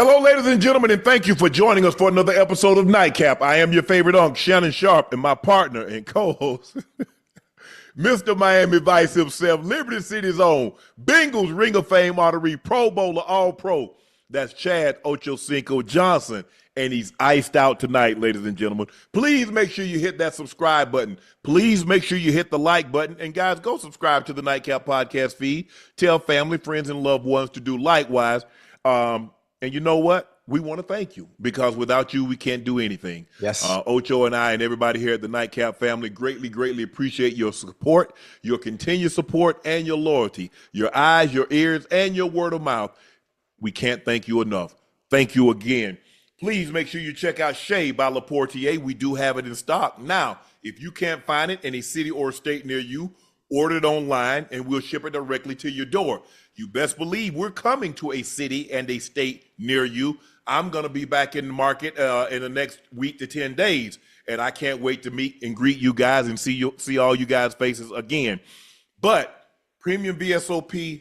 Hello, ladies and gentlemen, and thank you for joining us for another episode of Nightcap. I am your favorite Unc, Shannon Sharpe, and my partner and co-host, Mr. Miami Vice himself, Liberty City's own, Bengals Ring of Fame honoree, Pro Bowler, All-Pro. That's Chad Ochocinco Johnson, and he's iced out tonight, ladies and gentlemen. Please make sure you hit that subscribe button. Please make sure you hit the like button. And guys, go subscribe to the Nightcap podcast feed. Tell family, friends, and loved ones to do likewise. And you know what? We want to thank you because without you, we can't do anything. Yes. Ocho and I and everybody here at the Nightcap family greatly appreciate your support, your continued support, and your loyalty, your eyes, your ears, and your word of mouth. We can't thank you enough. Thank you again. Please make sure you check out Shea by Laportier. We do have it in stock. Now, if you can't find it in a city or state near you, order it online and we'll ship it directly to your door. You best believe we're coming to a city and a state near you. I'm going to be back in the market in the next week to 10 days, and I can't wait to meet and greet you guys and see all you guys' faces again. But premium VSOP,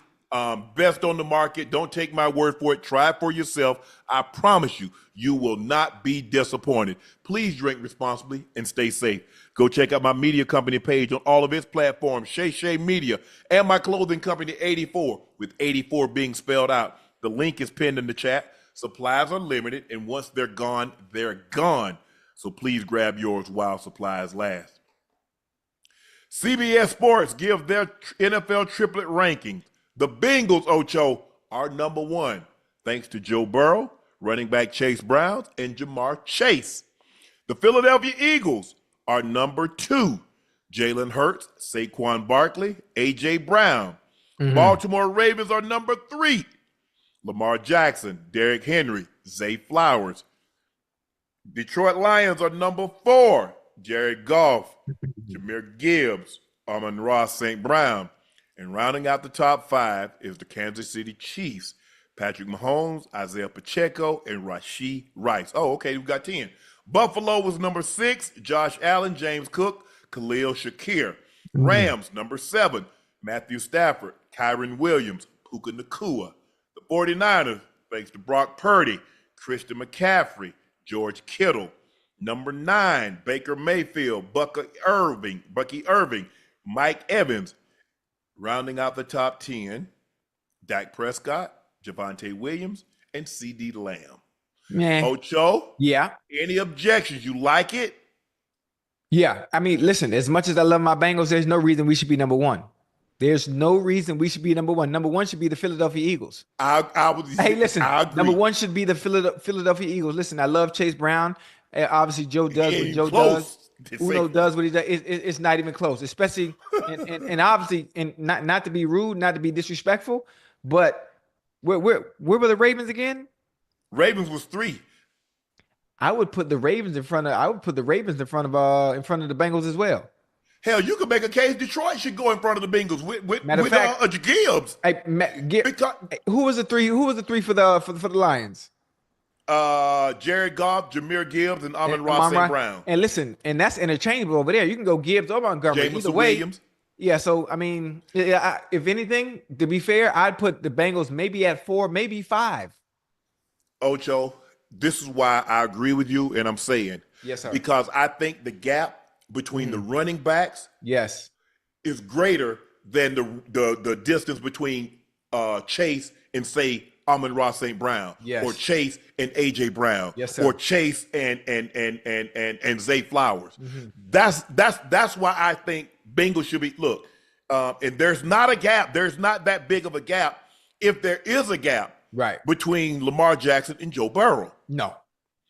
best on the market. Don't take my word for it. Try it for yourself. I promise you, you will not be disappointed. Please drink responsibly and stay safe. Go check out my media company page on all of its platforms, Shay Media, and my clothing company, 84, with 84 being spelled out. The link is pinned in the chat. Supplies are limited, and once they're gone, they're gone. So please grab yours while supplies last. CBS Sports give their NFL triplet rankings. The Bengals, Ocho, are number one, thanks to Joe Burrow, running back Chase Brown, and Jamar Chase. The Philadelphia Eagles are number two, Jaylen Hurts, Saquon Barkley, A.J. Brown. Baltimore Ravens are number three, Lamar Jackson, Derrick Henry, Zay Flowers. Detroit Lions are number four, Jared Goff, Jahmyr Gibbs, Amon-Ra St. Brown. And rounding out the top five is the Kansas City Chiefs, Patrick Mahomes, Isaiah Pacheco, and Rashee Rice. Oh, okay, we've got 10. Buffalo was number 6, Josh Allen, James Cook, Khalil Shakir. Rams, number 7, Matthew Stafford, Kyron Williams, Puka Nacua. The 49ers, thanks to Brock Purdy, Christian McCaffrey, George Kittle. Number 9, Baker Mayfield, Bucky Irving, Mike Evans. Rounding out the top 10, Dak Prescott, Javonte Williams, and CD Lamb. Man. Ocho? Yeah. Any objections? You like it? Yeah. I mean, listen, as much as I love my Bengals, there's no reason we should be number one. There's no reason we should be number one. Number one should be the Philadelphia Eagles. Hey, listen, number one should be the Philadelphia Eagles. Listen, I love Chase Brown. Obviously, Joe does what Joe does. Uno does what he does. It's not even close, especially and obviously, and not to be rude, not to be disrespectful, but where were the Ravens again? Ravens was 3. I would put the Ravens in front of the Bengals as well. Hell, you could make a case Detroit should go in front of the Bengals with Gibbs. Who was the three? Who was the three for the Lions? Jared Goff, Jahmyr Gibbs, and Amon-Ra St. Brown. And listen, and that's interchangeable over there. You can go Gibbs or Montgomery. Either way. Williams. Yeah, so I mean, if anything, to be fair, I'd put the Bengals maybe at 4, maybe 5. Ocho, this is why I agree with you, and I'm saying, yes, sir. Because I think the gap between the running backs, yes, is greater than the distance between Chase and say Amon-Ra St. Brown, yes, or Chase and A.J. Brown, yes, sir, or Chase and Zay Flowers. That's why I think Bengals should be and there's not a gap. There's not that big of a gap. If there is a gap, right, between Lamar Jackson and Joe Burrow, no.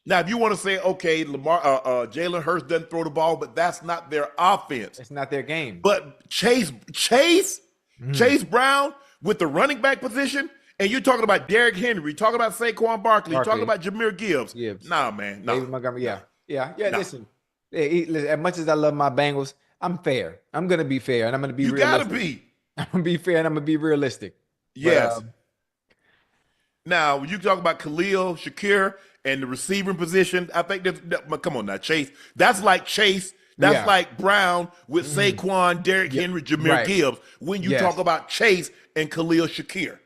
Now, if you want to say, okay, Jaylen Hurts doesn't throw the ball, but that's not their offense. It's not their game. But Chase Brown with the running back position, and you're talking about Derrick Henry, talking about Saquon Barkley, talking about Jahmyr Gibbs. Nah, man. Nah. David Montgomery, yeah. Nah. Listen, as much as I love my Bengals, I'm fair. I'm going to be fair, and I'm going to be realistic. You got to be. I'm going to be fair, and I'm going to be realistic. Yes. Now, when you talk about Khalil Shakir and the receiving position, I think come on now, Chase. That's like Chase. That's like Brown with Saquon, Derrick Henry, Jahmyr Gibbs. When you talk about Chase and Khalil Shakir.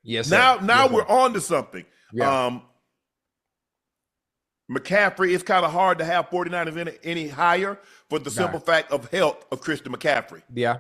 Yes. Now we're on to something. Yeah. McCaffrey, it's kind of hard to have 49ers any higher for the simple fact of health of Christian McCaffrey. Yeah.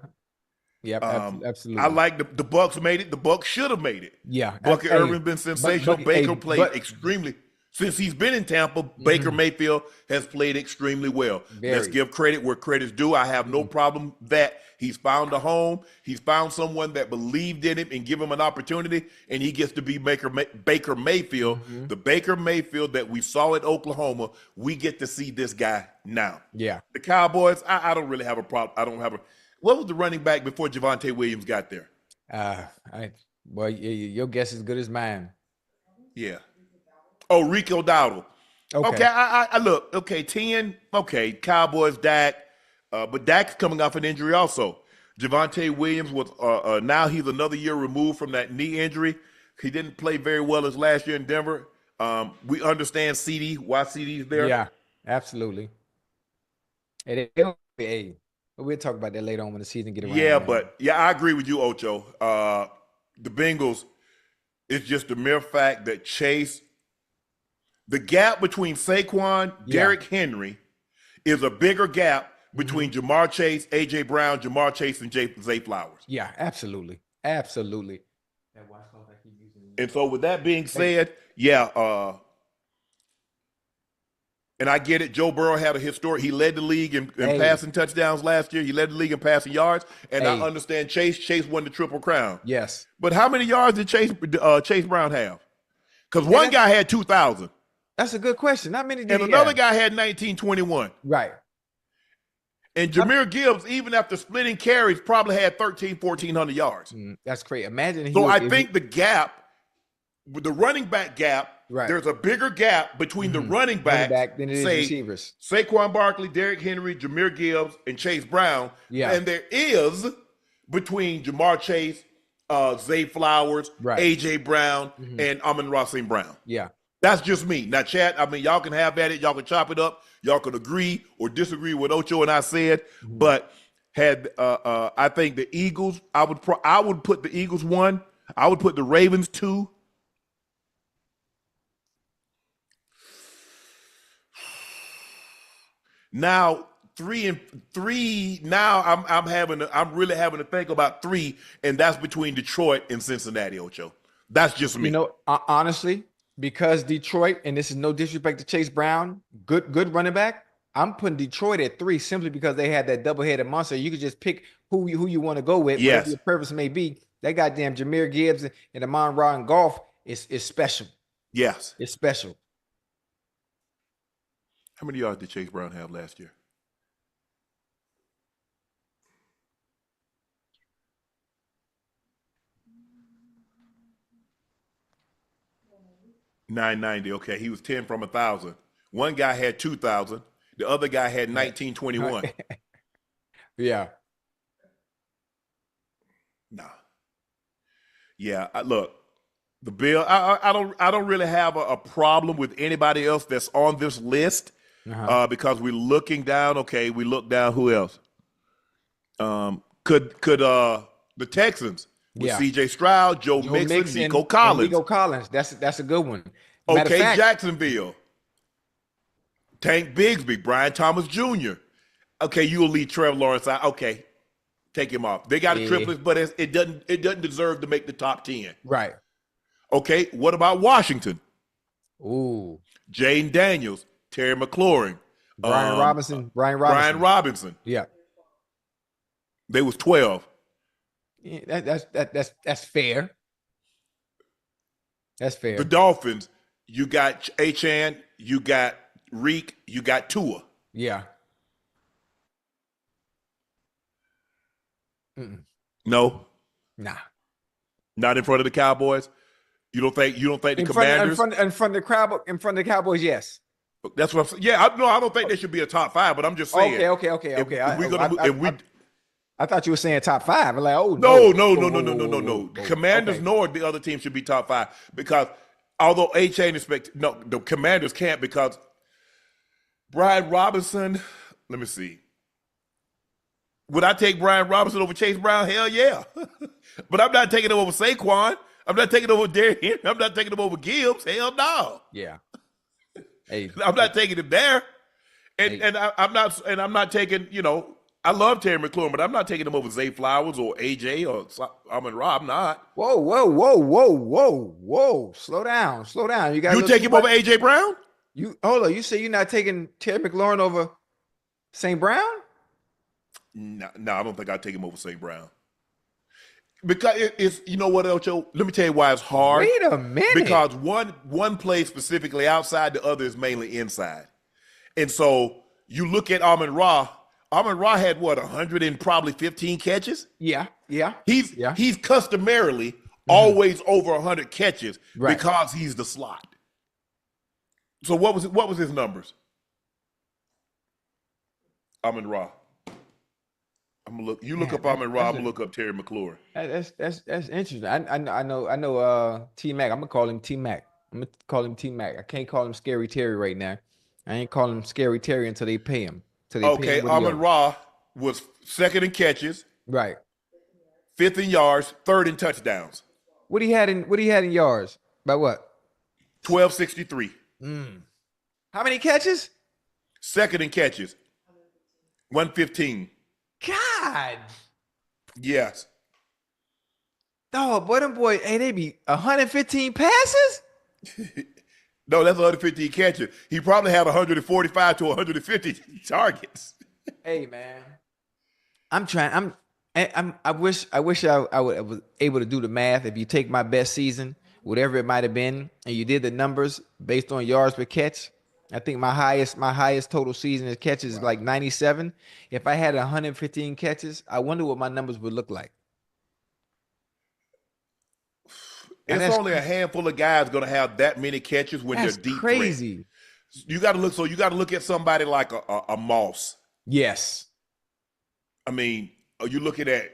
Yeah, absolutely. I like the Bucs made it. The Bucs should have made it. Yeah. Bucky Irvin's been sensational. Baker played extremely. Since he's been in Tampa, Baker Mayfield has played extremely well. Let's give credit where credit's due. I have no problem that he's found a home. He's found someone that believed in him and give him an opportunity, and he gets to be Baker Mayfield. The Baker Mayfield that we saw at Oklahoma, we get to see this guy now. Yeah. The Cowboys, I don't really have a problem. I don't have a – what was the running back before Javonte Williams got there? Well, your guess is as good as mine. Yeah. Oh, Rico Dowdle. Okay, I look. Okay, 10. Okay, Cowboys, Dak. But Dak's coming off an injury also. Javonte Williams was now he's another year removed from that knee injury. He didn't play very well as last year in Denver. We understand why CD's there. Yeah, absolutely. We'll talk about that later on when the season get around. Yeah, but I agree with you, Ocho. The Bengals, it's just the mere fact that Chase. The gap between Saquon, Derrick Henry is a bigger gap between Jamar Chase, A.J. Brown, Jamar Chase, and Zay Flowers. Yeah, absolutely. Absolutely. And so with that being said, and I get it, Joe Burrow had a historic, he led the league in passing touchdowns last year. He led the league in passing yards. And I understand Chase won the Triple Crown. Yes. But how many yards did Chase Brown have? Because one guy had 2,000. That's a good question. Not many did and another guy had 1921. Right. And Jahmyr Gibbs, even after splitting carries, probably had 1,400 yards. That's crazy. Imagine. I think the gap, with the running back gap, there's a bigger gap between the running back than it is receivers. Saquon Barkley, Derrick Henry, Jahmyr Gibbs, and Chase Brown. Yeah. And there is between Jamar Chase, Zay Flowers, A.J. Brown, and Amon-Ra St. Brown. Yeah. That's just me. Now, chat, I mean, y'all can have at it. Y'all can chop it up. Y'all can agree or disagree with Ocho and I said. But I think the Eagles, I would put the Eagles 1. I would put the Ravens 2. Now, 3 and 3. Now I'm really having to think about 3, and that's between Detroit and Cincinnati, Ocho. That's just me. You know, honestly, because Detroit, and this is no disrespect to Chase Brown, good running back, I'm putting Detroit at 3 simply because they had that double-headed monster. You could just pick who you want to go with, whatever your purpose may be. That goddamn Jahmyr Gibbs and Amon-Ra and Golf is special. Yes. It's special. How many yards did Chase Brown have last year? $990. Okay, he was 10 from 1,000. One guy had 2,000. The other guy had 1921. Yeah. Nah. Yeah. Look, the Bill. I don't really have a problem with anybody else that's on this list because we're looking down. Okay, we look down. Who else? Could the Texans? With C.J. Stroud, Joe Mixon, Nico Collins. Nico Collins, that's a good one. Okay, Jacksonville. Tank Bigsby, Brian Thomas Jr. Okay, you'll leave Trevor Lawrence out. Okay, take him off. They got a triplets, but it doesn't deserve to make the top 10. Right. Okay, what about Washington? Ooh. Jaden Daniels, Terry McLaurin, Brian Robinson. Yeah. They was 12. Yeah, that's fair. That's fair. The Dolphins, you got Achan, you got Reek, you got Tua. Yeah. No. Nah. Not in front of the Cowboys. You don't think the Commanders in front of the Cowboys? Yes. That's what I'm saying. Yeah, I don't think they should be a top 5, but I'm just saying. Okay. I thought you were saying top 5. I'm like, No. Commanders nor the other team should be top 5 because although A-Chain the Commanders can't because Brian Robinson. Let me see. Would I take Brian Robinson over Chase Brown? Hell yeah. But I'm not taking him over Saquon. I'm not taking him over Derrick Henry. I'm not taking him over Gibbs. Hell no. Yeah. Hey, I'm not taking him there. hey. I'm not taking, I love Terry McLaurin, but I'm not taking him over Zay Flowers or AJ or Amon-Ra. I'm not. Whoa. Slow down. You got You take him over AJ Brown? Hold on. You say you're not taking Terry McLaurin over St. Brown? No, I don't think I'd take him over St. Brown. Because it's, you know what, Ocho? Let me tell you why it's hard. Wait a minute. Because one plays specifically outside, the other is mainly inside. And so you look at Amon-Ra. Amon-Ra had what, 100 and probably 15 catches? Yeah. He's customarily always over 100 catches because he's the slot. So what was his numbers? Amon-Ra. I'm gonna look. You look up Amon-Ra. I'm gonna look up Terry McLaurin. That's interesting. I know T Mac. I'm gonna call him T Mac. I can't call him Scary Terry right now. I ain't calling him Scary Terry until they pay him. Okay, Amon-Ra was second in catches, right? Fifth in yards, third in touchdowns. What he had in yards? About what? 1263. How many catches? Second in catches, 115. God. Yes. Oh, boy, them boys, hey, they be 115 passes? No, that's 115 catches. He probably had 145 to 150 targets. Hey, man. I wish I was able to do the math. If you take my best season, whatever it might have been, and you did the numbers based on yards per catch, I think my highest total season of catches is like 97. If I had 115 catches, I wonder what my numbers would look like. It's only a handful of guys going to have that many catches when they're deep. Crazy. Threat. You got to look at somebody like a Moss. Yes. I mean, are you looking at?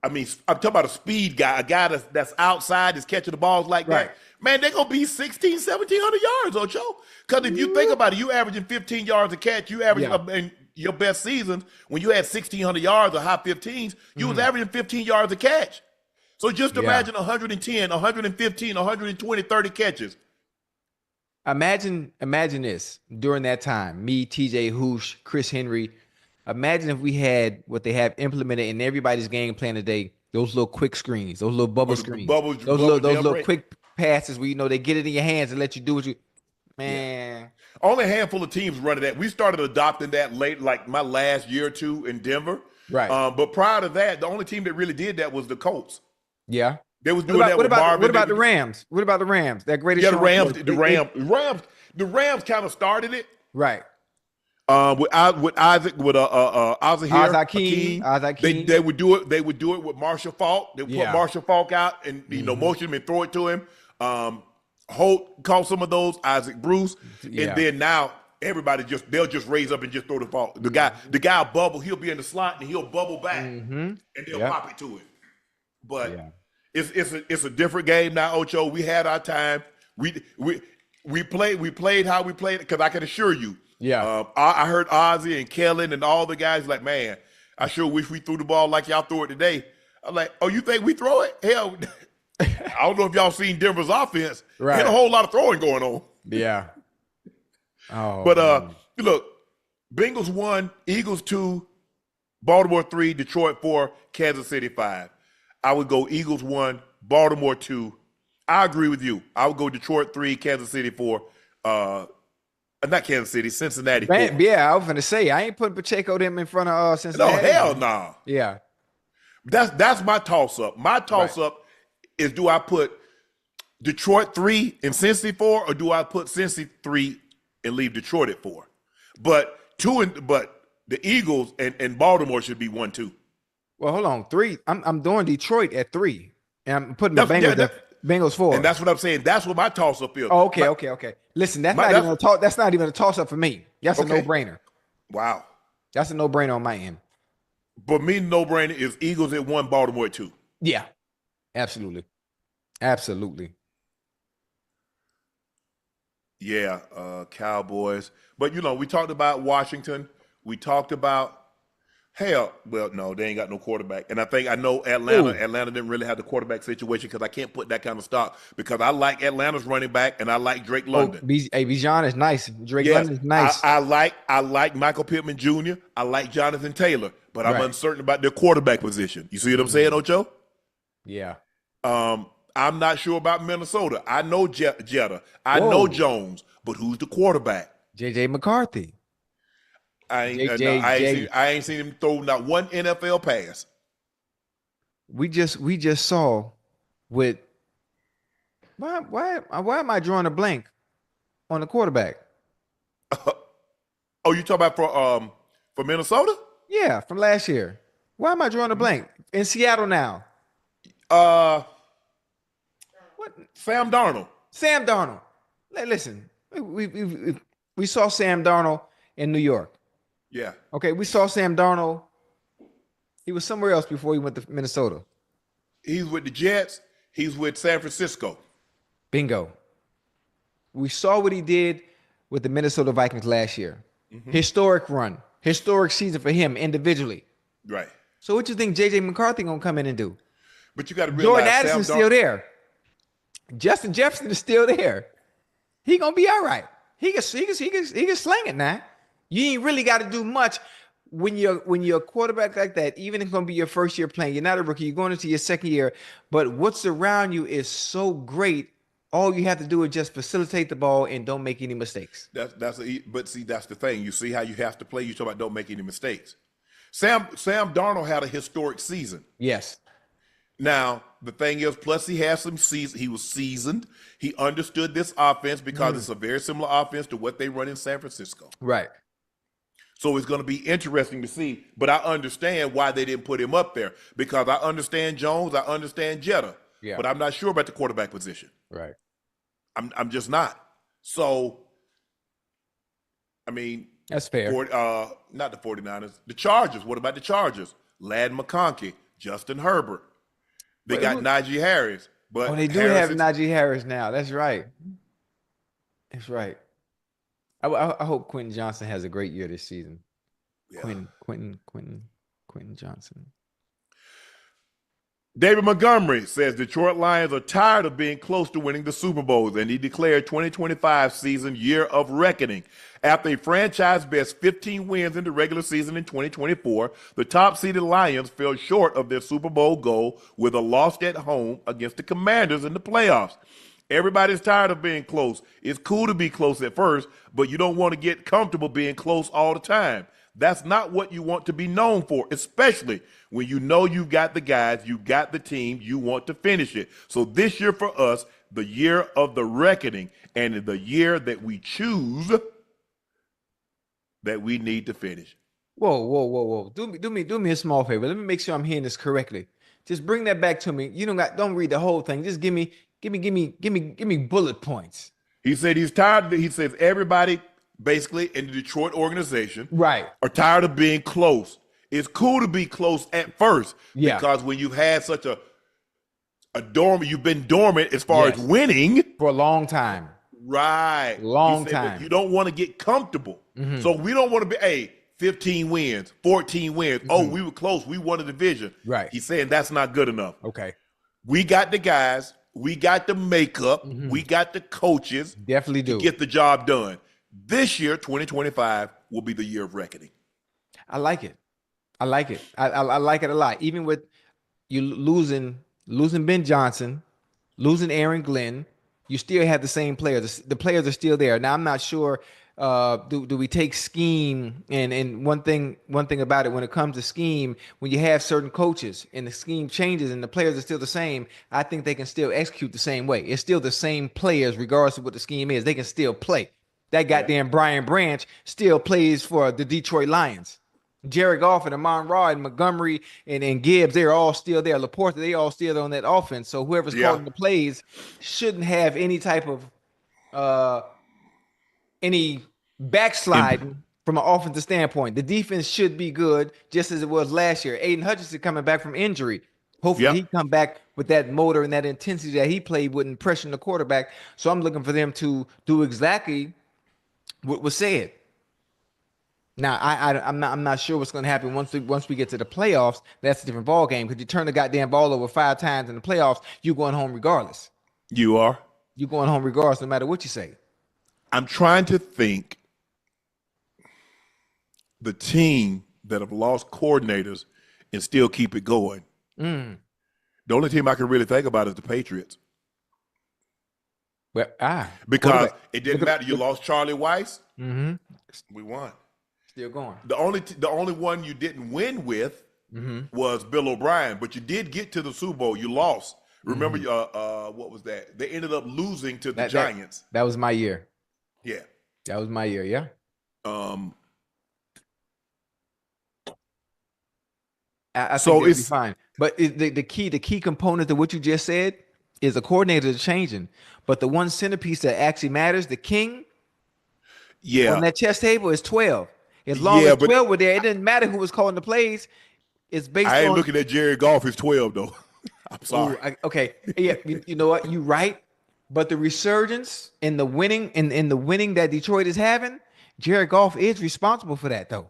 I'm talking about a speed guy, a guy that's outside, is catching the balls like that. Man, they're going to be 1,600, 1,700 yards, Ocho. Because if you think about it, you averaging 15 yards a catch. You average in your best seasons, when you had 1,600 yards or high 15s, you was averaging 15 yards a catch. So just imagine 110, 115, 120, 30 catches. Imagine this during that time, me, TJ Hoosh, Chris Henry. Imagine if we had what they have implemented in everybody's game plan today, those little quick screens, those little bubble screens, those little quick passes where, they get it in your hands and let you do what you, man. Yeah. Only a handful of teams running that. We started adopting that late, like my last year or two in Denver. Right. But prior to that, the only team that really did that was the Colts. Yeah. They was doing that with Marvin. What about the Rams? What about the Rams? That greatest. Yeah, the Rams kind of started it. Right. With Isaac, with Isaac King. They would do it. They would do it with Marshall Faulk. They would put Marshall Faulk out and motion him and throw it to him. Holt caught some of those. Isaac Bruce, and then now everybody they'll just raise up and just throw the ball. The guy bubble. He'll be in the slot and he'll bubble back and they'll pop it to him. But it's a different game now, Ocho. We had our time. We played how we played it, because I can assure you. Yeah. I heard Ozzy and Kellen and all the guys like, man, I sure wish we threw the ball like y'all threw it today. I'm like, oh, you think we throw it? Hell, I don't know if y'all seen Denver's offense. Right. Had a whole lot of throwing going on. Yeah. Oh. But look, Bengals 1, Eagles 2, Baltimore 3, Detroit 4, Kansas City 5. I would go Eagles 1, Baltimore 2. I agree with you. I would go Detroit 3, Kansas City 4. Not Kansas City, Cincinnati 4. Yeah, I was going to say, I ain't putting Pacheco them in front of Cincinnati. No, hell no. Nah. Yeah. That's my toss-up. My toss-up is, do I put Detroit 3 and Cincy 4, or do I put Cincy 3 and leave Detroit at 4? But the Eagles and Baltimore should be 1, 2. Well, hold on. 3. I'm doing Detroit at 3. And I'm putting the Bengals 4. And that's what I'm saying. That's what my toss-up is. Oh, okay. Listen, that's not even a toss-up for me. That's a no-brainer. Wow. That's a no-brainer on my end. But me, no-brainer is Eagles at 1, Baltimore at 2. Yeah. Absolutely. Yeah, Cowboys. But, we talked about Washington. We talked about Hell, well, no, they ain't got no quarterback. And I know Atlanta. Ooh. Atlanta didn't really have the quarterback situation because I can't put that kind of stock because I like Atlanta's running back and I like Drake London. Bijan is nice. Drake Yes, London is nice. I like Michael Pittman Jr. I like Jonathan Taylor, but I'm uncertain about their quarterback position. You see what I'm saying, Ocho? Yeah. I'm not sure about Minnesota. I know Jetta. I know Jones, but who's the quarterback? JJ McCarthy. I ain't seen him throw not one NFL pass. We just saw with why am I drawing a blank on the quarterback? Oh, you talking about for Minnesota? Yeah, from last year. Why am I drawing a blank? In Seattle now. What? Sam Darnold. Sam Darnold. Listen, we saw Sam Darnold in New York. Yeah. Okay, we saw Sam Darnold. He was somewhere else before he went to Minnesota. He's with the Jets. He's with San Francisco. Bingo. We saw what he did with the Minnesota Vikings last year. Historic run. Historic season for him individually. Right. So what you think JJ McCarthy gonna come in and do? But you got to realize Jordan Addison's still there. Justin Jefferson is still there. He gonna be all right. He can sling it now. You ain't really got to do much when you're a quarterback like that. Even if it's gonna be your first year playing, you're not a rookie. You're going into your second year, but what's around you is so great. All you have to do is just facilitate the ball and don't make any mistakes. But see, that's the thing. You see how you have to play. You talk about don't make any mistakes. Sam Darnold had a historic season. Yes. Now, the thing is, plus he has some season. He was seasoned. He understood this offense because it's a very similar offense to what they run in San Francisco. Right. So it's going to be interesting to see. But I understand why they didn't put him up there because I understand Jones. I understand Jetta. Yeah. But I'm not sure about the quarterback position. Right. I'm just not. So, I mean. That's fair. Not the 49ers. The Chargers. What about the Chargers? Ladd McConkey, Justin Herbert. They got Najee Harris. But they do have Najee Harris now. That's right. That's right. I hope Quentin Johnson has a great year this season. Yeah. Quentin Johnson. David Montgomery says Detroit Lions are tired of being close to winning the Super Bowls, and he declared 2025 season year of reckoning. After a franchise best 15 wins in the regular season in 2024, the top-seeded Lions fell short of their Super Bowl goal with a loss at home against the Commanders in the playoffs. Everybody's tired of being close. It's cool to be close at first, but you don't want to get comfortable being close all the time. That's not what you want to be known for, especially when you know you got the guys, you got the team, you want to finish it. So this year for us, the year of the reckoning, and the year that we choose that we need to finish. Whoa. Do me a small favor. Let me make sure I'm hearing this correctly. Just bring that back to me. Don't read the whole thing. Just give me bullet points. He said he's tired. He says everybody basically in the Detroit organization are tired of being close. It's cool to be close at first because when you've had such a dormant, you've been dormant as far as winning for a long time. Right. Long time. You don't want to get comfortable. So we don't want to be, 15 wins, 14 wins. Oh, we were close. We won a division. Right. He's saying that's not good enough. Okay. We got the guys. We got the makeup. We got the coaches. Definitely do. To get the job done. This year, 2025, will be the year of reckoning. I like it. I like it a lot. Even with you losing Ben Johnson, losing Aaron Glenn, you still have the same players. The players are still there. Now, I'm not sure, do we take scheme? And one thing about it, when it comes to scheme, when you have certain coaches and the scheme changes and the players are still the same, I think they can still execute the same way. It's still the same players regardless of what the scheme is. They can still play. That goddamn Brian Branch still plays for the Detroit Lions. Jared Goff and Amon-Ra and Montgomery and Gibbs, they're all still there. Laporta, they all still on that offense. So whoever's calling the plays shouldn't have any type of any backsliding from an offensive standpoint. The defense should be good, just as it was last year. Aiden Hutchinson coming back from injury. Hopefully he come back with that motor and that intensity that he played with and pressure the quarterback. So I'm looking for them to do exactly what was said. Now, I'm not sure what's going to happen once we get to the playoffs. That's a different ball game because you turn the goddamn ball over 5 times in the playoffs, you're going home regardless. You are. You're going home regardless, no matter what you say. I'm trying to think the team that have lost coordinators and still keep it going. The only team I can really think about is the Patriots. Well, because it didn't matter. You lost Charlie Weiss. We won. Still going. The only one you didn't win with was Bill O'Brien, but you did get to the Super Bowl. You lost. Remember, what was that? They ended up losing to the Giants. That was my year. Yeah, that was my year. Yeah. I think it's fine. But the key component of what you just said is the coordinators are changing. But the one centerpiece that actually matters, the king, on that chess table is 12. As long as 12 were there, it didn't matter who was calling the plays. It's based on. I ain't looking at Jared Goff as 12 though. I'm sorry. Okay. Yeah, you know what? You're right. But the resurgence in the winning in the winning that Detroit is having, Jared Goff is responsible for that though.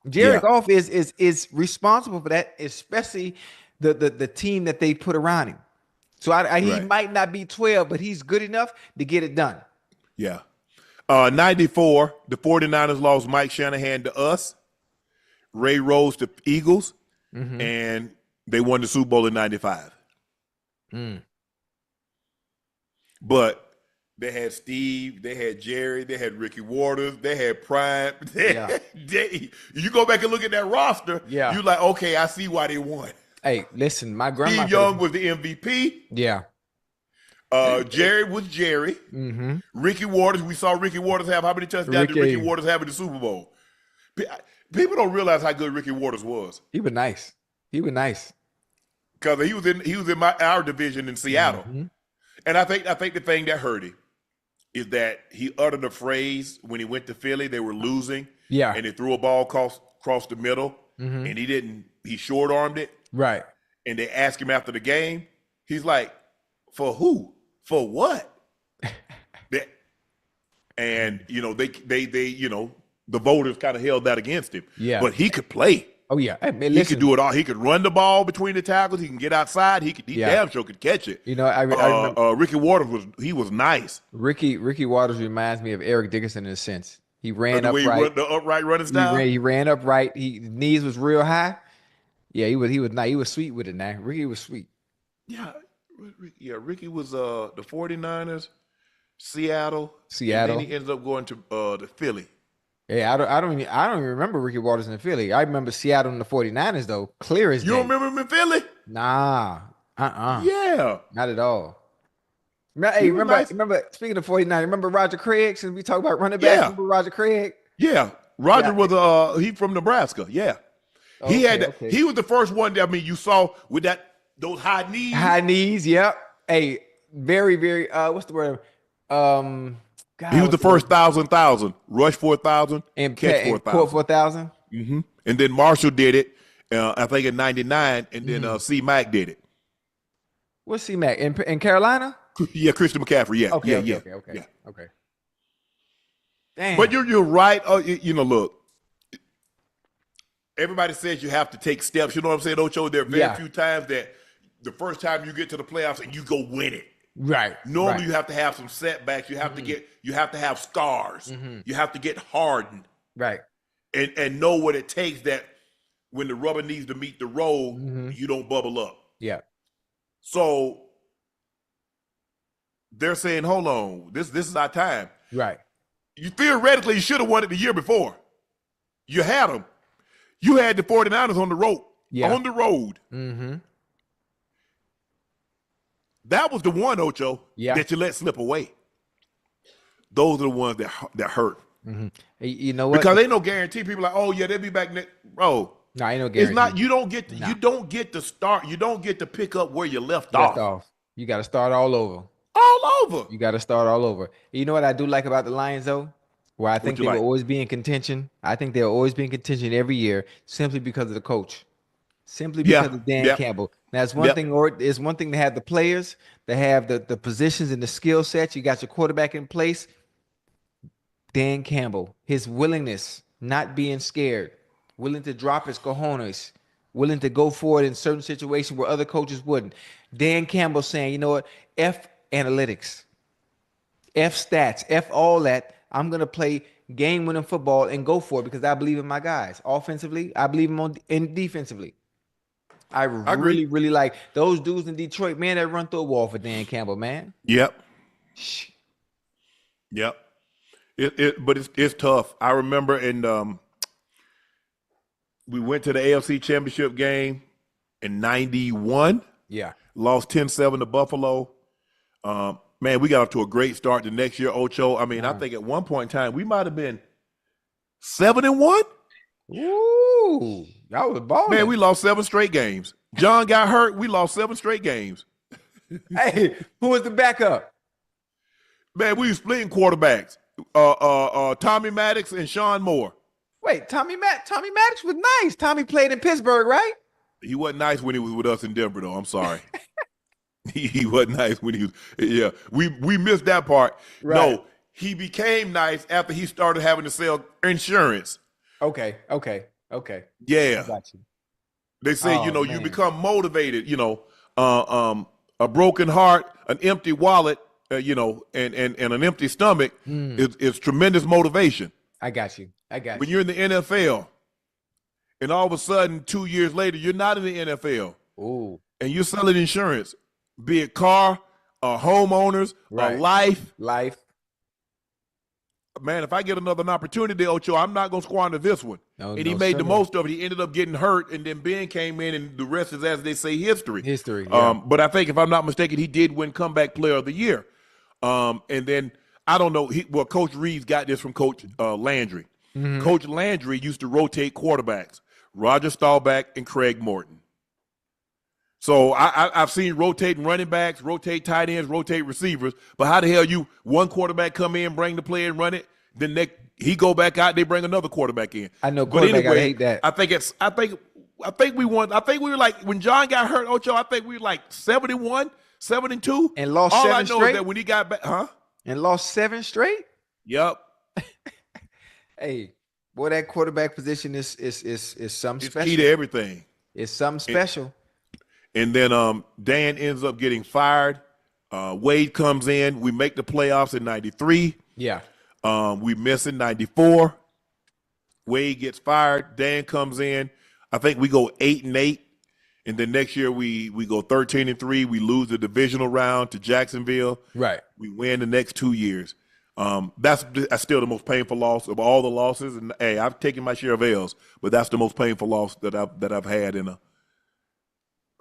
Jared Goff is responsible for that, especially the team that they put around him. So he might not be 12, but he's good enough to get it done. Yeah. 94, the 49ers lost Mike Shanahan to us, Ray Rose to Eagles, and they won the Super Bowl in 95. But they had Steve, they had Jerry, they had Ricky Waters, they had Prime. You go back and look at that roster, you're like, okay, I see why they won. Hey, listen, my grandma. Steve Young was the MVP. Yeah. Jerry was Jerry. Ricky Waters, we saw Ricky Waters have how many touchdowns did Ricky Waters have in the Super Bowl? People don't realize how good Ricky Waters was. He was nice. Because he was in our division in Seattle. And I think the thing that hurt him is that he uttered a phrase when he went to Philly. They were losing. Yeah. And he threw a ball across the middle. And he short-armed it. Right. And they asked him after the game. He's like, for who? For what? And, the voters kind of held that against him. Yeah. But he could play. Oh, yeah. Hey, man, he could do it all. He could run the ball between the tackles. He can get outside. He damn sure could catch it. I remember Ricky Waters was nice. Ricky Waters reminds me of Eric Dickerson in a sense. He ran upright. The upright running style. He ran upright. His knees was real high. Yeah, he was nice. He was sweet with it now. Ricky was sweet. Yeah. Ricky was the 49ers, Seattle. And then he ended up going to Philly. Yeah, I don't even remember Ricky Waters in Philly. I remember Seattle and the 49ers though, clear as day. You don't remember him in Philly? Nah. Yeah. Not at all. Remember speaking of 49ers, remember Roger Craig? Since we talk about running back, remember Roger Craig? Yeah. Roger was he from Nebraska. Yeah. He was the first one that you saw with those high knees. High knees, yep. Hey, very, very what's the word? God, he was the first 1,000, rush for 1,000, and catch for 1,000. 4,000. And then Marshall did it, I think in 99, and then C. Mac did it. What's C. Mac in Carolina? Yeah, Christian McCaffrey. Yeah, Okay. Damn. But you're right. Look, everybody says you have to take steps. You know what I'm saying, Ocho? There are very few times that the first time you get to the playoffs and you go win it. Right. Normally you have to have some setbacks. You have to have scars. You have to get hardened. Right. And know what it takes that when the rubber needs to meet the road, you don't bubble up. Yeah. So they're saying, hold on, this is our time. Right. You theoretically you should have won it the year before. You had them. You had the 49ers on the road. Yeah. On the road. That was the one, Ocho, that you let slip away. Those are the ones that hurt. You know what? Because ain't no guarantee. People are like, oh yeah, they'll be back next. Bro, no, ain't no guarantee. It's not. You don't get to start. You don't get to pick up where you left off. You got to start all over. All over. You got to start all over. You know what I do like about the Lions though? Where I think they will always be in contention. I think they'll always be in contention every year simply because of the coach. Simply because of Dan Campbell. Now, it's one thing, or it's one thing to have the players, to have the positions and the skill sets. You got your quarterback in place. Dan Campbell, his willingness not being scared, willing to drop his cojones, willing to go forward in certain situations where other coaches wouldn't. Dan Campbell saying, you know what, F analytics, F stats, F all that. I'm going to play game-winning football and go for it because I believe in my guys. Offensively, I believe in defensively. I really, really like those dudes in Detroit, man, that run through a wall for Dan Campbell, man. Yep. Yep. But it's tough. I remember we went to the AFC Championship game in 91. Yeah. Lost 10-7 to Buffalo. Man, we got off to a great start the next year, Ocho. I mean, I think at one point in time, we might have been 7-1. Ooh, y'all was balling. Man, we lost 7 straight games. John got hurt. We lost 7 straight games. Hey, who was the backup? Man, we were splitting quarterbacks. Tommy Maddox and Sean Moore. Wait, Tommy Maddox was nice. Tommy played in Pittsburgh, right? He wasn't nice when he was with us in Denver, though. I'm sorry. He wasn't nice when he was. Yeah, we missed that part. Right. No, he became nice after he started having to sell insurance. Okay. Yeah. Got you. They say, you become motivated, a broken heart, an empty wallet, and an empty stomach is tremendous motivation. I got you. When you're in the NFL and all of a sudden 2 years later, you're not in the NFL. Ooh. And you're selling insurance, be it car, homeowners, life. Man, if I get another opportunity, Ocho, I'm not going to squander this one. And he made the most of it. He ended up getting hurt, and then Ben came in, and the rest is, as they say, history. Yeah. But I think, if I'm not mistaken, he did win Comeback Player of the Year. And then, I don't know, Coach Reeves got this from Coach Landry. Mm-hmm. Coach Landry used to rotate quarterbacks, Roger Staubach and Craig Morton. So I've seen rotating running backs, rotate tight ends, rotate receivers. But how the hell one quarterback come in, bring the play and run it, then he go back out, they bring another quarterback in. I know quarterback. Anyway, I hate that. I think we won. I think we were like, when John got hurt, Ocho, I think we were like 71, 7-2. And lost 7 straight? All I know is that when he got back, And lost 7 straight? Yep. Hey, boy, that quarterback position is something special. It's key to everything. It's something special. And then Dan ends up getting fired. Wade comes in. We make the playoffs in 93. Yeah. We miss in 94. Wade gets fired. Dan comes in. I think we go 8-8. And then next year we go 13-3. We lose the divisional round to Jacksonville. Right. We win the next 2 years. That's still the most painful loss of all the losses. And hey, I've taken my share of L's, but that's the most painful loss that I've had in a.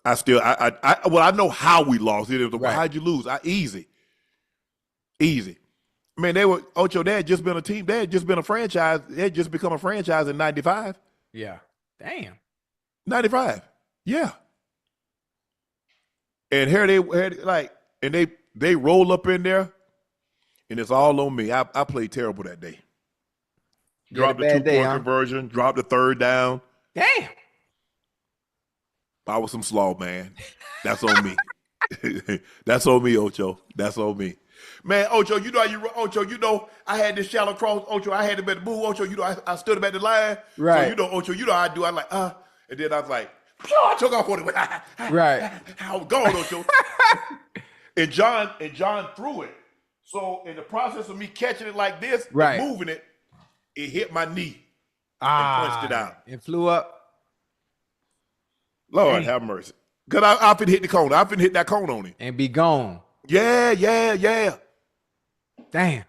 I know how we lost it. Right. How'd you lose? Easy. Man, Ocho, they had just been a team. They had just been a franchise. They had just become a franchise in 95. Yeah. Damn. 95. Yeah. And here they roll up in there, and it's all on me. I played terrible that day. Dropped the 2-point conversion, dropped the third down. Damn. I was some slaw, man. That's on me. That's on me, Ocho. That's on me. Man, Ocho, I had this shallow cross, Ocho. I had to bet the move, Ocho. I stood up at the line. Right. So, Ocho, how I do. I'm like, and then I was like, I took off on it. Right. I was gone, Ocho. and John threw it. So in the process of me catching it like this, and moving it, it hit my knee and punched it out. It flew up. Lord have mercy. Because I finna hit the cone. I finna hit that cone on him. And be gone. Yeah. Damn.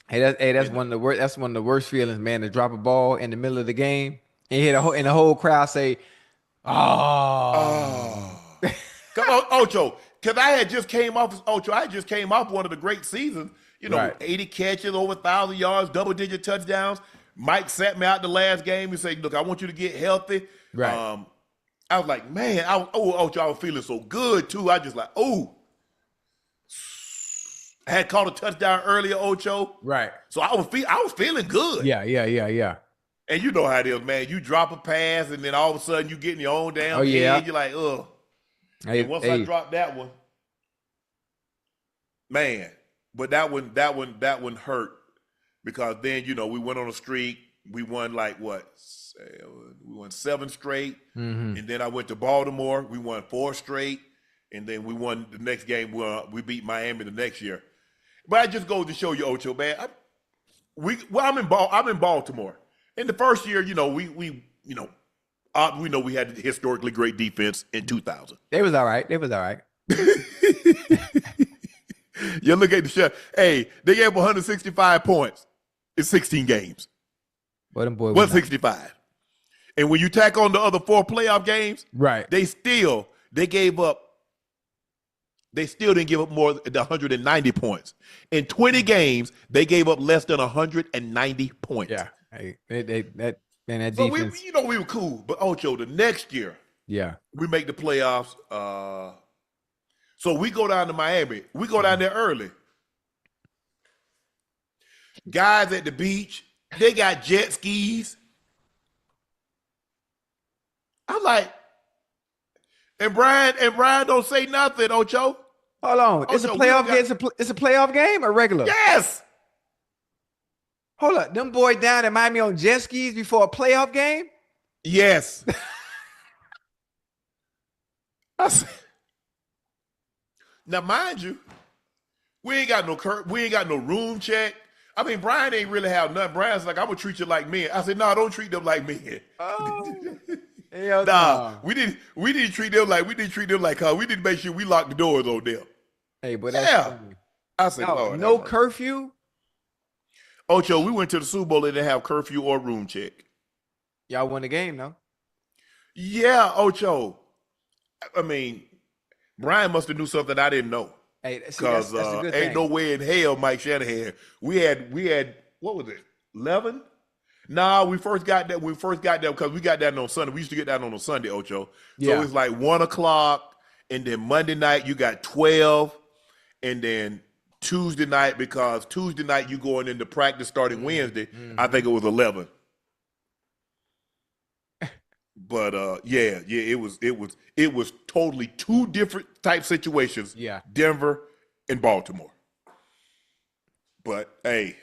Hey, that's one of the worst. That's one of the worst feelings, man. To drop a ball in the middle of the game and hit and the whole crowd say, "Oh." Ocho, because I had just came off one of the great seasons. 80 catches, over 1,000 yards, double-digit touchdowns. Mike sat me out the last game and said, "Look, I want you to get healthy." Right. I was like, man, Ocho, I was feeling so good too. I just like, I had caught a touchdown earlier, Ocho. Right. So I was feeling good. Yeah. And you know how it is, man. You drop a pass, and then all of a sudden you get in your own damn head. Yeah. You're like, ugh. And once I dropped that one, man. But that one hurt because then we went on a streak. we won like what? We won 7 straight, and then I went to Baltimore. We won 4 straight, and then we won the next game. We beat Miami the next year. But I just go to show you, Ocho, man. I'm in Baltimore. In the first year, we know we had historically great defense in 2000. They was all right. You look at the show. Hey, they gave 165 points in 16 games. Well, them boys 165. And when you tack on the other 4 playoff games, right? They still didn't give up more than 190 points. In 20 games, they gave up less than 190 points. Yeah. Hey, that defense. So we were cool. But Ocho, the next year, we make the playoffs. So we go down to Miami. We go down there early. Guys at the beach, they got jet skis. I'm like, and Brian don't say nothing, Ocho. Hold on. It's a playoff game. It's a playoff game or regular? Yes. Hold up. Them boys down in Miami on jet skis before a playoff game? Yes. Now, mind you, we ain't got no room check. I mean, Brian ain't really have nothing. Brian's like, I'm gonna treat you like men. I said, no, don't treat them like men. Oh, we didn't treat them like her. We didn't make sure we locked the doors on them. Hey, but that's funny. I said, Lord, no curfew. Ocho, we went to the Super Bowl and didn't have curfew or room check. Y'all won the game, though. Yeah, Ocho. I mean, Brian must have knew something I didn't know. Hey, because ain't no way in hell Mike Shanahan. We had what was it? 11? Nah, we first got that because we got that on Sunday. We used to get that on a Sunday, Ocho. So it's like 1:00, and then Monday night you got 12, and then Tuesday night, because Tuesday night you going into practice starting Wednesday. I think it was 11. But it was totally 2 different type situations. Yeah, Denver and Baltimore. But hey,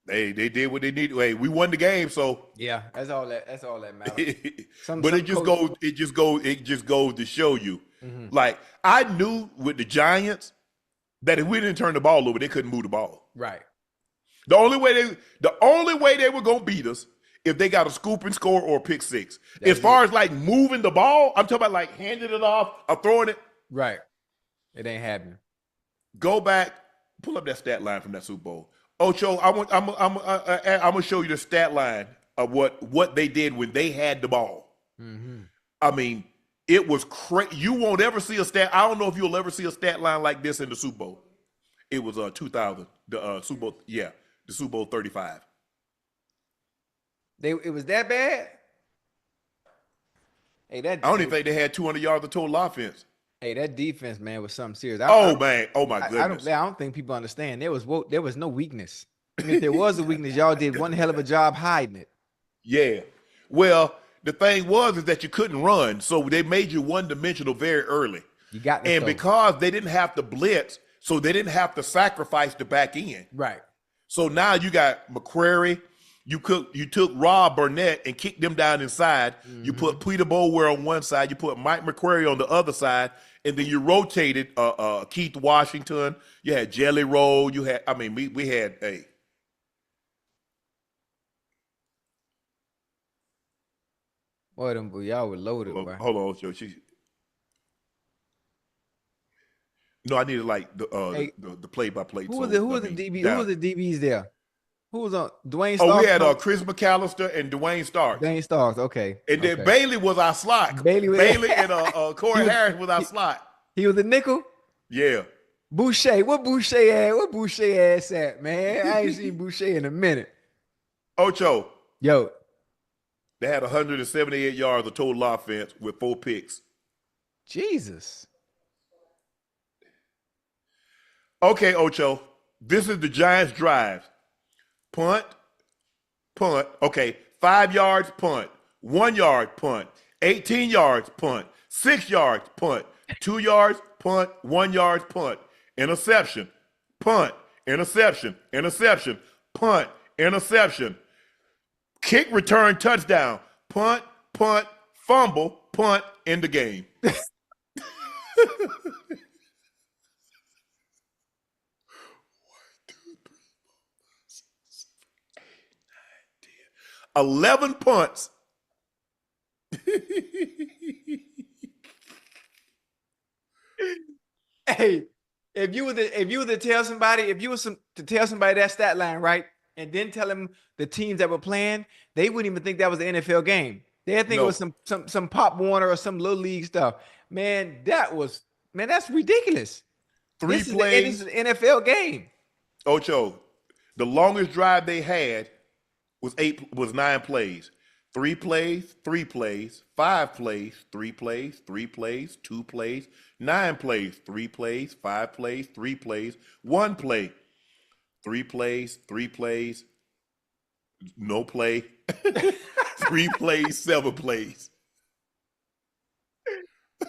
they did what they needed. Hey, we won the game, so yeah, that's all that matters. But it just goes to show you. Like, I knew with the Giants that if we didn't turn the ball over, they couldn't move the ball. Right. The only way they were gonna beat us if they got a scoop and score or a pick 6. As far as like moving the ball, I'm talking about like handing it off or throwing it. Right. It ain't happening. Go back, pull up that stat line from that Super Bowl. Ocho, I'm gonna show you the stat line of what they did when they had the ball. I mean, it was crazy. You won't ever see a stat. I don't know if you'll ever see a stat line like this in the Super Bowl. It was 2000, the Super Bowl. Yeah, the Super Bowl 35. It was that bad? Hey, I don't even think they had 200 yards of total offense. Hey, that defense, man, was something serious. Man. Oh, my goodness. I don't think people understand. There was no weakness. I mean, if there was a weakness, y'all did one hell of a job hiding it. Yeah. Well, the thing is that you couldn't run, so they made you one-dimensional very early. You got and because they didn't have to blitz, so they didn't have to sacrifice the back end. Right. So now you got McCrary. You took Rob Burnett and kicked them down inside. You put Peter Bowyer on one side. You put Mike McCrary on the other side, and then you rotated Keith Washington. You had Jelly Roll. We had a. Boy, them y'all were loaded. Hold on, Joe. No, I needed like the play-by-play. Who was the DB? Who was the DBs there? Who was on Dwayne Starks? Oh, we had Chris McAllister and Dwayne Starks. Dwayne Starks, okay. And then Bailey was our slot. Bailey and Corey Harris was our slot. He was a nickel? Yeah. Boucher. What Boucher at? What Boucher ass at, man? I ain't seen Boucher in a minute. Ocho. Yo. They had 178 yards of total offense with 4 picks. Jesus. Okay, Ocho. This is the Giants' drive. Punt. Okay, 5 yards, punt. 1 yard, punt. 18 yards, punt. 6 yards, punt. 2 yards, punt. 1 yard, punt. Interception, punt. Interception, punt. interception, kick return touchdown, punt, fumble, punt, in the game. 11 punts. Hey, if you were to tell somebody that stat line, right, and then tell them the teams that were playing, they wouldn't even think that was the NFL game. They'd think it was some Pop Warner or some little league stuff. Man, that's ridiculous. This is an NFL game. Ocho, the longest drive they had was 9 plays. 3 plays, 3 plays, 5 plays, 3 plays, 3 plays, 2 plays, 9 plays, 3 plays, 5 plays, 3 plays, 1 play, 3 plays, 3 plays, no play, 3 plays, 7 plays.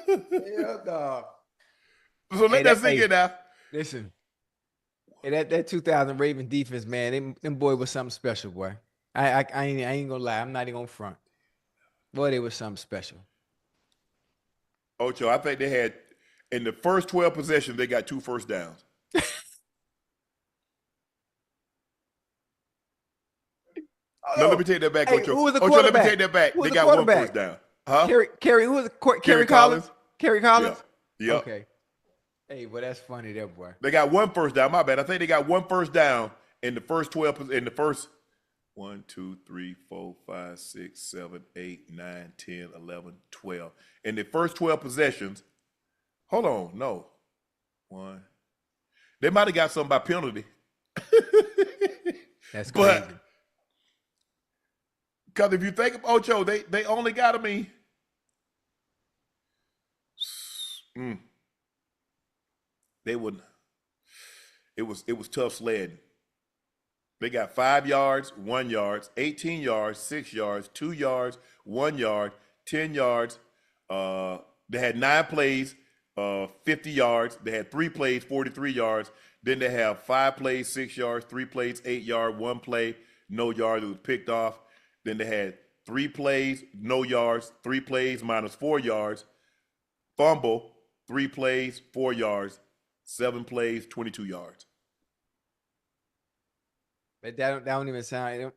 Yeah, dog. So let that sink in now. Listen, that 2000 Raven defense, man, them boy was something special, boy. I ain't gonna lie. I'm not even gonna front. Boy, they was something special. Ocho, I think they had, in the first 12 possessions, they got 2 first downs. No, let me take that back, Ocho. Who was the Ocho, let me take that back. They got 1 first down. Huh? Kerry, who was the Kerry Collins? Kerry Collins? Yeah. Okay. Hey, well, that's funny there, boy. They got 1 first down. My bad. I think they got 1 first down in the first 12, in the first 1, 2, 3, 4, 5, 6, 7, 8, 9, 10, 11, 12. In the first 12 possessions, hold on, no. 1. They might have got something by penalty. That's crazy. Because if you think of Ocho, they only got me. They would. It was tough sledding. They got 5 yards, 1 yard, 18 yards, 6 yards, 2 yards, 1 yard, 10 yards. They had 9 plays, 50 yards. They had 3 plays, 43 yards. Then they have 5 plays, 6 yards, 3 plays, 8 yards, 1 play, no yard. It was picked off. Then they had 3 plays, no yards, 3 plays minus 4 yards, fumble, 3 plays, 4 yards, 7 plays, 22 yards. But that don't even sound. It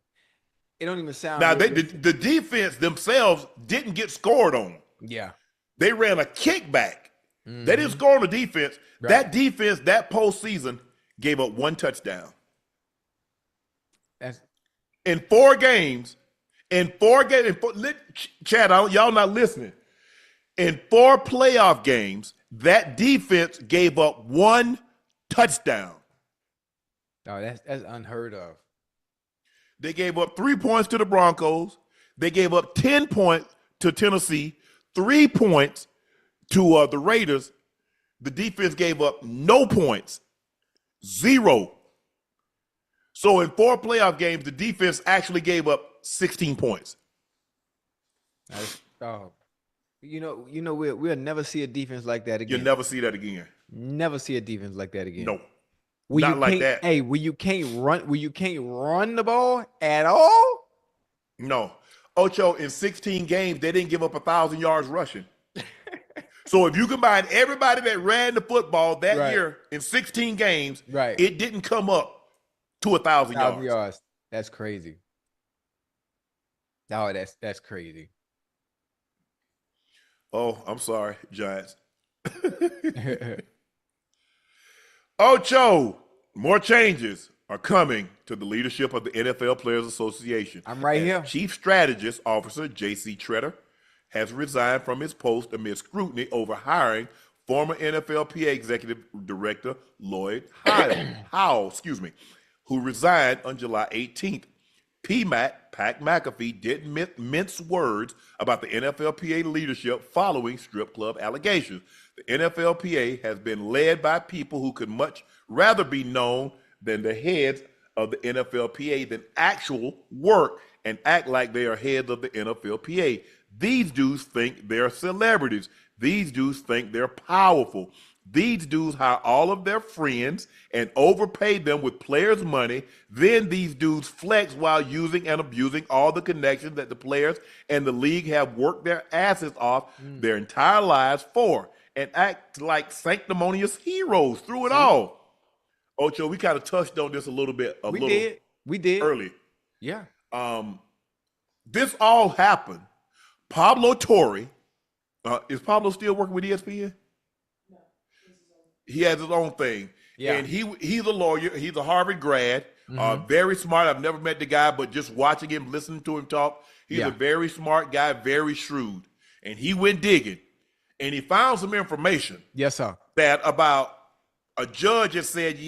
don't even sound. Now the defense themselves didn't get scored on. Yeah, they ran a kickback. Mm-hmm. They didn't score on the defense. Right. That defense, that postseason, gave up 1 touchdown. That's in 4 games. Chad, y'all not listening. In 4 playoff games, that defense gave up 1 touchdown. Oh, that's unheard of. They gave up 3 points to the Broncos. They gave up 10 points to Tennessee, 3 points to the Raiders. The defense gave up no points, 0. So in 4 playoff games, the defense actually gave up 16 points. We'll never see a defense like that again. You'll never see that again. Never see a defense like that again. No. Not like that. Hey, where you can't run the ball at all? No. Ocho, in 16 games, they didn't give up 1,000 yards rushing. So if you combine everybody that ran the football that year in 16 games, it didn't come up to 1,000 yards. That's crazy. No, that's crazy. Oh, I'm sorry, Giants. Ocho, more changes are coming to the leadership of the NFL Players Association. I'm right here. Chief Strategist Officer J.C. Tretter has resigned from his post amid scrutiny over hiring former NFLPA Executive Director Lloyd Howell, who resigned on July 18th. Pat McAfee didn't mince words about the NFLPA leadership following strip club allegations. The NFLPA has been led by people who could much rather be known than the heads of the NFLPA than actual work and act like they are heads of the NFLPA. These dudes think they're celebrities. These dudes think they're powerful. These dudes hire all of their friends and overpay them with players' money. Then these dudes flex while using and abusing all the connections that the players and the league have worked their asses off their entire lives for, and act like sanctimonious heroes through it all. Ocho, we kind of touched on this a little bit. We did early. Yeah. This all happened. Pablo Torre, is Pablo still working with ESPN? No. He has his own thing. Yeah. And he's a lawyer. He's a Harvard grad. Very smart. I've never met the guy, but just watching him, listening to him talk, he's a very smart guy, very shrewd. And he went digging, and he found some information. Yes, sir. That about a judge has said,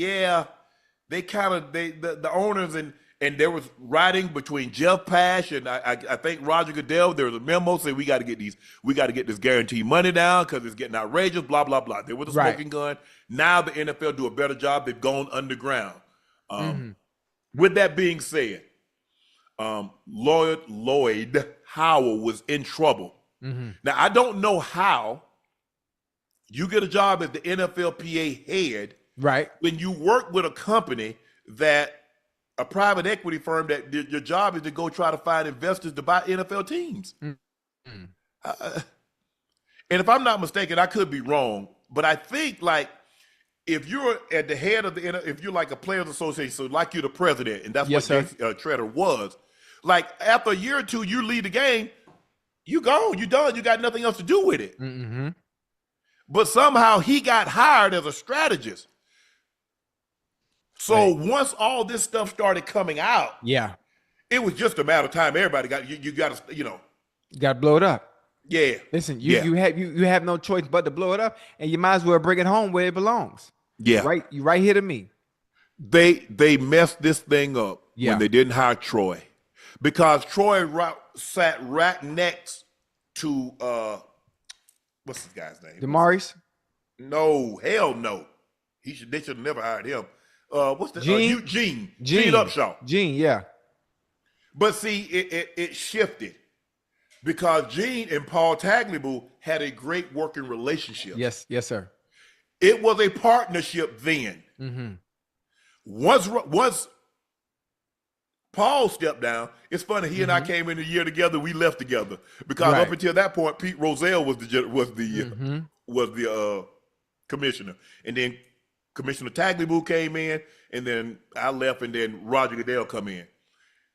they kind of the owners and there was writing between Jeff Pash and I think Roger Goodell. There was a memo saying we got to get this guaranteed money down because it's getting outrageous. Blah blah blah. There was a smoking gun. Now the NFL do a better job. They've gone underground. With that being said, Lloyd Howell was in trouble. Now I don't know how you get a job as the NFLPA head, right? When you work with a company a private equity firm that your job is to go try to find investors to buy NFL teams. And if I'm not mistaken, I could be wrong, but I think like if you're at the head of if you're like a players association, so like you're the president, and that's what Treader was. Like after a year or two, you leave the game, you gone, you done, you got nothing else to do with it. But somehow he got hired as a strategist. So once all this stuff started coming out, it was just a matter of time. Everybody got you got to you got to blow it up. Yeah. Listen, you have no choice but to blow it up, and you might as well bring it home where it belongs. Yeah. Right. You right here to me. They messed this thing up when they didn't hire Troy, because Troy sat right next to what's this guy's name? Demaris? No, hell no. They should have never hired him. What's the Gene Upshaw. Gene, yeah. But see, it shifted because Gene and Paul Tagliabue had a great working relationship. Yes, sir. It was a partnership then. Once Paul stepped down, it's funny. He and I came in a year together. We left together because up until that point, Pete Rozelle was the commissioner, and then Commissioner Tagliabue came in, and then I left, and then Roger Goodell come in,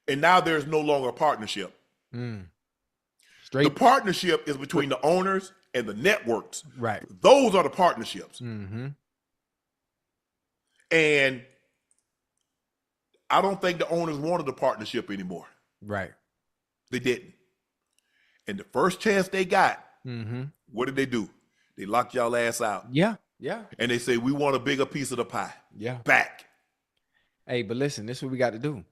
and now there's no longer a partnership. The partnership is between the owners and the networks. Right. Those are the partnerships. And I don't think the owners wanted the partnership anymore. Right. They didn't. And the first chance they got, what did they do? They locked y'all ass out. Yeah. And they say, we want a bigger piece of the pie. Yeah. Back. Hey, but listen, this is what we got to do.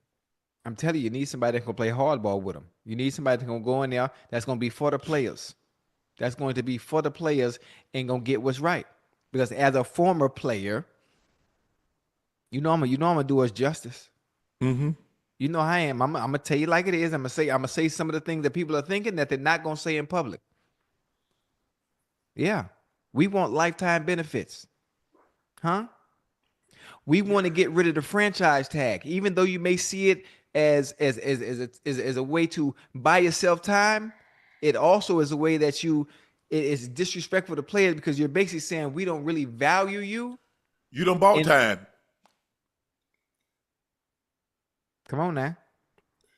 I'm telling you, you need somebody that's going to play hardball with them. You need somebody that's going to go in there that's going to be for the players. That's going to be for the players and going to get what's right. Because as a former player, I'm gonna do us justice. You know how I am. I'm gonna tell you like it is. I'm gonna say some of the things that people are thinking that they're not gonna say in public. Yeah. We want lifetime benefits. Huh? We want to get rid of the franchise tag, even though you may see it as a way to buy yourself time. It also is a way that it is disrespectful to players, because you're basically saying we don't really value you. You don't bought time. Come on now.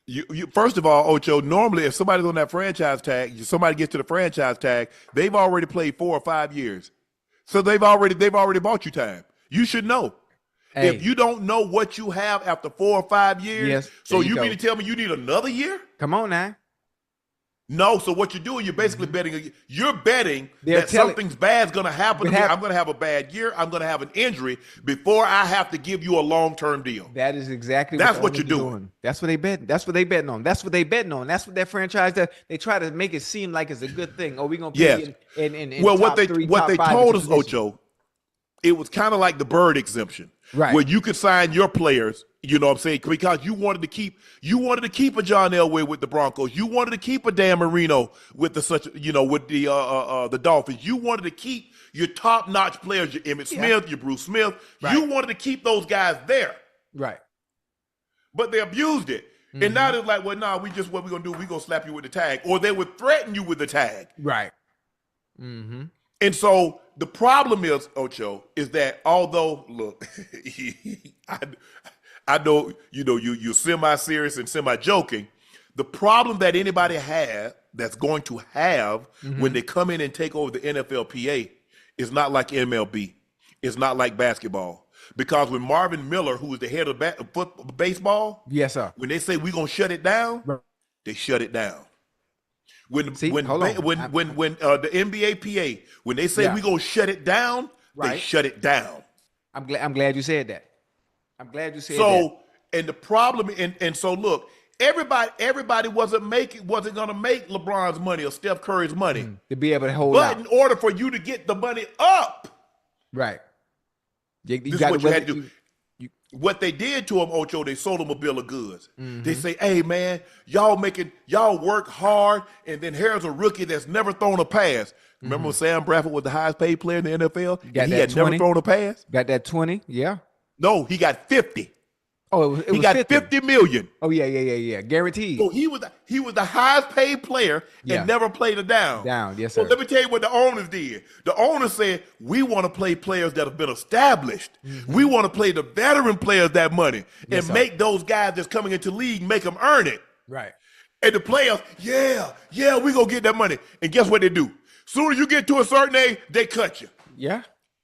You first of all, Ocho, normally if somebody's on that franchise tag, somebody gets to the franchise tag, they've already played 4 or 5 years. So they've already bought you time. You should know. Hey. If you don't know what you have after 4 or 5 years, so you mean to tell me you need another year? Come on now. No, so what you're doing, you're basically betting. You're betting that something's bad's going to happen to me. I'm going to have a bad year. I'm going to have an injury before I have to give you a long-term deal. That is exactly what you're doing. That's what they bet. That's what they betting on. That's what they betting on. That's what that franchise does. They try to make it seem like it's a good thing. Oh, we're going to pay in well, top what they told us, Ocho, it was kind of like the bird exemption, right? Where you could sign your players You know what I'm saying? Because you wanted to keep a John Elway with the Broncos. You wanted to keep a Dan Marino with the Dolphins. You wanted to keep your top-notch players, your Emmitt Smith, your Bruce Smith. Right. You wanted to keep those guys there. Right. But they abused it. And now they're like, well, nah, what we're going to do, we're going to slap you with the tag. Or they would threaten you with the tag. Right. And so the problem is, Ocho, is that although, look, I know, you're semi-serious and semi-joking. The problem that anybody that's going to have when they come in and take over the NFLPA is not like MLB. It's not like basketball. Because when Marvin Miller, who was the head of baseball, yes, sir, when they say we're going to shut it down, they shut it down. When the NBA PA, when they say we're going to shut it down, they shut it down. I'm glad you said that. I'm glad you said that. So, and the problem, and so look, everybody wasn't gonna make LeBron's money or Steph Curry's money to be able to hold out. But in order for you to get the money up, right? This is what you had to do. What they did to him, Ocho, they sold him a bill of goods. They say, hey man, y'all work hard, and then here's a rookie that's never thrown a pass. Remember when Sam Bradford was the highest paid player in the NFL? And he had 20? Never thrown a pass? Got that 20, yeah. No, he got 50. Oh, he got 50 million. Oh, yeah. Guaranteed. So he was the highest paid player and never played a down. Yes, sir. So let me tell you what the owners did. The owners said, we want to play players that have been established. We want to play the veteran players that money and make those guys that's coming into league, make them earn it. Right. And the players, we going to get that money. And guess what they do? Soon as you get to a certain age, they cut you. Yeah.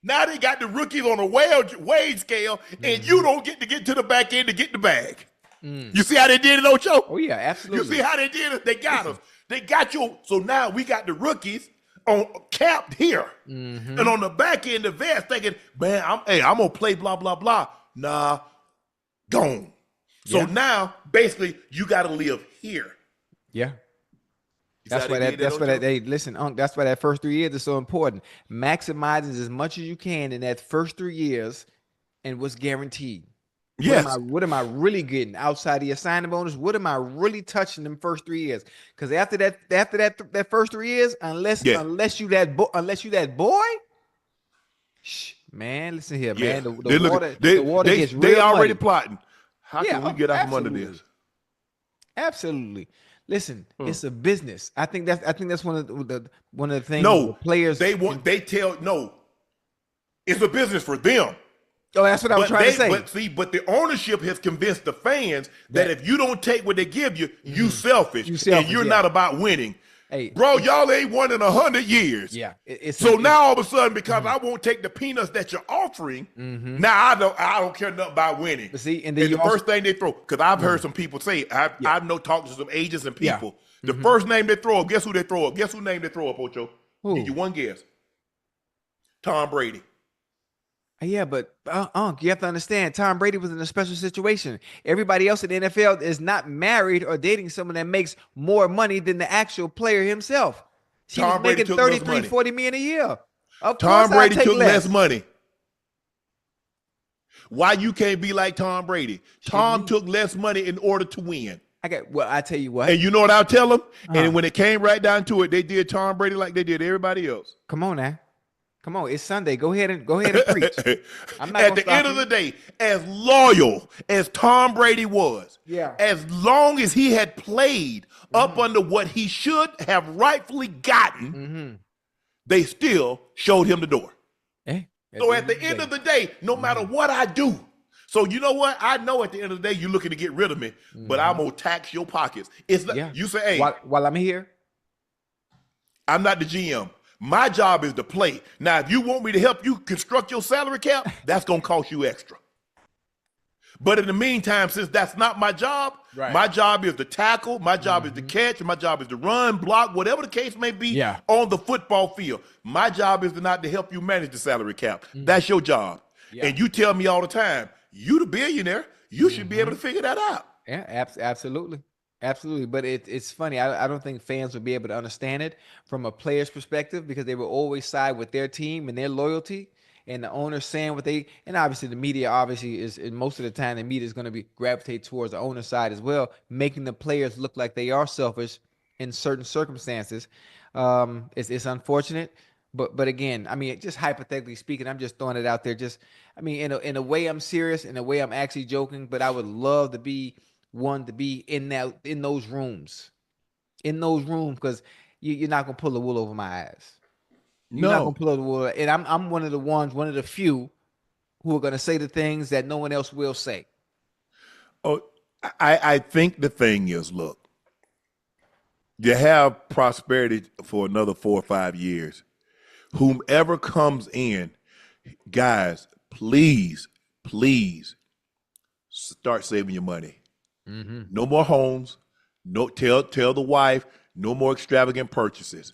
Now they got the rookies on a wage scale, and you don't get to the back end to get the bag. You see how they did it, Ocho? Oh, yeah, absolutely. You see how they did it? They got us. They got you. So now we got the rookies on capped here. And on the back end, the vets thinking, man, I'm going to play blah, blah, blah. Nah, gone. So now, basically, you got to live here. Yeah. That's why listen, Unc, that's why that first 3 years is so important. Maximizing as much as you can in that first 3 years and what's guaranteed. Yes. What am I really getting outside of your signing bonus? What am I really touching them first 3 years? Because after that first 3 years, unless you that boy, man, listen here, man. The water gets real They already muddy. Plotting. How can we get out from under this? Absolutely. Listen, it's a business. I think that's one of the things. No, the players it's a business for them. Oh, that's what I was trying to say. But the ownership has convinced the fans that if you don't take what they give you, you selfish, and you're not about winning. Hey, bro, y'all ain't won in 100 years. Yeah. Now all of a sudden, because I won't take the peanuts that you're offering, now I don't care nothing about winning. But see, and the first thing they throw, because I've heard some people say, I know talking to some agents and people. The first name they throw up, guess who they throw up? Guess who name they throw up, Ocho? Give you one guess. Tom Brady. Yeah, but Unc, you have to understand, Tom Brady was in a special situation. Everybody else in the NFL is not married or dating someone that makes more money than the actual player himself. He was making 33, 40 million a year. Tom Brady took less money. Why you can't be like Tom Brady? Tom took less money in order to win. I tell you what. And you know what I'll tell them? And when it came right down to it, they did Tom Brady like they did everybody else. Come on now. Come on, it's Sunday. Go ahead and preach. I'm not At the end of the day, as loyal as Tom Brady was, as long as he had played up under what he should have rightfully gotten, they still showed him the door. So at the end of the day, no matter what I do, so you know what? I know at the end of the day, you're looking to get rid of me, but I'm going to tax your pockets. It's like, you say, hey. While I'm here? I'm not the GM. My job is to play. Now, if you want me to help you construct your salary cap, that's going to cost you extra. But in the meantime, since that's not my job, my job is to tackle, my job is to catch, my job is to run, block, whatever the case may be on the football field. My job is not to help you manage the salary cap. That's your job. And you tell me all the time, you the billionaire, you should be able to figure that out. Yeah, absolutely. Absolutely. But it's funny. I don't think fans would be able to understand it from a player's perspective because they will always side with their team and their loyalty. and the owners saying what they, and obviously the media obviously is, and most of the time the media is going to be gravitate towards the owner side as well, making the players look like they are selfish in certain circumstances. It's unfortunate. But again, I mean, just hypothetically speaking, I'm just throwing it out there. Just, I mean, in a way, I'm serious. In a way, I'm actually joking. But I would love to be one to be in those rooms, because you're not gonna pull the wool over my eyes. You're not gonna pull the wool. And I'm one of the few who are gonna say the things that no one else will say. Oh, I think the thing is, look, you have prosperity for another 4 or 5 years. Whomever comes in, guys, please start saving your money. Mm-hmm. No more homes. No, tell the wife, no more extravagant purchases.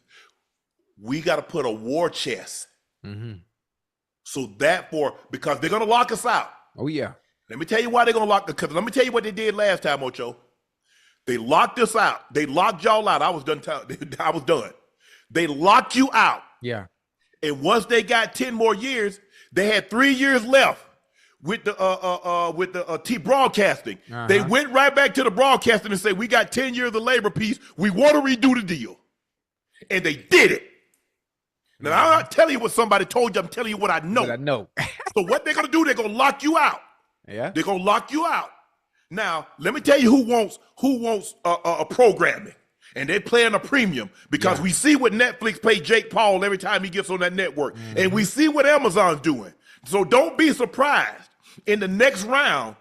We got to put a war chest. Mm-hmm. So because they're going to lock us out. Oh, yeah. Let me tell you why they're going to lock us. Because let me tell you what they did last time, Ocho. They locked us out. They locked y'all out. I was done. They locked you out. Yeah. And once they got 10 more years, they had 3 years left with the T broadcasting. Uh-huh. They went right back to the broadcasting and said, we got 10 years of labor peace. We want to redo the deal. And they did it. Now, I'm not telling you what somebody told you. I'm telling you what I know. So what they're going to do, they're going to lock you out. Yeah. They're going to lock you out. Now, let me tell you who wants a programming. And they're playing a premium because we see what Netflix pay Jake Paul every time he gets on that network. Mm-hmm. And we see what Amazon's doing. So don't be surprised. In the next round,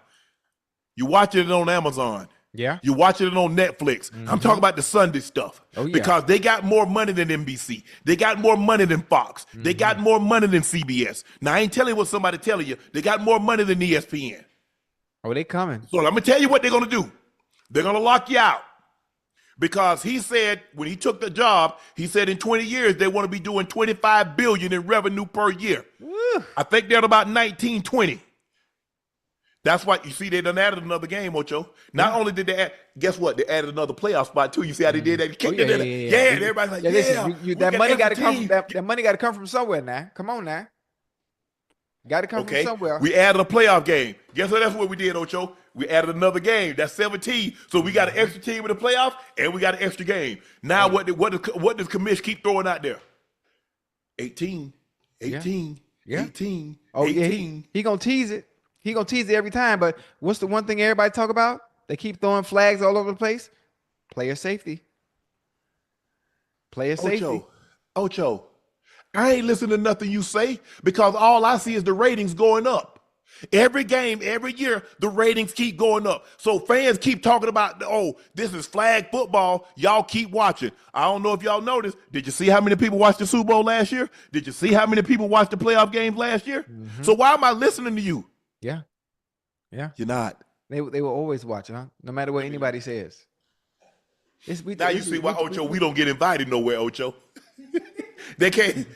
you're watching it on Amazon. Yeah. You're watching it on Netflix. Mm-hmm. I'm talking about the Sunday stuff. Oh, yeah. Because they got more money than NBC. They got more money than Fox. Mm-hmm. They got more money than CBS. Now, I ain't telling you what somebody telling you. They got more money than ESPN. Oh, they coming. So I'm going to tell you what they're going to do. They're going to lock you out. Because he said when he took the job, he said in 20 years they want to be doing $25 billion in revenue per year. Woo. I think they're at about 19, 20. That's why you see they done added another game, Ocho. Not only did they add, guess what? They added another playoff spot too. You see how they did that? And everybody's like, listen, that money got to come. That money got to come from somewhere now. Come on now. Got to come from somewhere. We added a playoff game. Guess what? That's what we did, Ocho. We added another game. That's 17. So we got an extra team in the playoff, and we got an extra game. Now, what does Commish keep throwing out there? 18, 18, 18, oh, 18. Yeah, he gonna tease it. He gonna tease it every time. But what's the one thing everybody talk about? They keep throwing flags all over the place. Player safety. Player safety. Ocho. I ain't listening to nothing you say because all I see is the ratings going up. Every game, every year, the ratings keep going up. So fans keep talking about, oh, this is flag football. Y'all keep watching. I don't know if y'all noticed. Did you see how many people watched the Super Bowl last year? Did you see how many people watched the playoff games last year? Mm-hmm. So why am I listening to you? Yeah. Yeah. You're not. They will always watch, huh? No matter what anybody says. Now you see why, Ocho, we don't get invited nowhere, Ocho. They can't.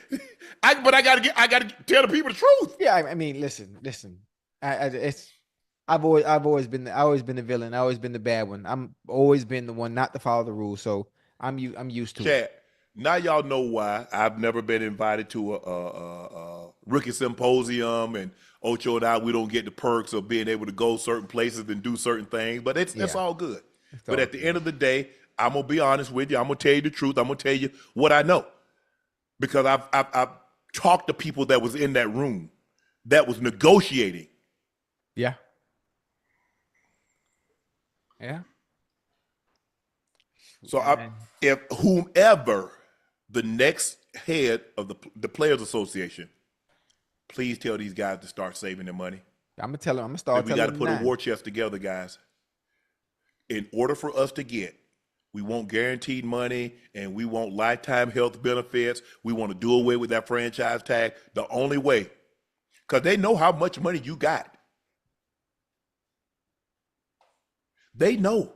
But I gotta tell the people the truth. Yeah, I mean, listen. I've always been the villain. I've always been the bad one. I'm always been the one not to follow the rules. So I'm used to it. Now y'all know why I've never been invited to a rookie symposium, and Ocho and I, we don't get the perks of being able to go certain places and do certain things. But it's all good. But at the end of the day, I'm gonna be honest with you. I'm gonna tell you the truth. I'm gonna tell you what I know, because I've talked to people that was in that room that was negotiating. Yeah. Yeah. So if whomever the next head of the Players Association, please tell these guys to start saving their money. I'm gonna tell them. I'm gonna start. We got to put a war chest together, guys. In order for us to get, we want guaranteed money and we want lifetime health benefits. We want to do away with that franchise tag. The only way, because they know how much money you got. They know.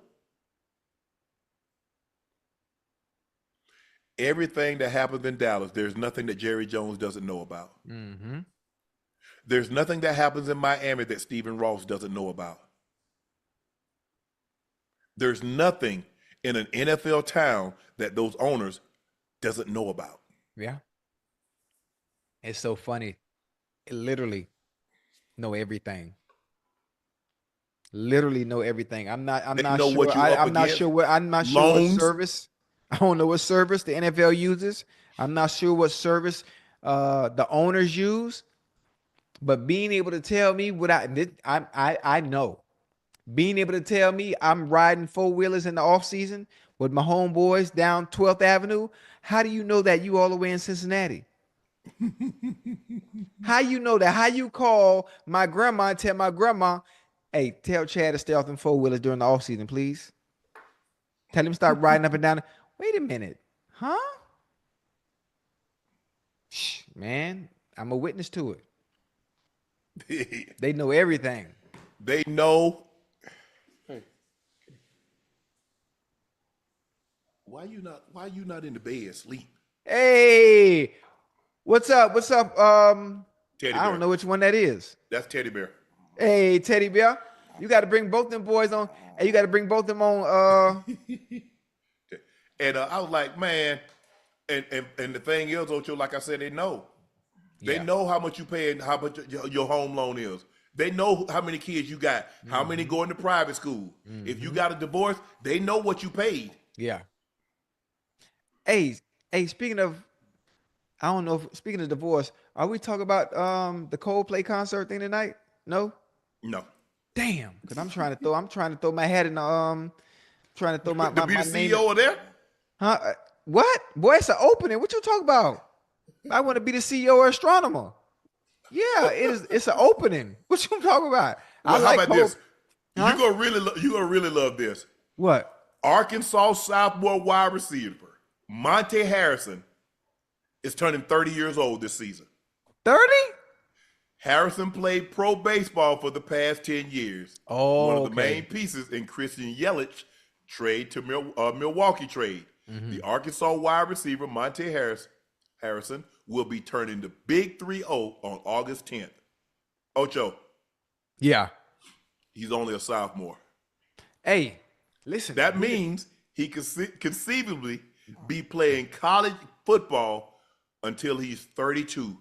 Everything that happens in Dallas, there's nothing that Jerry Jones doesn't know about. Mm-hmm. There's nothing that happens in Miami that Stephen Ross doesn't know about. There's nothing in an NFL town that those owners doesn't know about. Yeah. It's so funny. literally know everything. Literally know everything. I'm not know sure. what you up I'm not against. sure what Loans. service. I don't know what service the NFL uses. I'm not sure what service the owners use. But being able to tell me what I know. Being able to tell me I'm riding four-wheelers in the off season with my homeboys down 12th Avenue. How do you know that you all the way in Cincinnati? How you know that? How you call my grandma and tell my grandma, hey, tell Chad to stay off them four-wheelers during the off season, please. Tell him start riding up and down. Wait a minute. Huh? Shh, man, I'm a witness to it. They know everything. They know. Hey. Why you not in the bed sleep? Hey, what's up? What's up? Teddy I Bear. don't know which one that is. That's Teddy Bear. Hey, Teddy Bear. You got to bring both them boys on. And you got to bring both them on. And I was like, man, and the thing is, Ocho, like I said, they know. They know how much you pay and how much your home loan is. They know how many kids you got, how many go into private school. If you got a divorce, they know what you paid. Yeah. Hey, speaking of, I don't know, speaking of divorce, are we talking about the Coldplay concert thing tonight? No? No. Damn, because I'm trying to throw my head in the trying to throw my to be my the name CEO of there? Huh? What? Boy, it's an opening. What you talking about? I want to be the CEO or astronomer. Yeah, it's an opening. What you talking about? Well, how about this? Huh? You gonna really love this. What? Arkansas sophomore wide receiver Monte Harrison is turning 30 years old this season. 30? Harrison played pro baseball for the past 10 years. Oh, one of the main pieces in Christian Yelich trade to Milwaukee trade. The Arkansas wide receiver Monte Harrison will be turning the big 3-0 on August 10th. Ocho. Yeah. He's only a sophomore. Hey, listen. That means he could conceivably be playing college football until he's 32.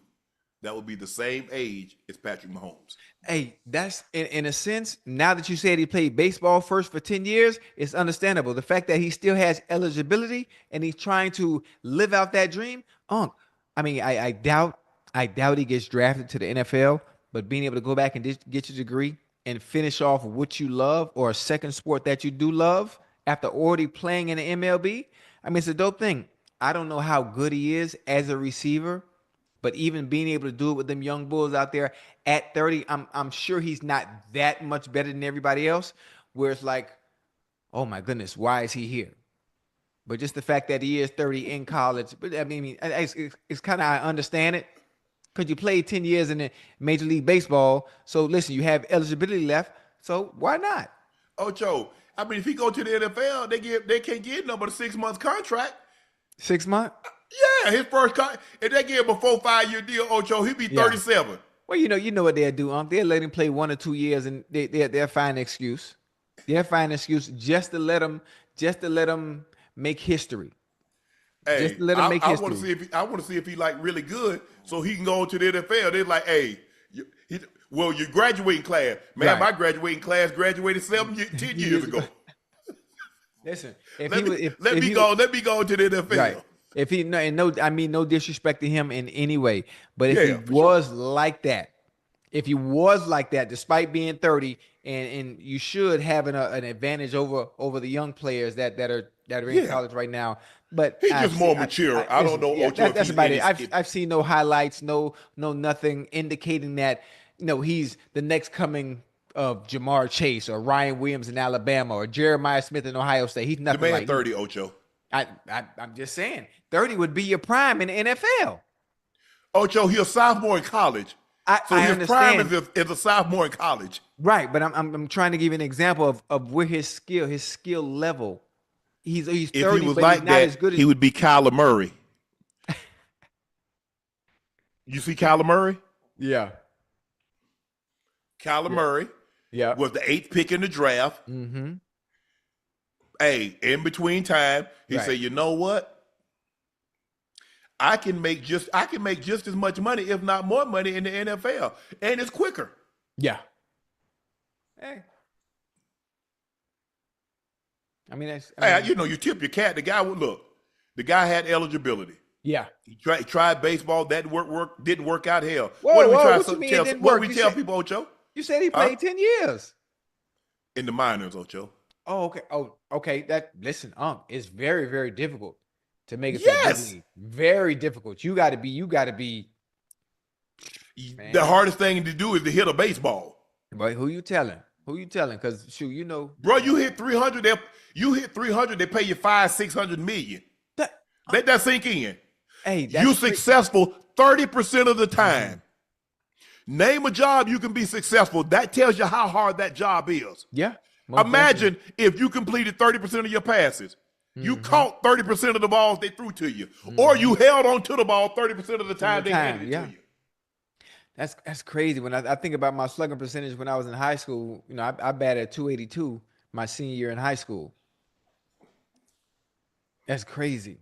That would be the same age as Patrick Mahomes. Hey, that's in a sense, now that you said he played baseball first for 10 years, it's understandable. The fact that he still has eligibility and he's trying to live out that dream. I mean, I doubt he gets drafted to the NFL, but being able to go back and get your degree and finish off what you love or a second sport that you do love after already playing in the MLB, I mean, it's a dope thing. I don't know how good he is as a receiver, but even being able to do it with them young bulls out there at 30, I'm sure he's not that much better than everybody else, where it's like, oh my goodness, why is he here? But just the fact that he is 30 in college, but I mean, it's kind of, I understand it, because you played 10 years in the Major League Baseball. So listen, you have eligibility left, so why not? Ocho, I mean, if he go to the NFL, they can't get no but a 6 month contract. 6 months? Yeah, his first contract. If they give him a 4-5 year deal, Ocho, he'd be 37. Well, you know what they'll do. They'll let him play 1 or 2 years, and they'll find an excuse. They'll find an excuse just to let him make history. Hey, just to let him make history. I want to see if he like really good, so he can go to the NFL. They're like, hey, your graduating class, man. Right. My graduating class graduated 10 years ago. Listen, let me go to the NFL. Right. If he no disrespect to him in any way, but if he was like that, despite being 30, and you should have an advantage over the young players that are in college right now. But he's just more mature. I don't know. Ocho, that's about it. I've seen no highlights, no nothing indicating that he's the next coming of Jamar Chase or Ryan Williams in Alabama or Jeremiah Smith in Ohio State. He's nothing like 30, Ocho. I'm just saying, 30 would be your prime in the NFL. Ocho, he's a sophomore in college. His prime is a sophomore in college. Right, but I'm trying to give you an example of where his skill level. He's 30, if he was but like he's not that, as good as he would be Kyler Murray. You see Kyler Murray? Yeah. Kyler Murray was the 8th pick in the draft. Mm-hmm. Hey, in between time, he said, you know what? I can make just as much money, if not more money, in the NFL, and it's quicker. Yeah. Hey. I mean, you tip your cat. The guy would look. The guy had eligibility. Yeah. He tried baseball. That didn't work out. Hell. What do we tell people, Ocho? You said he played 10 years. In the minors, Ocho. Oh, okay. Oh, okay. Listen, it's very, very difficult to make it. Yes. Very difficult. You got to be. Man. The hardest thing to do is to hit a baseball. But who you telling? Because shoot, bro, you hit 300. You hit 300. They pay you $500-600 million. Let that sink in. Hey, you successful 30% of the time. Name a job you can be successful. That tells you how hard that job is. Yeah. Imagine if you completed 30% of your passes. You caught 30% of the balls they threw to you, or you held on to the ball 30% of the time they handed it to you. That's crazy. When I think about my slugging percentage when I was in high school, I batted at 282 my senior year in high school. That's crazy.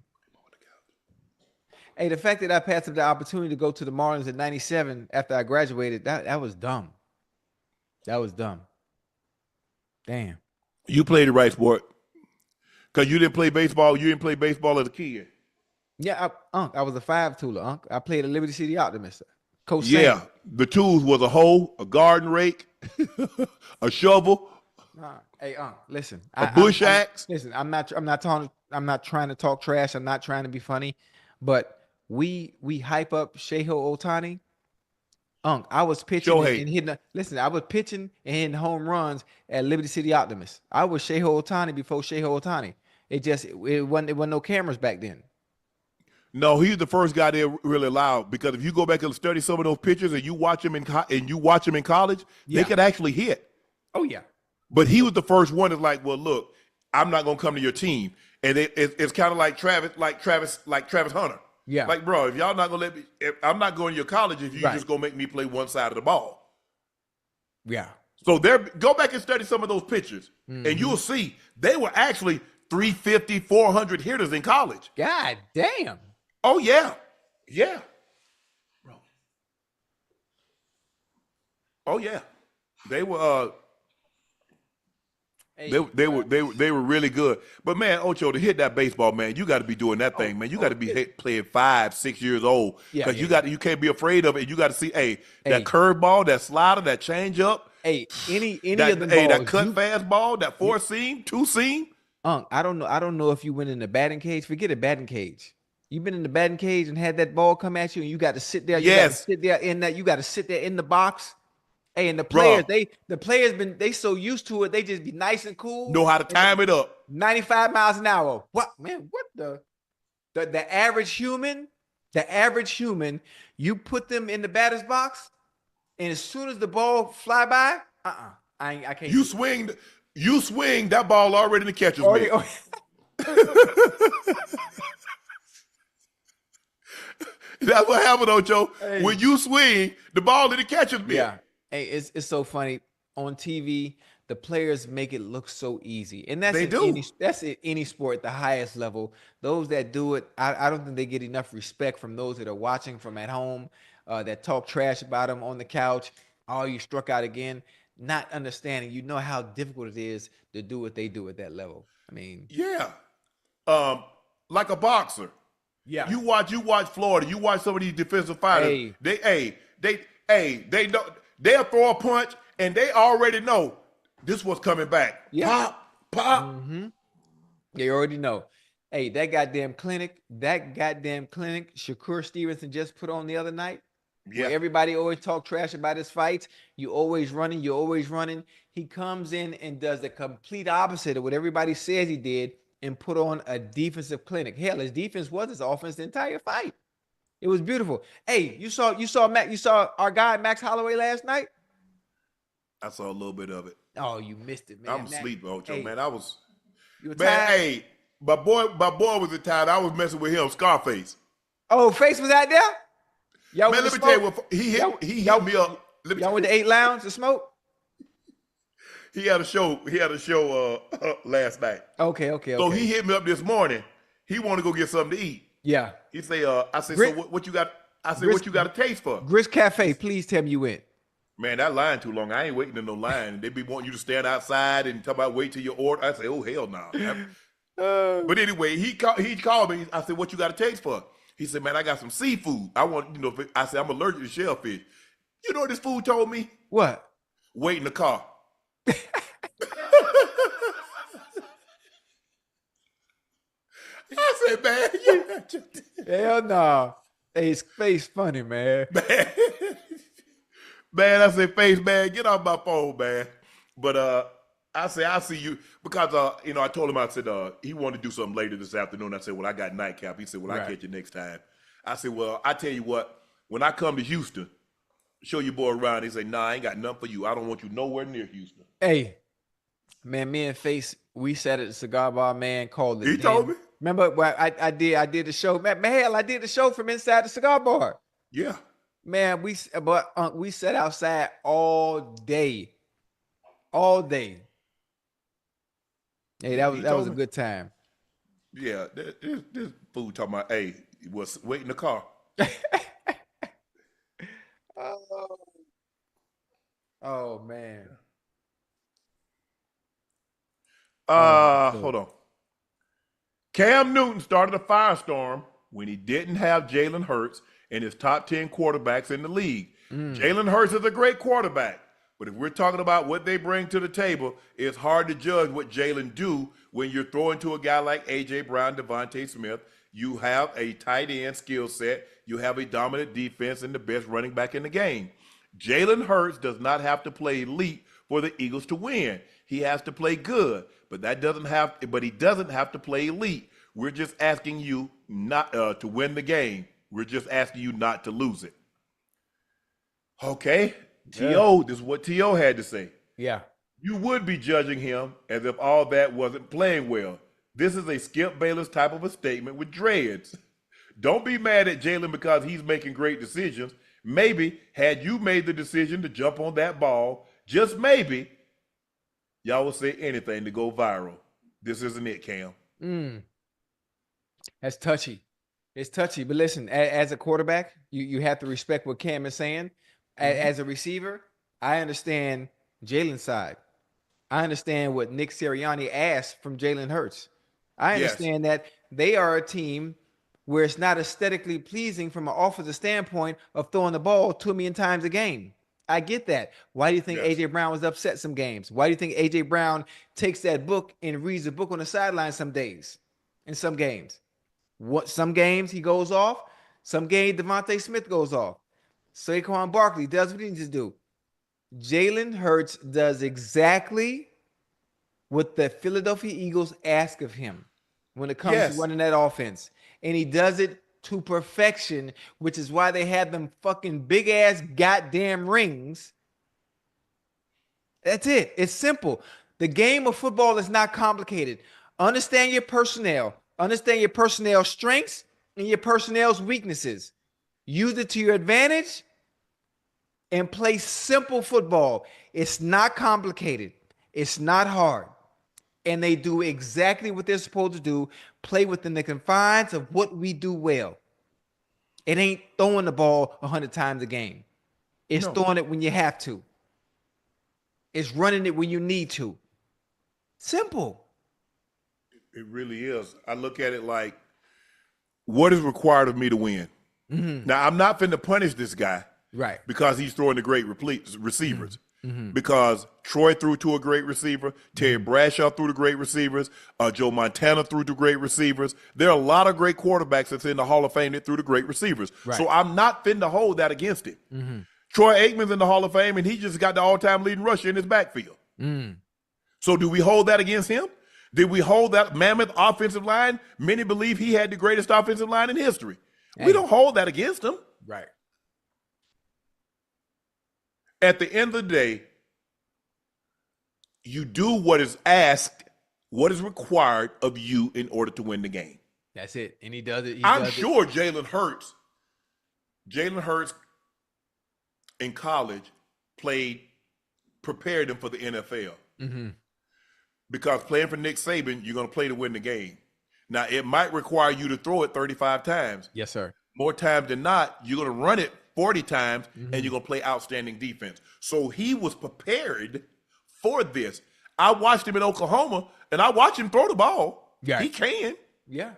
Hey, the fact that I passed up the opportunity to go to the Marlins in '97 after I graduated, that was dumb. That was dumb. Damn. You played the right sport. Because you didn't play baseball. You didn't play baseball as a kid. Yeah, I was a 5-tooler, Unc. I played at Liberty City Optimist. Coach Sam. The tools was a hoe, a garden rake, a shovel. Hey, listen. A bush axe. Listen, I'm not trying to talk trash. I'm not trying to be funny. But we hype up Shohei Ohtani. I was pitching and hitting. Listen, I was pitching and hitting home runs at Liberty City Optimist. I was Shohei Ohtani before Shohei Ohtani. It wasn't no cameras back then. No, he's the first guy they really allowed, because if you go back and study some of those pictures and you watch him in college, they could actually hit. Oh yeah. But he was the first one that's like, well, look, I'm not gonna come to your team, and it's kind of like Travis Hunter. Yeah. Like, bro, if y'all not gonna I'm not going to your college if you just gonna make me play one side of the ball. Yeah. So go back and study some of those pictures, and you'll see they were actually 350, 400 hitters in college. God damn. Oh yeah, yeah. Bro. Oh yeah, they were. They were really good. But man, Ocho, to hit that baseball, man, you got to be doing that thing, man. You got to be playing 5-6 years old, because you can't be afraid of it. You got to see, that curveball, that slider, that changeup. Any of the balls, that cut fastball, that four seam, two seam. I don't know if you went in the batting cage. Forget a batting cage. You've been in the batting cage and had that ball come at you, and you got to sit there. You got to sit there in that. You got to sit there in the box. Hey, and the players, they so used to it, they just be nice and cool. Know how to time it up. 95 miles an hour. What, man? What the average human? The average human, you put them in the batter's box, and as soon as the ball fly by, I can't. You swing that ball already in the catcher's mitt. That's what happened, Ocho. Hey. When you swing, the ball in the catcher's mitt. Yeah. Hey, it's so funny. On TV, the players make it look so easy. And that's in any sport at the highest level. Those that do it, I don't think they get enough respect from those that are watching from at home, that talk trash about them on the couch. Oh, you struck out again. Not understanding, how difficult it is to do what they do at that level. I mean, yeah. Like a boxer. Yeah. You watch Florida. You watch some of these defensive fighters. They'll throw a punch and they already know this was coming back. Yeah. Pop. Mm-hmm. They already know. Hey, that goddamn clinic, Shakur Stevenson just put on the other night. Yeah. Where everybody always talk trash about his fights. You're always running. He comes in and does the complete opposite of what everybody says he did and put on a defensive clinic. Hell, his defense was his offense the entire fight. It was beautiful. Hey, you saw our guy Max Holloway last night? I saw a little bit of it. Oh, you missed it, man. I'm asleep, Ocho, man. You were tired? Hey, my boy was in town. I was messing with him, Scarface. Oh, Face was out there? Man, let me tell you what, he hit me up. Y'all went to 8 Lounge to smoke? He had a show last night. Okay. So he hit me up this morning. He wanted to go get something to eat. Yeah. He say, I said, so what you got? I said, what you got a taste for? Grist Cafe, please tell me you went. Man, that line too long. I ain't waiting in no line. They be wanting you to stand outside and talk about wait till your order. I say, oh hell no. But anyway, he called me. I said, what you got a taste for? He said, man, I got some seafood. I want, I said, I'm allergic to shellfish. You know what this fool told me? What? Wait in the car. I said, man, hell no. Hey, his face funny, man. Man, I said, face, man, get off my phone, man. But I say, I'll see you. Because, I told him, I said, he wanted to do something later this afternoon. I said, well, I got Nightcap. He said, well, I'll catch you next time. I said, well, I tell you what, when I come to Houston, show your boy around. He said, nah, I ain't got nothing for you. I don't want you nowhere near Houston. Hey, man, me and Face, we sat at the cigar bar, man, called it. He told me. Remember, well, I did the show. Man, hell, I did the show from inside the cigar bar. Yeah. Man, we sat outside all day. All day. Hey, that was a good time. Yeah, this fool talking about, hey, was wait in the car. Oh man. Hold on. Cam Newton started a firestorm when he didn't have Jaylen Hurts in his top 10 quarterbacks in the league. Jaylen Hurts is a great quarterback, but if we're talking about what they bring to the table, it's hard to judge what Jaylen do when you're throwing to a guy like A.J. Brown, Devontae Smith. You have a tight end skill set. You have a dominant defense and the best running back in the game. Jaylen Hurts does not have to play elite for the Eagles to win. He has to play good, but he doesn't have to play elite. We're just asking you not to win the game. We're just asking you not to lose it. Okay, T.O., this is what T.O. had to say. Yeah. You would be judging him as if all that wasn't playing well. This is a Skip Bayless type of a statement with dreads. Don't be mad at Jaylen because he's making great decisions. Maybe had you made the decision to jump on that ball, just maybe, y'all will say anything to go viral. This isn't it, Cam. That's touchy. It's touchy. But listen, as a quarterback, you have to respect what Cam is saying. As a receiver, I understand Jaylen's side. I understand what Nick Sirianni asked from Jaylen Hurts. I understand that they are a team where it's not aesthetically pleasing from an offensive standpoint of throwing the ball 2 million times a game. I get that. Why do you think A.J. Brown was upset some games? Why do you think A.J. Brown takes that book and reads the book on the sideline some days, in some games? Some games he goes off. Some games Devontae Smith goes off. Saquon Barkley does what he needs to do. Jaylen Hurts does exactly what the Philadelphia Eagles ask of him when it comes to running that offense. And he does it to perfection, which is why they have them fucking big ass goddamn rings. That's it. It's simple. The game of football is not complicated. Understand your personnel. Understand your personnel strengths and your personnel's weaknesses. Use it to your advantage and play simple football. It's not complicated. It's not hard. And they do exactly what they're supposed to do, play within the confines of what we do well. It ain't throwing the ball 100 times a game. It's throwing it when you have to. It's running it when you need to. Simple. It really is. I look at it like, what is required of me to win? Now, I'm not finna punish this guy. Right. Because he's throwing the great receivers. Because Troy threw to a great receiver. Terry Bradshaw threw to great receivers. Joe Montana threw to great receivers. There are a lot of great quarterbacks that's in the Hall of Fame that threw to great receivers. Right. So I'm not finna hold that against him. Troy Aikman's in the Hall of Fame, and he just got the all-time leading rusher in his backfield. So do we hold that against him? Did we hold that mammoth offensive line? Many believe he had the greatest offensive line in history. We don't hold that against him. Right. At the end of the day, you do what is asked, what is required of you in order to win the game. That's it. And he does it. I'm sure Jaylen Hurts in college prepared him for the NFL. Because playing for Nick Saban, you're going to play to win the game. Now, it might require you to throw it 35 times. Yes, sir. More times than not, you're going to run it 40 times, and you're going to play outstanding defense. So he was prepared for this. I watched him in Oklahoma, and I watched him throw the ball. Yeah. He can. Yeah.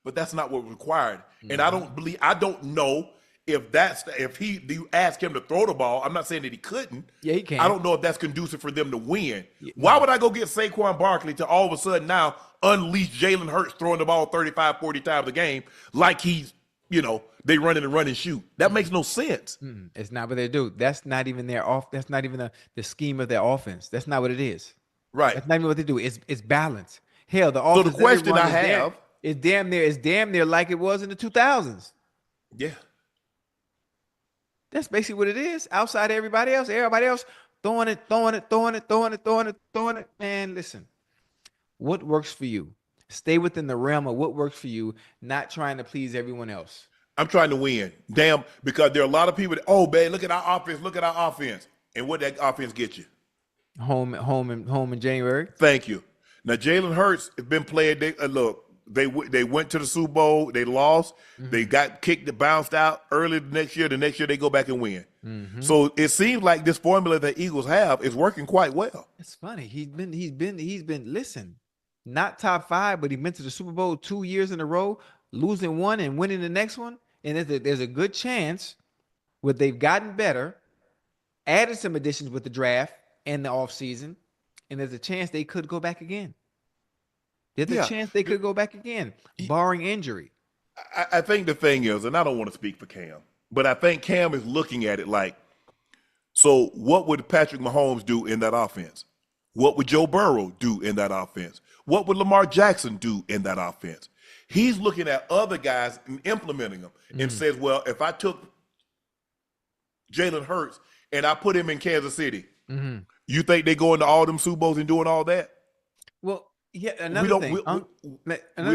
But that's not what required. And I don't know if you ask him to throw the ball. I'm not saying that he couldn't. Yeah, he can. I don't know if that's conducive for them to win. Yeah. Why would I go get Saquon Barkley to all of a sudden now unleash Jaylen Hurts throwing the ball 35, 40 times a game like he's, they run and run and shoot? That makes no sense. It's not what they do. That's not even their off. That's not even the scheme of their offense. That's not what it is. Right. That's not even what they do. It's balance. Hell, the offense. So the question I have is damn near like it was in the 2000s. Yeah. That's basically what it is. Outside of everybody else throwing it. Man, listen. What works for you? Stay within the realm of what works for you, not trying to please everyone else. I'm trying to win. Damn, because there are a lot of people that, oh, man, look at our offense. And what that offense get you? Home in January. Thank you. Now, Jaylen Hurts has been playing. They went to the Super Bowl. They lost. They got kicked, bounced out early the next year. The next year they go back and win. So it seems like this formula that Eagles have is working quite well. It's funny. He's been listen, not top 5, but he went to the Super Bowl 2 years in a row, losing one and winning the next one. And there's a good chance where they've gotten better, added some additions with the draft and the offseason, and there's a chance they could go back again. There's a chance they could go back again, barring injury. I think the thing is, and I don't want to speak for Cam, but I think Cam is looking at it like, so what would Patrick Mahomes do in that offense? What would Joe Burrow do in that offense? What would Lamar Jackson do in that offense? He's looking at other guys and implementing them and says, well, if I took Jaylen Hurts and I put him in Kansas City, you think they go into all them Super Bowls and doing all that? Well, yeah, another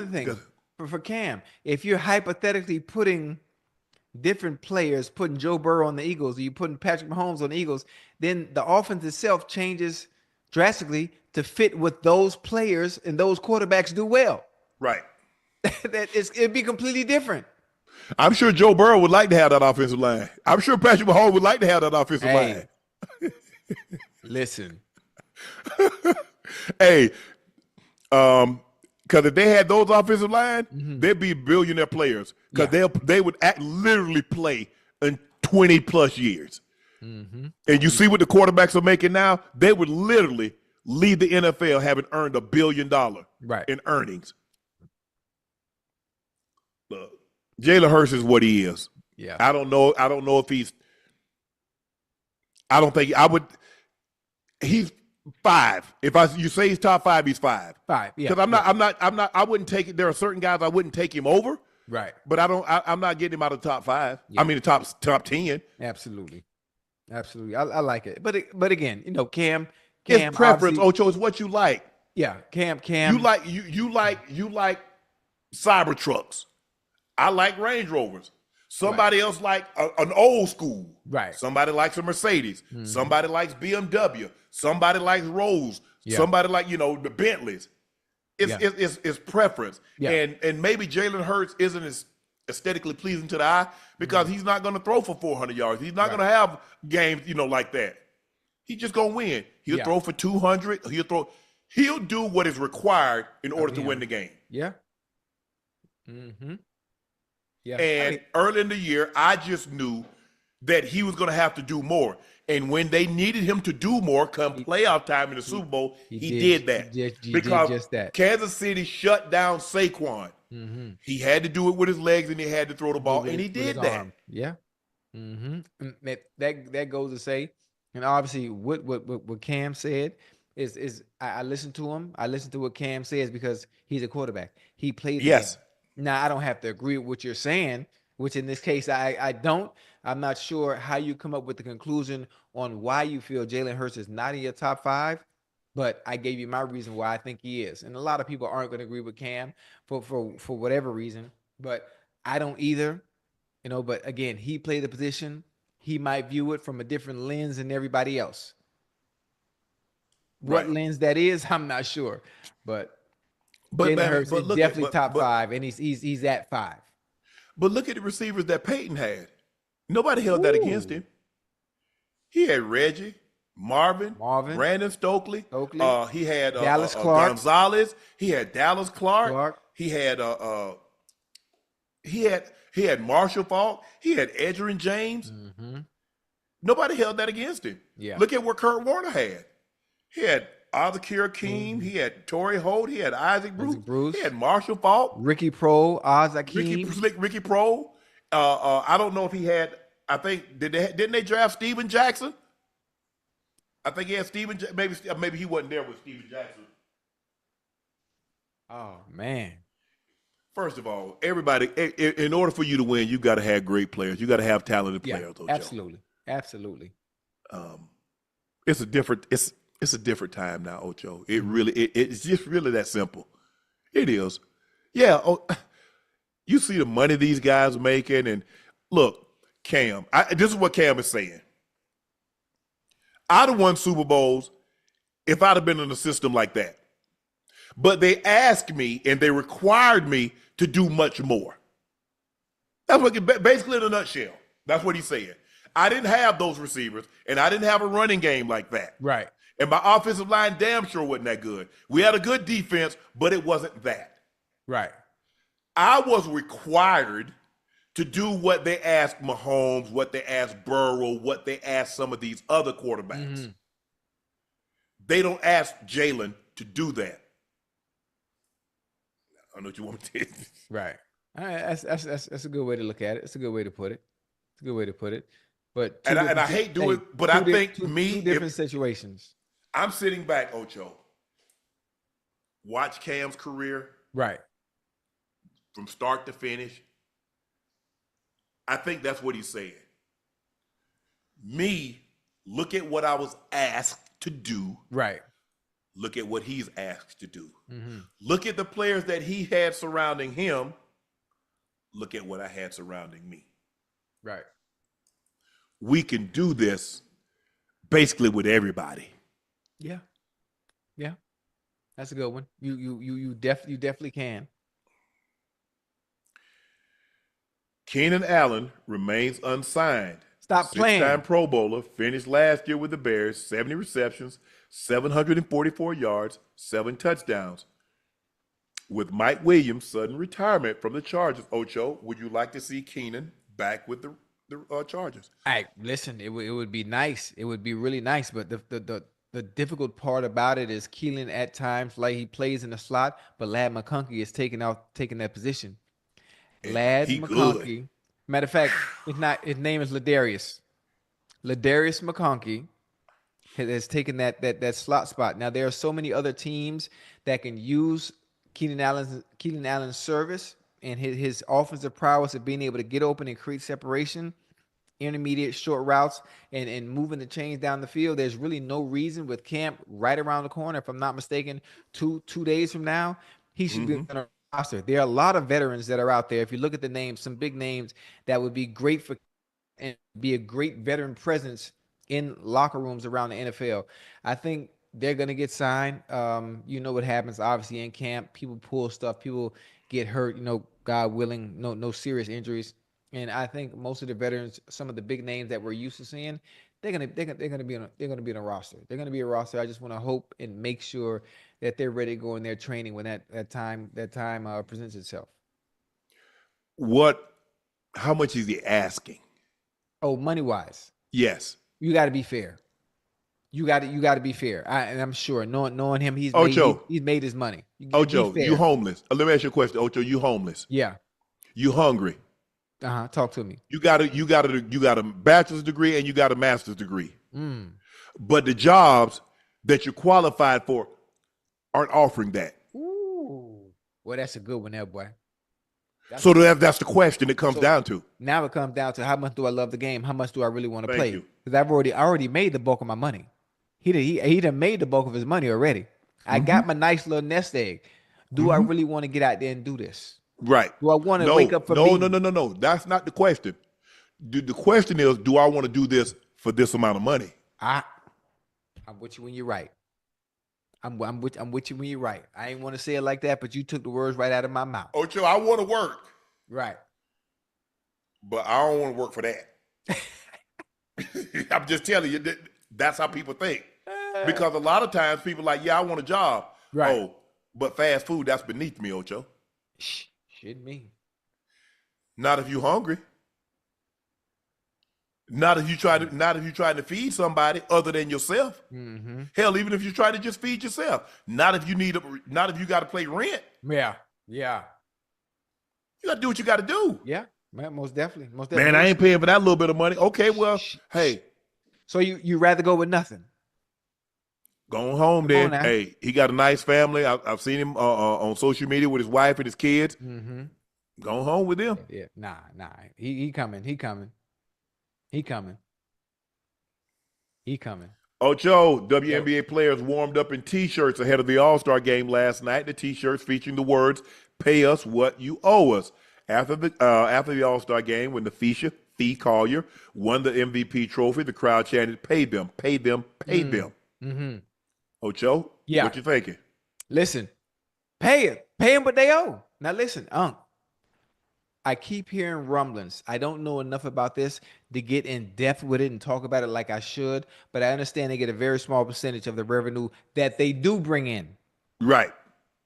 thing for Cam, if you're hypothetically putting different players, putting Joe Burrow on the Eagles, or you putting Patrick Mahomes on the Eagles, then the offense itself changes drastically to fit what those players and those quarterbacks do well. Right. It'd be completely different. I'm sure Joe Burrow would like to have that offensive line. I'm sure Patrick Mahomes would like to have that offensive line. Listen. Hey, because if they had those offensive line, they'd be billionaire players because they would literally play in 20 plus years. And you see what the quarterbacks are making now? They would literally lead the NFL having earned $1 billion in earnings. Look, Jaylen Hurts is what he is. Yeah. I don't know if he's. I don't think I would. He's 5. If you say he's top 5, he's 5. 5. Yeah. Because I'm not. I wouldn't take it. There are certain guys I wouldn't take him over. Right. But I'm not getting him out of the top 5. Yeah. I mean the top 10. Absolutely. I like it. But again, Cam. It's preference, Ocho. Is what you like. Yeah. Cam. You like Cybertrucks. I like Range Rovers. Somebody else like an old school. Right. Somebody likes a Mercedes. Somebody likes BMW. Somebody likes Rolls. Yeah. Somebody like, the Bentleys. It's preference. Yeah. And maybe Jaylen Hurts isn't as aesthetically pleasing to the eye because he's not going to throw for 400 yards. He's not going to have games, like that. He's just going to win. He'll throw for 200. He'll do what is required in order to win the game. Yeah. Yeah. And early in the year, I just knew that he was going to have to do more. And when they needed him to do more come playoff time in the Super Bowl, he did that. Because Kansas City shut down Saquon. He had to do it with his legs and he had to throw the ball, and he did that. Arm. Yeah. That goes to say, and obviously what Cam said is I listened to him. I listened to what Cam says because he's a quarterback. He played the game. Now, I don't have to agree with what you're saying, which in this case, I don't. I'm not sure how you come up with the conclusion on why you feel Jaylen Hurts is not in your top 5, but I gave you my reason why I think he is. And a lot of people aren't going to agree with Cam for whatever reason, but I don't either. But again, he played the position. He might view it from a different lens than everybody else. What lens that is, I'm not sure, but Jalen Hurts is definitely top but, 5, and he's at 5. But look at the receivers that Peyton had. Nobody held that against him. He had Reggie, Marvin, Brandon Stokely. He had Dallas Clark. Gonzalez. He had Dallas Clark. He had he had Marshall Faulk. He had Edgerrin James. Nobody held that against him. Yeah. Look at what Kurt Warner had. He had Azakir Akeem. He had Torrey Holt. He had Isaac Bruce. He had Marshall Faulk. Ricky Pro, Akeem. Ricky Pro. I don't know if he had. I think didn't they draft Steven Jackson? I think he had Steven. Maybe he wasn't there with Steven Jackson. Oh man! First of all, everybody, in order for you to win, you got to have great players. You got to have talented players. Yeah, absolutely. It's a different time now, Ocho. It's just really that simple. It is. Yeah. You see the money these guys are making, and look, Cam. This is what Cam is saying. I'd have won Super Bowls if I'd have been in a system like that. But they asked me and they required me to do much more. That's what, basically in a nutshell, that's what he's saying. I didn't have those receivers and I didn't have a running game like that. Right. And my offensive line damn sure wasn't that good. We had a good defense, but it wasn't that. Right. I was required to do what they asked Mahomes, what they asked Burrow, what they asked some of these other quarterbacks. They don't ask Jaylen to do that. I don't know what you want me to do. Right. All right. That's a good way to look at it. It's a good way to put it. But I hate doing it, but I think two different situations. I'm sitting back, Ocho. Watch Cam's career. Right. From start to finish. I think that's what he's saying. Me, look at what I was asked to do. Right. Look at what he's asked to do. Look at the players that he had surrounding him. Look at what I had surrounding me. Right. We can do this basically with everybody. Yeah. Yeah. That's a good one. You definitely can. Keenan Allen remains unsigned. Stop playing. 6-time Pro Bowler, finished last year with the Bears, 70 receptions, 744 yards, 7 touchdowns. With Mike Williams' sudden retirement from the Chargers, Ocho, would you like to see Keenan back with the Chargers? Listen, it would be nice. It would be really nice, but the difficult part about it is Keenan at times, like he plays in the slot, but Ladd McConkey is taking that position. Ladd McConkey. Matter of fact, his name is Ladarius. Ladarius McConkey has taken that slot spot. Now there are so many other teams that can use Keenan Allen's service and his offensive prowess of being able to get open and create separation, intermediate short routes, and moving the chains down the field. There's really no reason with camp right around the corner. If I'm not mistaken, two days from now, he should be on a roster. There are a lot of veterans that are out there. If you look at the names, some big names that would be great for and be a great veteran presence in locker rooms around the NFL. I think they're going to get signed. You know what happens, obviously, in camp. People pull stuff. People get hurt, God willing, no serious injuries. And I think most of the veterans, some of the big names that we're used to seeing, they're gonna be on a roster. They're gonna be a roster. I just want to hope and make sure that they're ready to go in their training when that time presents itself. How much is he asking? Oh, money wise. Yes. You got to be fair. You got to be fair. And I'm sure knowing him, he's made his money. Ocho, you homeless. Let me ask you a question. Ocho, you homeless? Yeah. You hungry? Talk to me. You got a bachelor's degree and you got a master's degree. But the jobs that you're qualified for aren't offering that. Ooh. Well, that's a good one there, boy. So that's the question it comes down to. Now it comes down to how much do I love the game? How much do I really want to play? Because I already made the bulk of my money. He done made the bulk of his money already. I got my nice little nest egg. Do I really want to get out there and do this? Right. Do I want to wake up for me? No. That's not the question. The question is, do I want to do this for this amount of money? I'm with you when you're right. I'm with you when you're right. I ain't want to say it like that, but you took the words right out of my mouth. Ocho, I want to work. Right. But I don't want to work for that. I'm just telling you, that's how people think. Because a lot of times people are like, yeah, I want a job. Right. Oh, but fast food, that's beneath me, Ocho. Shouldn't me. Not if you're hungry. Not if you try to feed somebody other than yourself. Mm-hmm. Hell, even if you try to just feed yourself. Not if you got to pay rent. Yeah. You got to do what you got to do. Yeah. Man, most definitely. Man, I ain't paying for that little bit of money. Okay, well, hey. So you rather go with nothing? Going home then. Hey, he got a nice family. I've seen him on social media with his wife and his kids. Mm-hmm. Going home with them. Yeah. Nah. He coming. Ocho, WNBA players warmed up in T-shirts ahead of the All-Star game last night. The T-shirts featuring the words, "Pay us what you owe us." After the All-Star game, when the Fee Collier won the MVP trophy, the crowd chanted, "Pay them, pay them, pay them." Mm-hmm. Ocho, yeah. What you thinking? Listen, pay them what they owe. Now listen, Unc, I keep hearing rumblings. I don't know enough about this to get in depth with it and talk about it like I should, but I understand they get a very small percentage of the revenue that they do bring in. Right.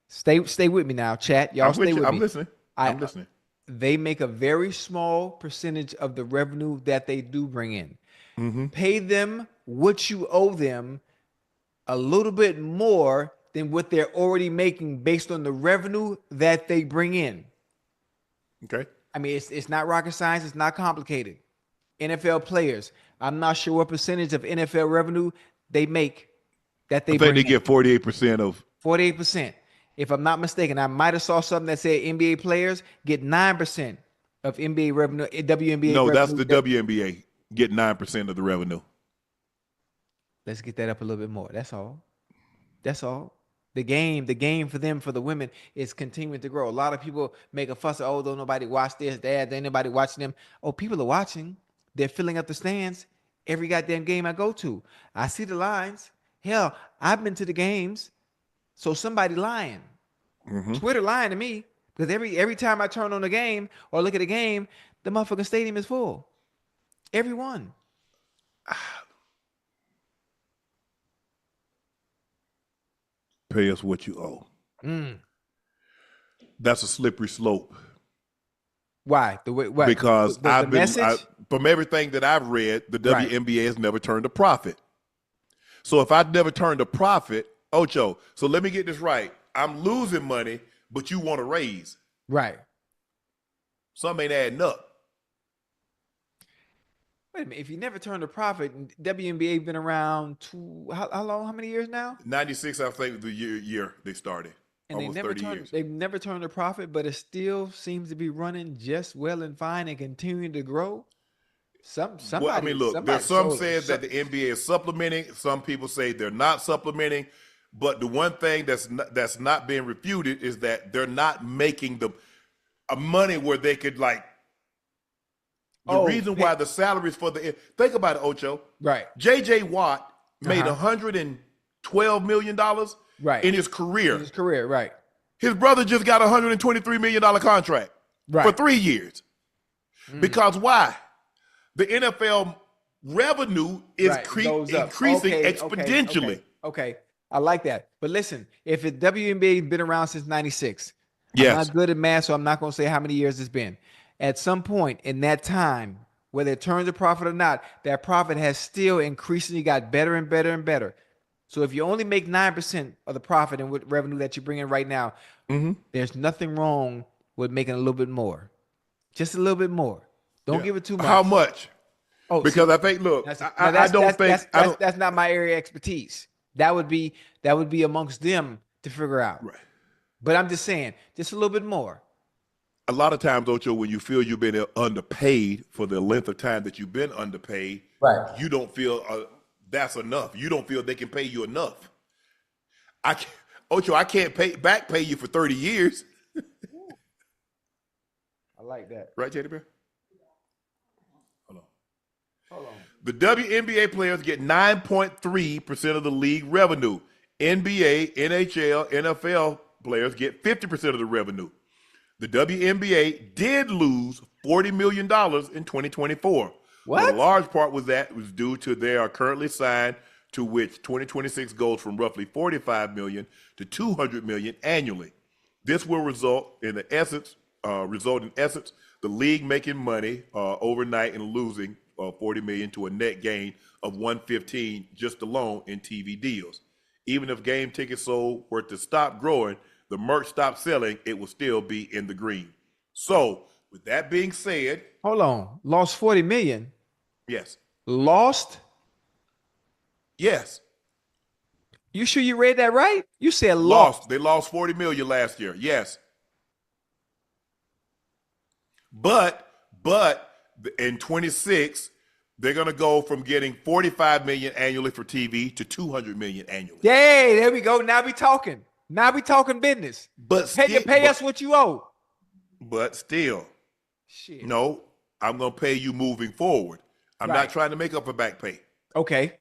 Stay with me now, chat. Y'all stay with me. I'm listening. I'm listening. They make a very small percentage of the revenue that they do bring in. Mm-hmm. Pay them what you owe them, a little bit more than what they're already making based on the revenue that they bring in. Okay. I mean, it's not rocket science. It's not complicated. NFL players, I'm not sure what percentage of NFL revenue they make that they bring in. Get 48% of. 48%. If I'm not mistaken, I might have saw something that said NBA players get 9% of NBA revenue, WNBA No, revenue. that's the WNBA. Get 9% of the revenue. Let's get that up a little bit more. That's all. The game for them, for the women, is continuing to grow. A lot of people make a fuss. Oh, don't nobody watch this, that. Ain't nobody watching them. Oh, people are watching. They're filling up the stands every goddamn game I go to. I see the lines. Hell, I've been to the games. So somebody lying. Mm-hmm. Twitter lying to me, because every time I turn on the game or look at a game, the motherfucking stadium is full. Everyone. Pay us what you owe. That's a slippery slope. Why? Because from everything that I've read, the WNBA has never turned a profit. So if I've never turned a profit, Ocho, so let me get this right. I'm losing money, but you want to raise. Right. Something ain't adding up. Wait a minute. If you never turned a profit, WNBA been around how long? How many years now? 96, I think, the year they started. And almost 30 years. They've never turned a profit, but it still seems to be running just well and fine and continuing to grow. Somebody. Well, I mean, look, there's some says that the NBA is supplementing. Some people say they're not supplementing. But the one thing that's not being refuted is that they're not making the money where they could reason why the salaries for think about it, Ocho. Right. JJ Watt made $112 million in his career. Right. His brother just got a $123 million contract for 3 years. Because why? The NFL revenue is increasing exponentially. Okay. I like that. But listen, if the WNBA has been around since 96, yes. I'm not good at math, so I'm not going to say how many years it's been. At some point in that time, whether it turns a profit or not, that profit has still increasingly got better and better and better. So if you only make 9% of the profit and with revenue that you bring in right now, there's nothing wrong with making a little bit more. Just a little bit more. Don't give it too much. How much? Oh, because I think, look, that's not my area of expertise. That would be amongst them to figure out. Right. But I'm just saying, just a little bit more. A lot of times, Ocho, when you feel you've been underpaid for the length of time that you've been underpaid, you don't feel that's enough. You don't feel they can pay you enough. I can't pay you for 30 years. I like that. Right, Teddy Bear? Hold on. The WNBA players get 9.3% of the league revenue. NBA, NHL, NFL players get 50% of the revenue. The WNBA did lose $40 million in 2024. What? But a large part was due to they are currently signed to which 2026 goes from roughly $45 million to $200 million annually. This will result in essence the league making money overnight and losing $40 million to a net gain of $115 just alone in TV deals. Even if game tickets sold were to stop growing, the merch stopped selling, it will still be in the green. So, with that being said, hold on, lost 40 million. Yes. Lost? Yes. You sure you read that right? You said lost. They lost 40 million last year. Yes. But in 26, they're going to go from getting 45 million annually for TV to 200 million annually. Yay, there we go. Now we talking. Now we talking business. But pay us what you owe. But still, shit. No, I'm going to pay you moving forward. I'm not trying to make up for back pay. Okay.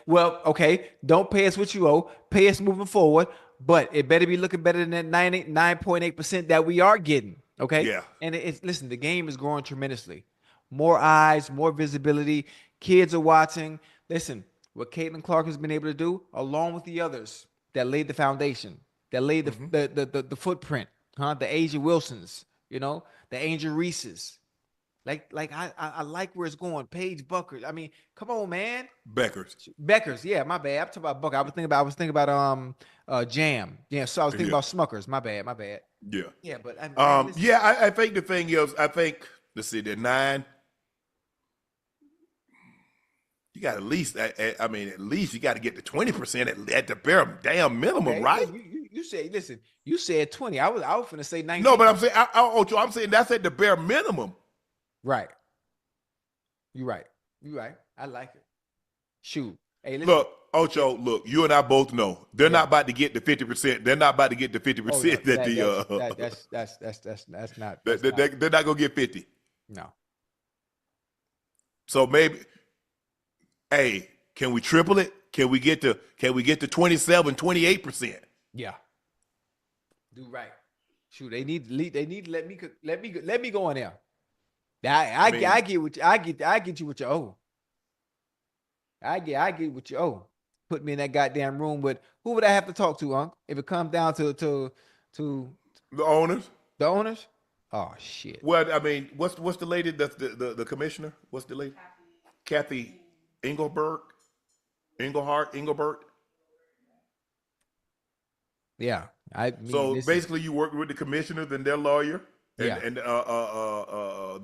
Well, okay. Don't pay us what you owe. Pay us moving forward. But it better be looking better than that 9.8% that we are getting. Okay. Yeah. And listen, the game is growing tremendously. More eyes, more visibility. Kids are watching. Listen, what Caitlin Clark has been able to do, along with the others that laid the foundation, that laid the footprint, the Asia Wilsons, the Angel Reeses. Like I like where it's going. Paige Buckers. I mean, come on, man. Beckers. Yeah, my bad. I'm talking about Bucker. I was thinking about Jam. Yeah, so I was thinking about Smuckers. My bad. Yeah. Yeah, but I think the thing is, let's see, they're 9. You got at least you got to get to 20% at the bare damn minimum, right? You said, listen, you said 20. I was finna say 19. No, but I'm saying, I'm saying that's at the bare minimum. Right. You're right. I like it. Shoot. Hey, listen. Look, Ocho, you and I both know they're not about to get the 50%. They're not about to get the 50% that's not. They're not gonna get 50. No. So maybe, hey, can we triple it? Can we get to 27, 28%? Yeah. Do right. Shoot, they need to let me go in there. I get you what you owe. I get what you owe. Put me in that goddamn room with who would I have to talk to, Unc? If it comes down to the owners. The owners? Oh shit. Well, I mean, what's the lady that's the commissioner? What's the lady? Kathy Engelbert. Yeah. Basically you work with the commissioners and their lawyer. And the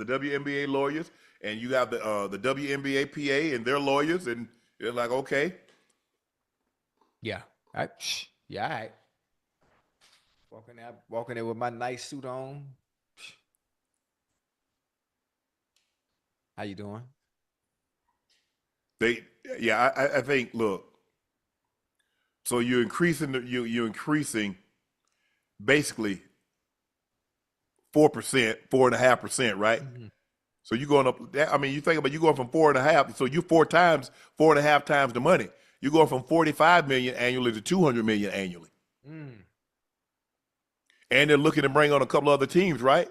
WNBA lawyers, and you have the WNBA APM and their lawyers, and they're like, okay. Yeah. All right. Walking there with my nice suit on. How you doing? I think, look, so you're increasing basically 4%, 4.5%, right? Mm-hmm. So you're going up. You think about you going from 4.5. So you 4.5 times the money. You're going from 45 million annually to 200 million annually. Mm. And they're looking to bring on a couple other teams, right?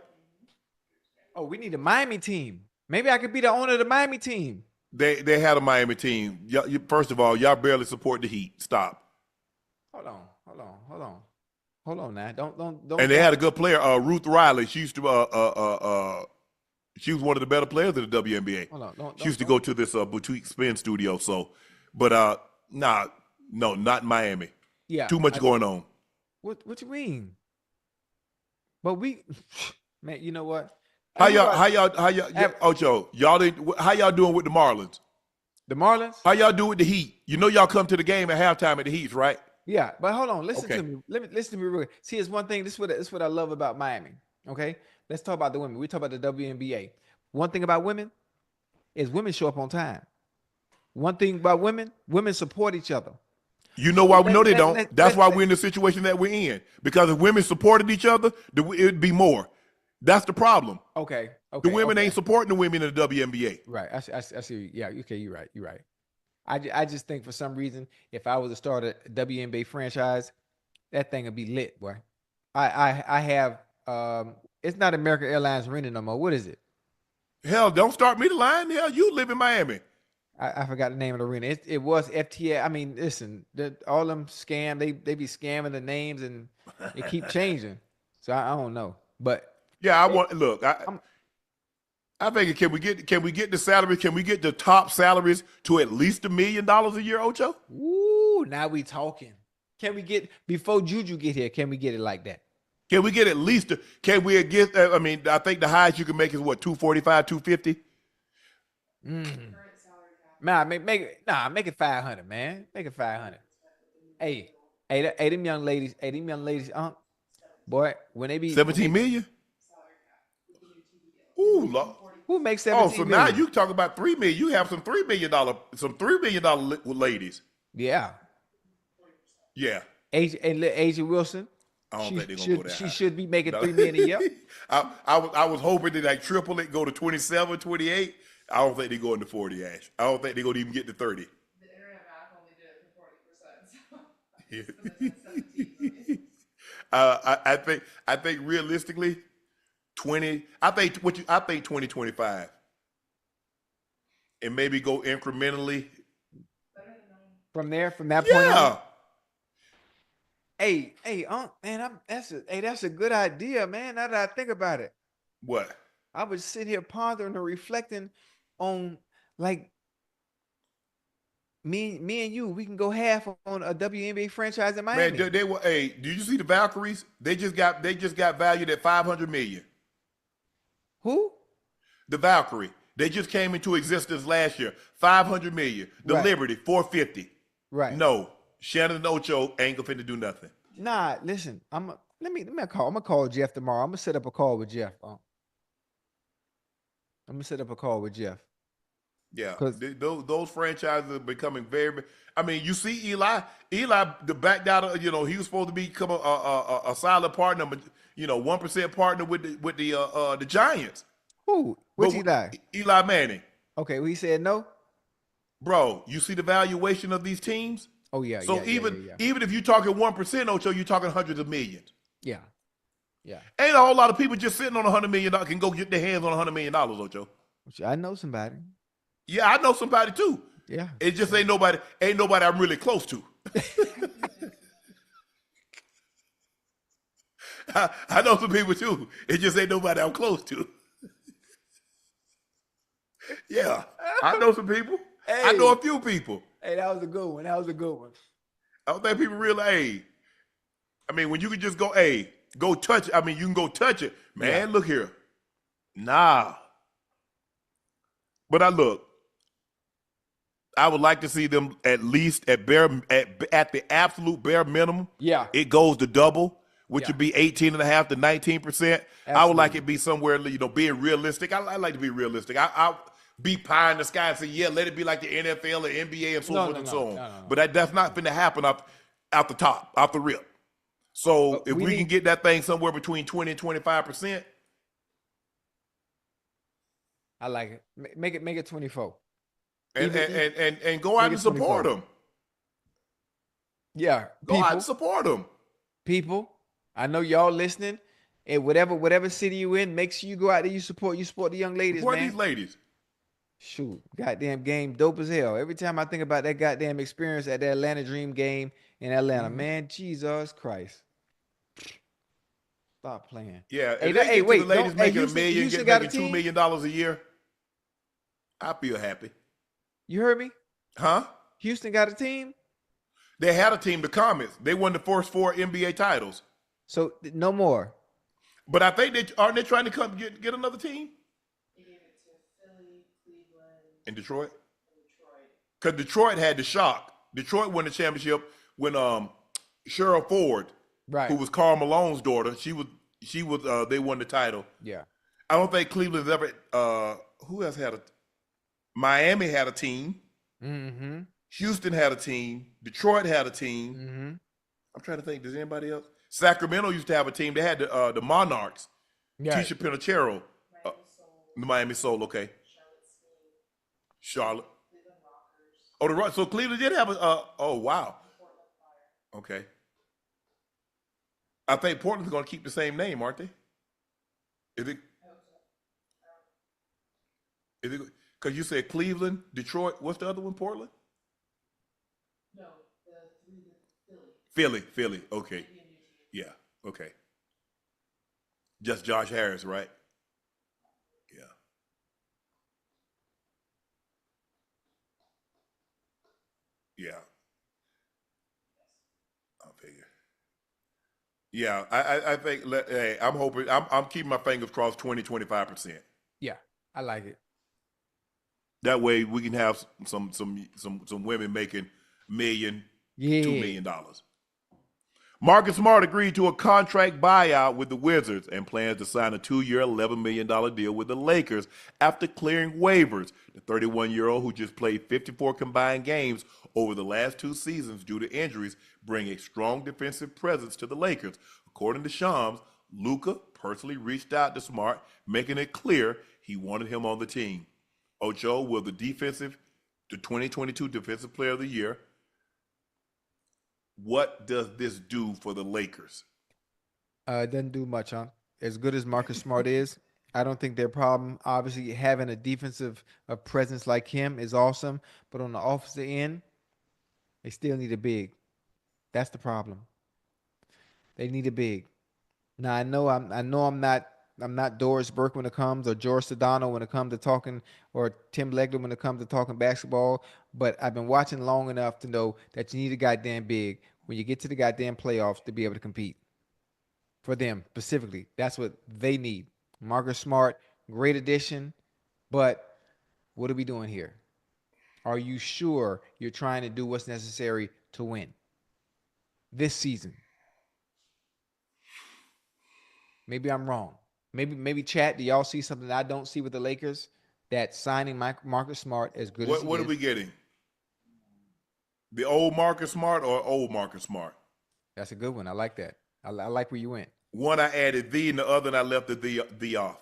Oh, we need a Miami team. Maybe I could be the owner of the Miami team. They had a Miami team. First of all, y'all barely support the Heat. Stop. Hold on now. Don't. And they had a good player, Ruth Riley. She used to she was one of the better players in the WNBA. She used to go to this boutique spin studio. So, but no, not Miami. Yeah, too much going on. What you mean? But man, you know what? How y'all Ocho, how y'all doing with the Marlins? The Marlins? How y'all do with the Heat? You know y'all come to the game at halftime at the Heat, right? Yeah, but hold on. Listen to me. Listen to me real quick. See, it's one thing. This is what I love about Miami. Okay, let's talk about the women. We talk about the WNBA. One thing about women is women show up on time. One thing about women support each other. You know why we know they don't? That's why we're in the situation that we're in. Because if women supported each other, it would be more. That's the problem. Okay. The women ain't supporting the women in the WNBA. Right. I see. Yeah. Okay. You're right. I just think for some reason, if I was to start a WNBA franchise, that thing would be lit, boy. I have it's not American Airlines Arena no more. What is it? Hell, don't start me the line. Hell, you live in Miami. I forgot the name of the arena. It was FTA. I mean, listen, all them scam. They be scamming the names and they keep changing. So I don't know, but yeah, I think can we get the salary? Can we get the top salaries to at least $1 million a year, Ocho? Ooh, now we talking. Can we get before Juju get here? Can we get it like that? Can we get at least? Can we get? I mean, I think the highest you can make is what, 245, 250. Nah, make it 500, man. Make it 500. Hey, them young ladies, boy, when they be 17 million. Ooh, Lord. Who makes 17 million? Now you talk about $3 million. You have some $3 million ladies. Yeah. Yeah. Ayyyy Wilson. I don't think they're gonna go that high. She should be making $3 million a year. I was hoping to like triple it, go to 27, 28. I don't think they go into 40, Ash. I don't think they're gonna even get to 30. The internet math only did it for 40%. So I think realistically, 2025, and maybe go incrementally from that point on. Hey, man, that's a good idea, man. Now that I think about it. What? I was sitting here pondering and reflecting on, like, me and you, we can go half on a WNBA franchise in Miami. Man, they were. Hey, did you see the Valkyries? They just got valued at $500 million. Who? The Valkyrie. They just came into existence last year. $500 million. The Liberty, $450. Right. No, Shannon and Ocho ain't gonna do nothing. Nah, listen. Let me call. I'm gonna call Jeff tomorrow. I'm gonna set up a call with Jeff. I'm gonna set up a call with Jeff. Yeah, those franchises are becoming very. I mean, you see Eli, the backed out. He was supposed to become a solid partner, but 1% partner with the Giants. Who? Which Eli? Eli Manning. Okay, well, he said no. Bro, you see the valuation of these teams? Oh yeah. So even if you're talking 1%, Ocho, you're talking hundreds of millions. Yeah. Yeah. Ain't a whole lot of people just sitting on $100 million can go get their hands on $100 million, Ocho. I know somebody. Yeah, I know somebody too. Yeah. It just ain't nobody I'm really close to. I know some people too. It just ain't nobody I'm close to. Yeah, I know some people. Hey, I know a few people. Hey, that was a good one. I don't think people realize, I mean, when you can just go touch it. I mean, you can go touch it. Man, yeah. Look here. Nah. But I would like to see them at least at the absolute bare minimum. Yeah. It goes to double, which would be 18.5% to 19%. I would like it be somewhere, being realistic. I like to be realistic. I'll be pie in the sky and say, yeah, let it be like the NFL or NBA and so forth and so on. No. But that's not going to happen out the top, out the rip. So if we can get that thing somewhere between 20 and 25%. I like it. Make it 24. And go out and support them. Yeah. Go out and support them. People, I know y'all listening. And whatever city you in, make sure you go out there, you support the young ladies, support man. These ladies. Shoot, goddamn game dope as hell. Every time I think about that goddamn experience at the Atlanta Dream game in Atlanta, man, Jesus Christ. Stop playing. Yeah, wait. The ladies making $1 million, making $2 million a year, I feel happy. You heard me? Huh? Houston got a team? They had a team, the Comets. They won the first 4 NBA titles. So no more. But I think aren't they trying to come get another team? They gave it to Philly, Cleveland, and Detroit. Because Detroit had the shock. Detroit won the championship when Cheryl Ford, who was Karl Malone's daughter, she was they won the title. Yeah. I don't think Cleveland's ever who else had Miami had a team. Mm-hmm. Houston had a team. Detroit had a team. Mm-hmm. I'm trying to think. Does anybody else? Sacramento used to have a team. They had the Monarchs. Yeah. Tisha Pinachero. The Miami Soul. Okay. Charlotte. Oh, so Cleveland did have a. Oh, wow. Okay. I think Portland's going to keep the same name, aren't they? Is it? Is it? Because you said Cleveland, Detroit. What's the other one? Portland. No, Philly. Philly. Okay. Yeah. Okay. Just Josh Harris, right? Yeah. Yeah. I figure. Yeah. I think. Hey, I'm hoping. I'm keeping my fingers crossed. 25%. Yeah, I like it. That way we can have some women making $1 million, $2 million. Marcus Smart agreed to a contract buyout with the Wizards and plans to sign a 2-year, $11 million deal with the Lakers after clearing waivers. The 31-year-old, who just played 54 combined games over the last 2 seasons due to injuries, bring a strong defensive presence to the Lakers. According to Shams, Luka personally reached out to Smart, making it clear he wanted him on the team. Ocho will the 2022 Defensive Player of the Year. What does this do for the Lakers? It doesn't do much, huh? As good as Marcus Smart is, I don't think their problem, obviously, having a defensive presence like him is awesome. But on the offensive end, they still need a big. That's the problem. They need a big. Now I know I'm not Doris Burke when it comes, or George Sedano when it comes to talking, or Tim Legler when it comes to talking basketball. But I've been watching long enough to know that you need a goddamn big when you get to the goddamn playoffs to be able to compete. For them specifically, that's what they need. Marcus Smart, great addition, but what are we doing here? Are you sure you're trying to do what's necessary to win this season? Maybe I'm wrong. Maybe chat, do y'all see something that I don't see with the Lakers? That signing Marcus Smart as good as he What is. are we getting? The old Marcus Smart or old Marcus Smart? That's a good one. I like that. I like where you went. One I added the and the other and I left the off.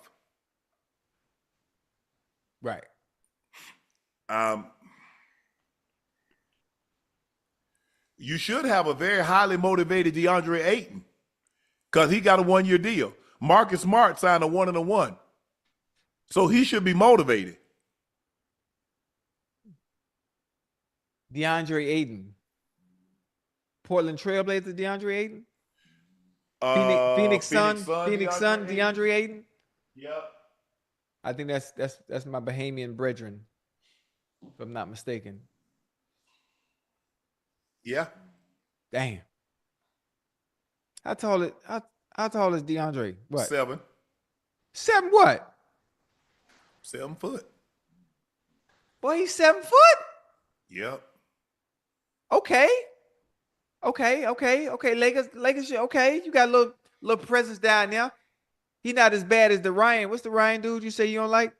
Right. You should have a very highly motivated DeAndre Ayton because he got a 1-year deal. Marcus Smart signed a 1-and-1. So he should be motivated. DeAndre Ayton. Portland Trailblazer DeAndre Ayton? Phoenix Sun, DeAndre Ayton? Yep. I think that's my Bahamian brethren, if I'm not mistaken. Yeah. Damn. How tall is DeAndre? What? 7. 7 what? 7 foot. Boy, he's 7 foot? Yep. Okay. Lakers, okay. You got a little presence down there. He not as bad as the Ryan. What's the Ryan dude you say you don't like?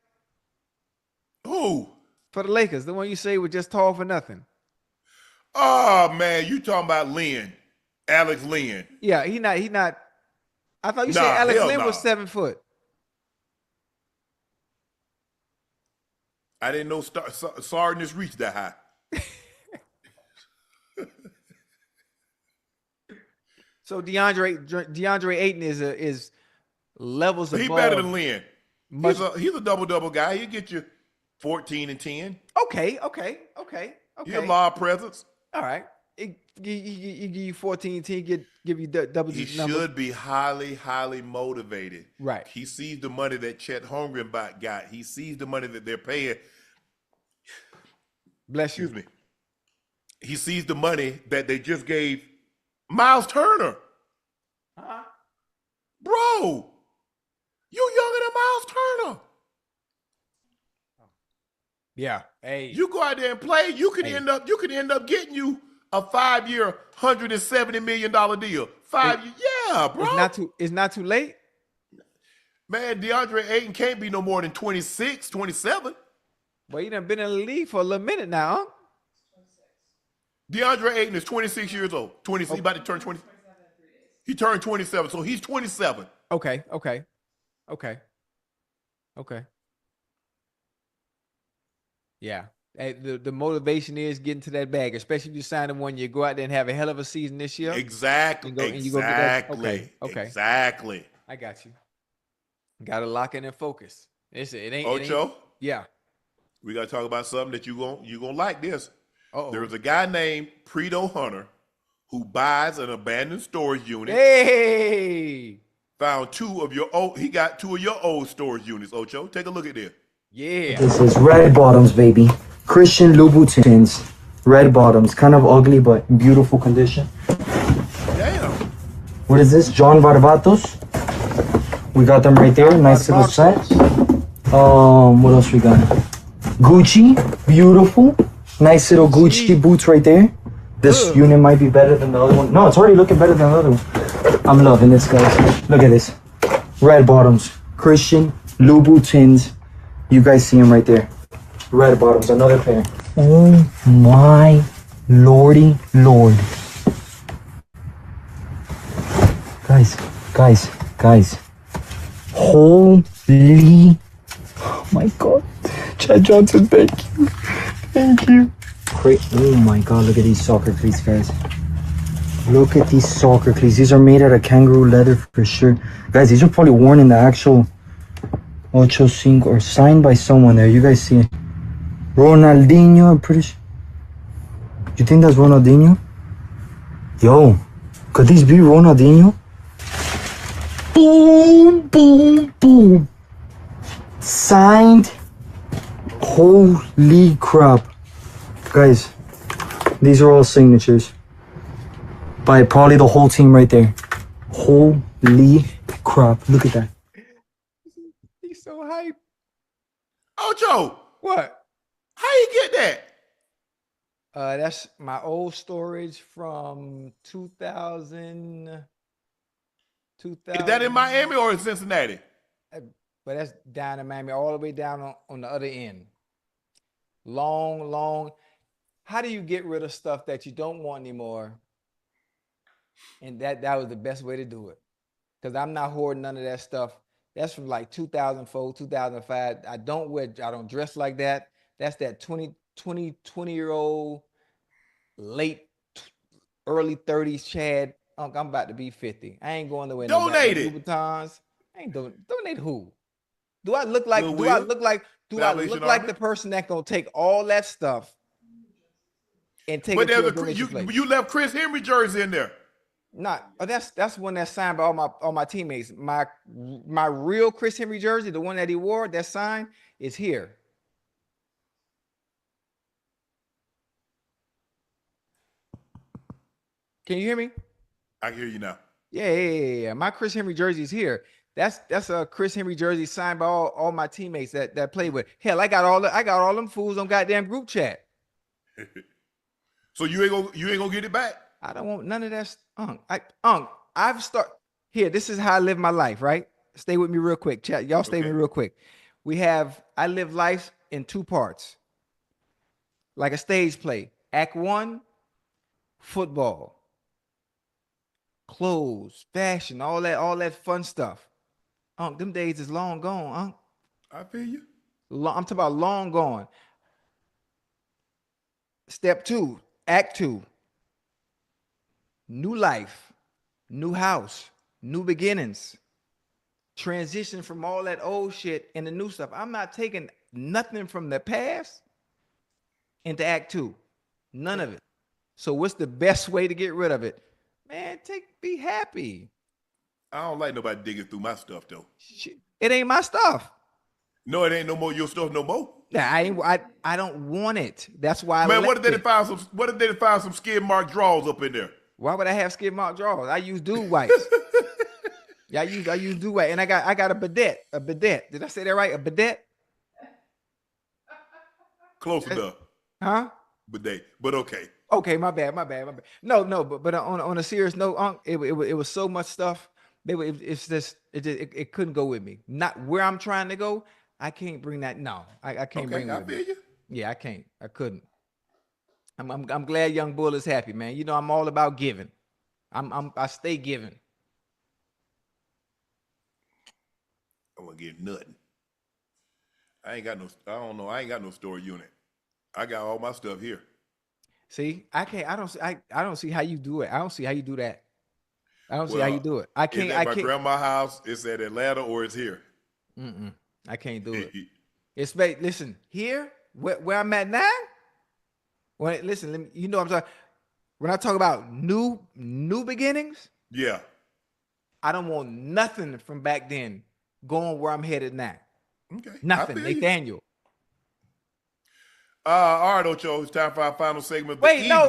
Who? For the Lakers, the one you say was just tall for nothing. Oh man, you talking about Lynn. Alex Lynn. Yeah, he not. I thought you said Alex Lynn was 7 foot. I didn't know Sardinus reached that high. So DeAndre Ayton is levels above. He better than Lynn. He's a double guy. He'll get you 14 and 10. Okay. He's a lot of presence. All right. He give you 14, 10, give you double He digit numbers. should be highly motivated. Right. He sees the money that Chet Holmgren got. He sees the money that they're paying. Bless you. Excuse me. He sees the money that they just gave Miles Turner. Huh? Bro, you younger than Miles Turner. Yeah. Hey. You go out there and play, you could end up getting you a 5-year, $170 million deal. 5 years. Yeah, bro. It's not too late. Man, DeAndre Ayton can't be no more than 26, 27. Well, you done been in the league for a little minute now, huh? DeAndre Ayton is 26 years old. He about to turn 20. He turned 27, so he's 27. Okay. Yeah. The motivation is getting to that bag, especially if you sign them 1 year, go out there and have a hell of a season this year. Exactly. And you go get that. Okay. Okay. Exactly. I got you. Got to lock in and focus. It ain't. Ocho. Yeah. We got to talk about something that you gonna like this. Uh-oh. There's a guy named Preto Hunter who buys an abandoned storage unit. Hey. Found he got 2 of your old storage units, Ocho. Take a look at this. Yeah. This is red bottoms, baby. Christian Louboutins. Red bottoms. Kind of ugly, but in beautiful condition. Damn. What is this? John Barbatos. We got them right there. Nice little set. What else we got? Gucci. Beautiful. Nice little Gucci boots right there. This unit might be better than the other one. No, it's already looking better than the other one. I'm loving this, guys. Look at this. Red bottoms. Christian Louboutins. You guys see them right there. Red bottoms, another pair. Oh my lordy lord. Guys. Holy, oh my god. Chad Johnson, thank you. Oh my god, look at these soccer cleats, guys. Look at these soccer cleats. These are made out of kangaroo leather for sure. Guys, these are probably worn in the actual Ochocinco or signed by someone there. You guys see it. Ronaldinho, I'm pretty sure. You think that's Ronaldinho? Yo, could these be Ronaldinho? Boom. Signed. Holy crap. Guys, these are all signatures. By probably the whole team right there. Holy crap. Look at that. He's so hype. Ocho. What? How you get that? That's my old storage from 2000. Is that in Miami or in Cincinnati? But that's down in Miami, all the way down on the other end. Long. How do you get rid of stuff that you don't want anymore? And that was the best way to do it. Because I'm not hoarding none of that stuff. That's from like 2004, 2005. I don't dress like that. That's that 20-year-old, early 30s Chad. I'm about to be 50. I ain't going nowhere. Donate it. Louboutins. I ain't donate who? Do I look like the person that gonna take all that stuff and take it to a donation place? You left Chris Henry jersey in there. That's one that's signed by all my teammates. My real Chris Henry jersey, the one that he wore, that signed, is here. Can you hear me? I can hear you now. Yeah. My Chris Henry jersey is here. That's a Chris Henry jersey signed by all my teammates that played with. Hell, I got all them fools on goddamn group chat. So you ain't gonna get it back? I don't want none of that. This is how I live my life, right? Stay with me real quick, chat. Y'all stay with me real quick. I live life in 2 parts. Like a stage play. Act 1, football. Clothes, fashion, all that fun stuff. Them days is long gone, I feel you. I'm talking about long gone. Step 2, Act 2. New life, new house, new beginnings. Transition from all that old shit and the new stuff. I'm not taking nothing from the past into Act 2. None of it. So what's the best way to get rid of it? Man, be happy. I don't like nobody digging through my stuff though. Shit, it ain't my stuff. No, it ain't no more your stuff no more. Nah, I don't want it. That's why what if they found some skid mark drawers up in there? Why would I have skid mark drawers? I use dude wipes. I use dude wipe, and I got a bidet. A bidet. Did I say that right? A bidet? Close enough. Huh? Bidet. But okay. Okay, my bad. No, but on a serious note, it was so much stuff. It couldn't go with me. Not where I'm trying to go. I can't bring that. No, I can't bring that. I feel you. Yeah, I can't. I couldn't. I'm glad Young Bull is happy, man. You know, I'm all about giving. I stay giving. I won't get nothing. I ain't got no storage unit. I got all my stuff here. See, I can't. I don't see how you do it. I don't see how you do that. I don't see how you do it. I can't. It's at my grandma's house. It's at Atlanta or it's here. I can't do it. It's listen here where I'm at now. Listen, you know what I'm talking. When I talk about new beginnings, yeah, I don't want nothing from back then going where I'm headed now. Okay, nothing, Nathaniel. All right, Ocho, it's time for our final segment. Wait, no.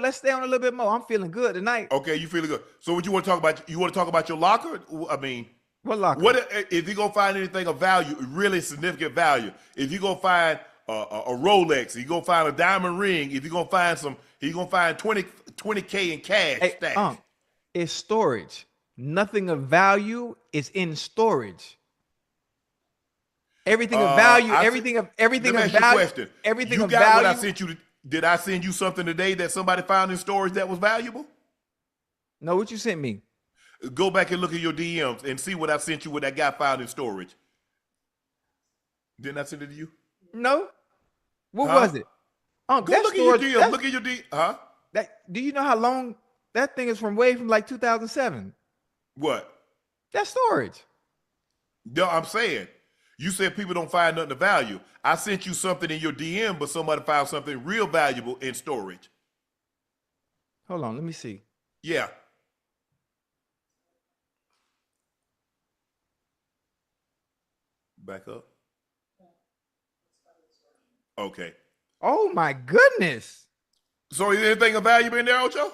Let's stay on a little bit more. I'm feeling good tonight. Okay, you feeling good. So what you want to talk about? You want to talk about your locker? I mean, what locker? What if you gonna find anything of value, really significant value? If you gonna find a Rolex, you gonna find a diamond ring. If you gonna find you gonna find 20K in cash. Hey, it's storage. Nothing of value is in storage. Everything of value, everything of value. Question. Everything you of got value. What I sent you? Did I send you something today that somebody found in storage that was valuable? No, what you sent me? Go back and look at your DMs and see what I sent you. What that guy found in storage. Didn't I send it to you? No. What was it? Go look at your DM. Look at your DM. Huh? Do you know how long that thing is from like 2007? What? That's storage. No, I'm saying. You said people don't find nothing of value. I sent you something in your DM, but somebody found something real valuable in storage. Hold on, let me see. Yeah. Back up. Okay. Oh my goodness. So is anything of value in there, Ocho?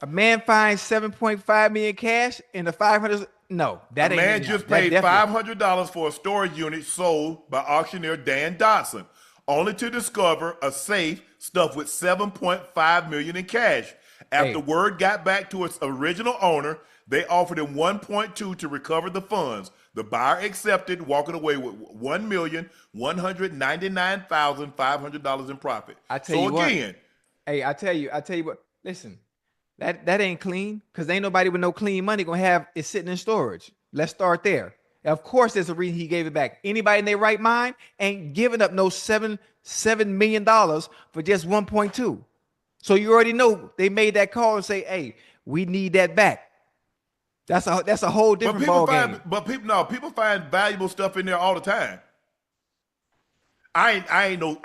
A man finds 7.5 million cash in the 500. No, that ain't. A man just paid $500 for a storage unit sold by auctioneer Dan Dodson, only to discover a safe stuffed with 7.5 million in cash. After word got back to its original owner, they offered him 1.2 to recover the funds. The buyer accepted, walking away with $1,199,500 in profit. I tell you what. Hey, I tell you what. Listen. That ain't clean, because ain't nobody with no clean money gonna have it sitting in storage. Let's start there. Of course, there's a reason he gave it back. Anybody in their right mind ain't giving up no $7 million for just 1.2. So you already know they made that call and say, "Hey, we need that back." That's a whole different ball game. But people find valuable stuff in there all the time. I ain't know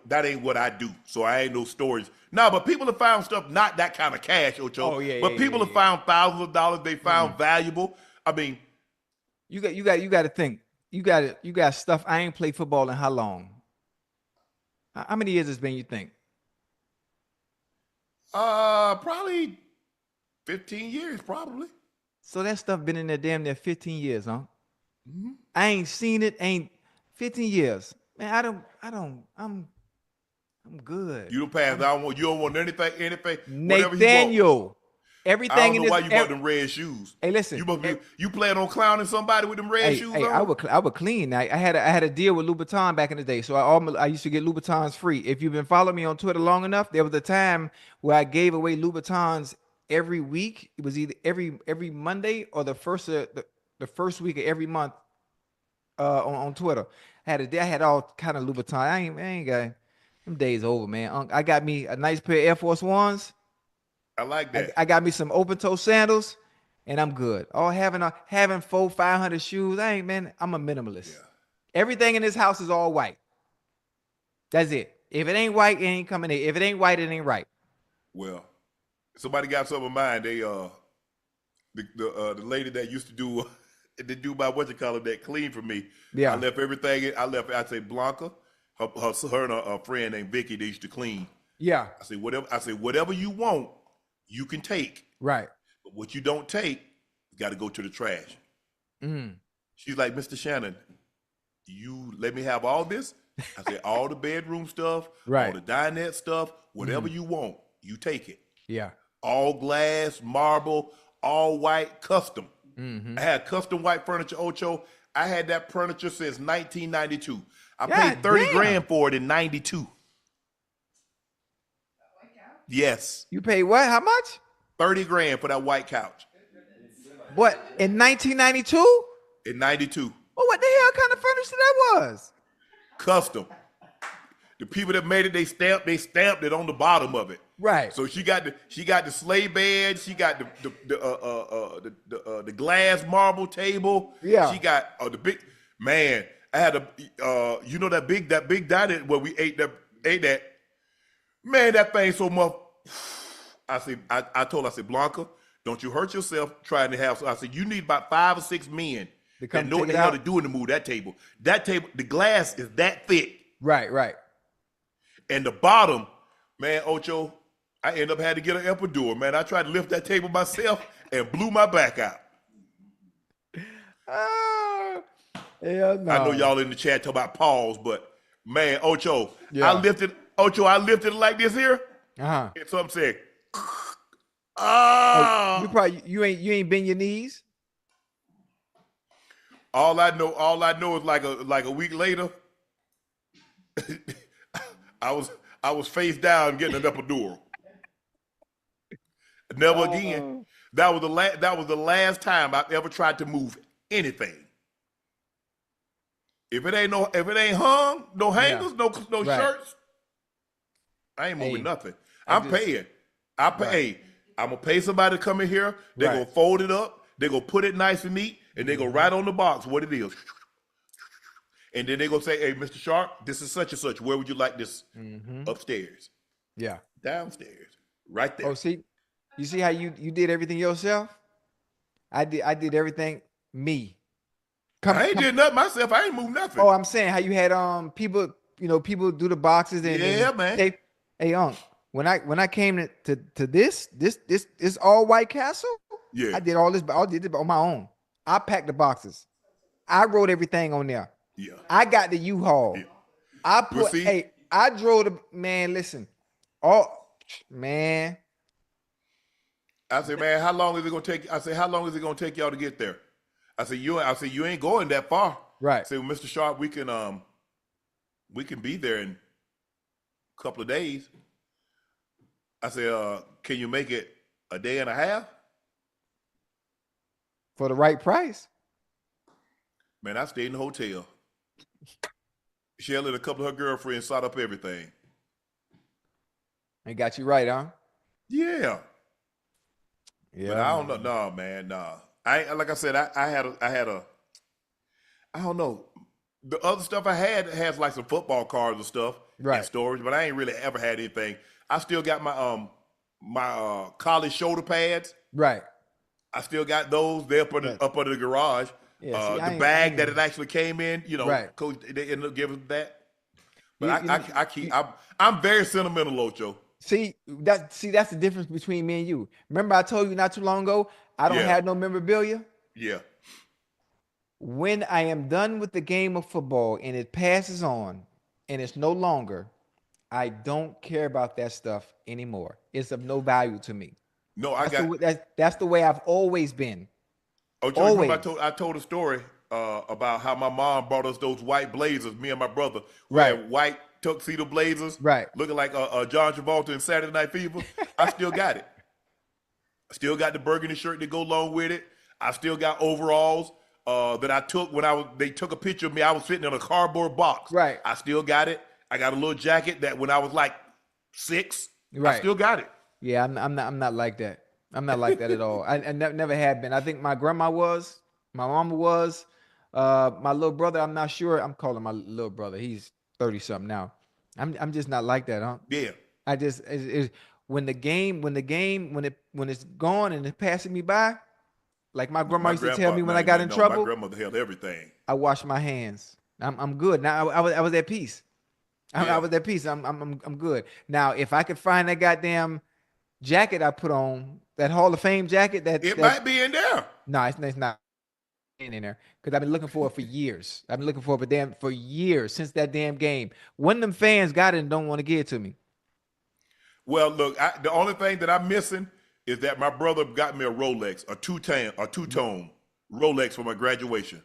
that ain't what I do. So I ain't no storage. No, but people have found stuff, not that kind of cash, Ocho. Oh, yeah, but people have found thousands of dollars they found valuable. I mean, you got to think. You got stuff. I ain't played football in how long? How many years it's been, you think? Probably 15 years, probably. So that stuff been in there damn near 15 years, huh? Mm-hmm. I ain't seen it. Ain't 15 years. Man, I'm good. You don't pass. You don't want anything. Nathaniel, everything. I don't know why you bought them red shoes. Hey, listen. You plan on clowning somebody with them red shoes on? I would clean. I had a deal with Louboutin back in the day, so I used to get Louboutins free. If you've been following me on Twitter long enough, there was a time where I gave away Louboutins every week. It was either every Monday or the first week of every month on Twitter. I had all kind of Louboutin. I ain't got them days over, man. I got me a nice pair of Air Force Ones. I like that. I got me some open toe sandals, and I'm good. Having 400-500 shoes. I'm a minimalist. Yeah. Everything in this house is all white. That's it. If it ain't white, it ain't coming in. If it ain't white, it ain't right. Well, somebody got something in mind. They the lady that used to do that clean for me. Yeah. I left everything. I say Blanca, her and a friend named Vicky, they used to clean. Yeah. I say whatever you want, you can take. Right. But what you don't take, you got to go to the trash. She's like, Mr. Shannon, you let me have all this. I said, all the bedroom stuff, right, all the dinette stuff, whatever you want, you take it. Yeah. All glass, marble, all white, custom. I had custom white furniture, Ocho. I had that furniture since 1992. I paid 30 grand for it in 92. Yes. You paid what? How much? 30 grand for that white couch. What, in 1992? In 92. Well, what the hell kind of furniture that was? Custom. the people that made it, they stamped it on the bottom of it. Right. So she got the sleigh bed. She got the glass marble table. Yeah. She got the big man. I had you know that big dining where we ate that. Man, that thing so much. I told her, I said, Blanca, don't you hurt yourself trying to have. So I said, you need about 5 or 6 men that know what the hell to do in the move that table. That table, the glass is that thick. Right. And the bottom, man, Ocho, I ended up having to get an epidural, man. I tried to lift that table myself and blew my back out. Hell no. I know y'all in the chat talk about pause, but man, Ocho, I lifted it like this here. Uh-huh. And something said, You ain't bend your knees. All I know is like a week later, I was face down getting an epidural. Never again. That was the last time I ever tried to move anything. If it ain't hung, no hangers, no shirts, I ain't moving nothing. I'm paying. I pay. I'm gonna pay somebody to come in here. They're gonna fold it up. They're gonna put it nice and neat, and they're gonna write on the box what it is. And then they're gonna say, "Hey, Mr. Sharpe, this is such and such. Where would you like this? Upstairs? Yeah. Downstairs? Right there." Oh, see, you see how you did everything yourself? I did everything me. I ain't did nothing myself. I ain't moved nothing. Oh, I'm saying how you had people do the boxes and man. Hey, Unc, when I came to this all white castle, I did all this, but I did it on my own. I packed the boxes. I wrote everything on there. Yeah. I got the U-Haul. Yeah. I put I drove the man, listen. Oh man. I said, man, how long is it gonna take? I said, how long is it gonna take y'all to get there? I said, you ain't going that far. Right. I said, well, Mr. Sharpe, we can be there in a couple of days. I said, can you make it a day and a half? For the right price? Man, I stayed in the hotel. Shelley and a couple of her girlfriends set up everything. They got you right, huh? Yeah. Yeah. But I don't know. No, man, no. Like I said, I had a I don't know. The other stuff I had has like some football cards and stuff in storage, but I ain't really ever had anything. I still got my college shoulder pads. Right. I still got those. They're up under the garage. Yeah, the bag that it actually came in, Coach, they ended up giving that. But I'm very sentimental, Ocho. See, that's the difference between me and you. Remember I told you not too long ago, I don't have no memorabilia? Yeah. When I am done with the game of football and it passes on and it's no longer, I don't care about that stuff anymore. It's of no value to me. No, that's the way I've always been. Ocho, you remember I told a story about how my mom brought us those white blazers, me and my brother. We had white tuxedo blazers. Right. Looking like John Travolta in Saturday Night Fever. I still got it. I still got the burgundy shirt that go along with it. I still got overalls that I took they took a picture of me. I was sitting in a cardboard box. Right. I still got it. I got a little jacket that when I was like 6, I still got it. Yeah, I'm not like that. I'm not like that at all. I never have been. I think my grandma was, my mama was, my little brother. I'm not sure. I'm calling my little brother. He's 30-something now. I'm just not like that, huh? Yeah. I just when it's gone and it's passing me by, like my grandma used to tell me when I got in trouble. My grandmother held everything. I wash my hands. I'm good now. I was at peace. I was at peace. I'm good now. If I could find that goddamn jacket I put on, that Hall of Fame jacket, that might be in there. No, it's not in there because I've been looking for it for years. I've been looking for it for years since that damn game. One of them fans got it and don't want to give it to me. Well, look, the only thing that I'm missing is that my brother got me a Rolex, a two-tone Rolex for my graduation.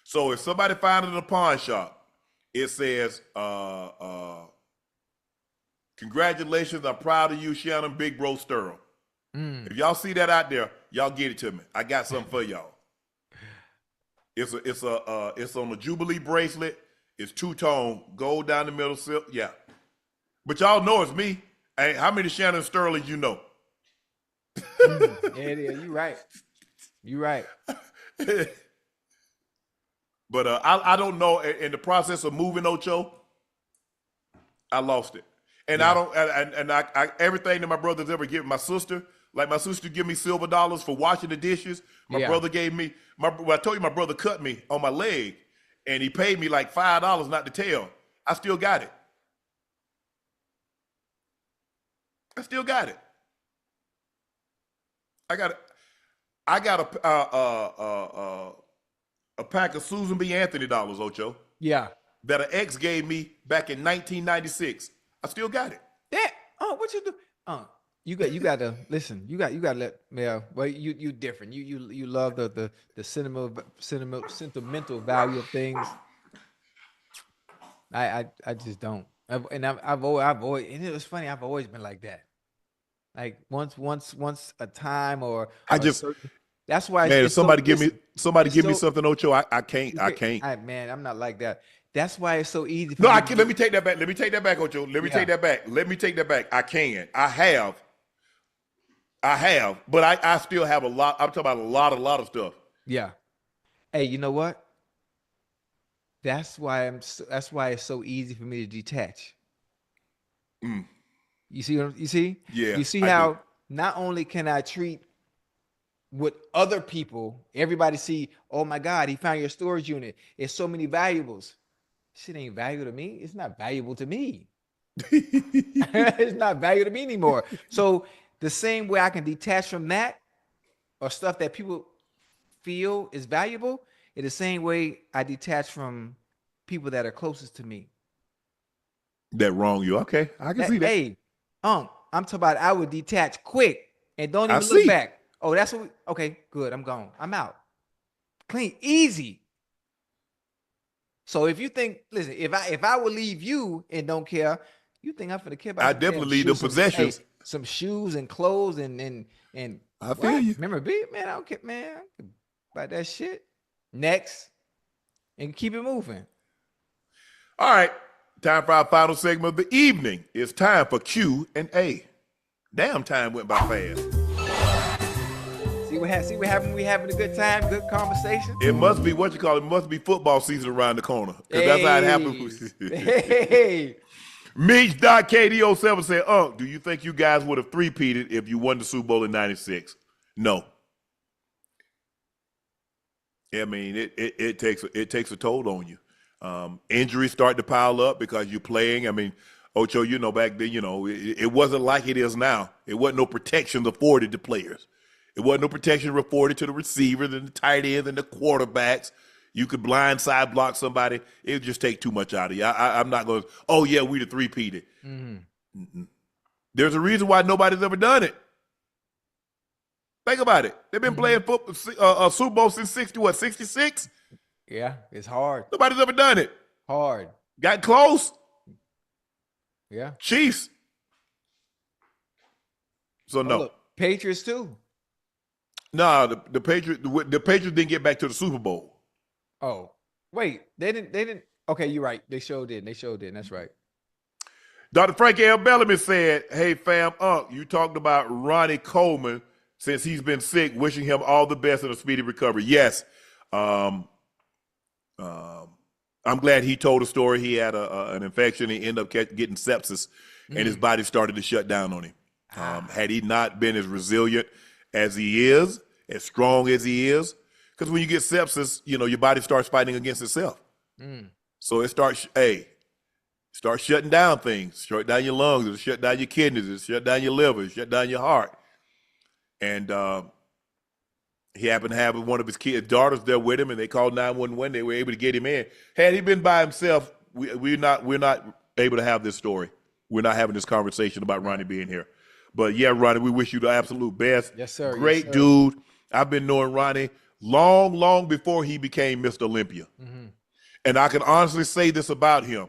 So if somebody finds it in a pawn shop, it says, congratulations, I'm proud of you, Shannon, Big Bro Sturl. If y'all see that out there, y'all get it to me. I got something for y'all. It's on a Jubilee bracelet, It's two-tone, gold down the middle, silk. Yeah. But y'all know it's me. Hey, how many Shannon Sterling you know? Yeah, you right. You right. But I don't know. In the process of moving Ocho, I lost it. And I don't, and I everything that my brother's ever given my sister, like my sister give me silver dollars for washing the dishes. My brother gave me, well, I told you my brother cut me on my leg and he paid me like $5 not to tell. I still got it. I still got it. I got a pack of Susan B. Anthony dollars, Ocho. Yeah. That an ex gave me back in 1996. I still got it. That what you do? You got to listen. You got to let well you different. You love the sentimental value of things. I just don't. I've always and it was funny. I've always been like that. Like once a time or that's why. Man, if somebody give me something, Ocho, I can't. Man, I'm not like that. That's why it's so easy. No, I can. Let me take that back. Let me take that back, Ocho. Let me take that back. Let me take that back. I can. I have, but I still have a lot. I'm talking about a lot of stuff. Yeah. Hey, you know what? That's why it's so easy for me to detach. You see? Yeah. You see how not only can I treat what other people, everybody see, oh my God, he found your storage unit. It's so many valuables. Shit ain't valuable to me. It's not valuable to me. It's not valuable to me anymore. So the same way I can detach from that or stuff that people feel is valuable, in the same way I detach from people that are closest to me. That wrong you. Okay. I can see that. Hey, I'm talking about I would detach quick and don't even look back. Oh, that's what okay, good. I'm gone. I'm out. Clean, easy. So if you think, listen, if I would leave you and don't care, you think I'm gonna care about? I definitely leave the possessions. Some shoes and clothes and I feel you. Memorabilia, man. I don't care, man. I don't care about that shit. Next, and keep it moving. All right, time for our final segment of the evening. It's time for Q&A. Damn, time went by fast. See what happened? We having a good time, good conversation. It must be it must be football season around the corner. Because that's how it happens. Hey. Meech.KD07 said, Unc, do you think you guys would have three-peated if you won the Super Bowl in 96? No. I mean, it takes a toll on you. Injuries start to pile up because you're playing. I mean, Ocho, you know, back then, you know, it wasn't like it is now. It wasn't no protections afforded to players. It wasn't no protection afforded to the receivers and the tight ends and the quarterbacks. You could blindside block somebody. It would just take too much out of you. I'm not going, oh, yeah, we the three-peated. Mm-hmm. There's a reason why nobody's ever done it. Think about it. They've been playing football, Super Bowl since 66? Yeah, it's hard. Nobody's ever done it. Hard. Got close. Yeah. Chiefs. So no. Look, Patriots too. No, the Patriots didn't get back to the Super Bowl. Oh, wait, they didn't. Okay, you're right. They sure did. That's right. Dr. Frankie L. Bellamy said, hey, fam, you talked about Ronnie Coleman since he's been sick, wishing him all the best and a speedy recovery. Yes. I'm glad he told a story. He had an infection. He ended up getting sepsis, and his body started to shut down on him. Had he not been as resilient as he is, as strong as he is, because when you get sepsis, you know, your body starts fighting against itself. So it starts shutting down things, shut down your lungs, it'll shut down your kidneys, it'll shut down your liver, it'll shut down your heart. And he happened to have one of his daughters there with him, and they called 911. They were able to get him in. Had he been by himself, we're not able to have this story. We're not having this conversation about Ronnie being here. But yeah, Ronnie, we wish you the absolute best. Yes, sir. Great dude. I've been knowing Ronnie long before he became Mr. Olympia. And I can honestly say this about him.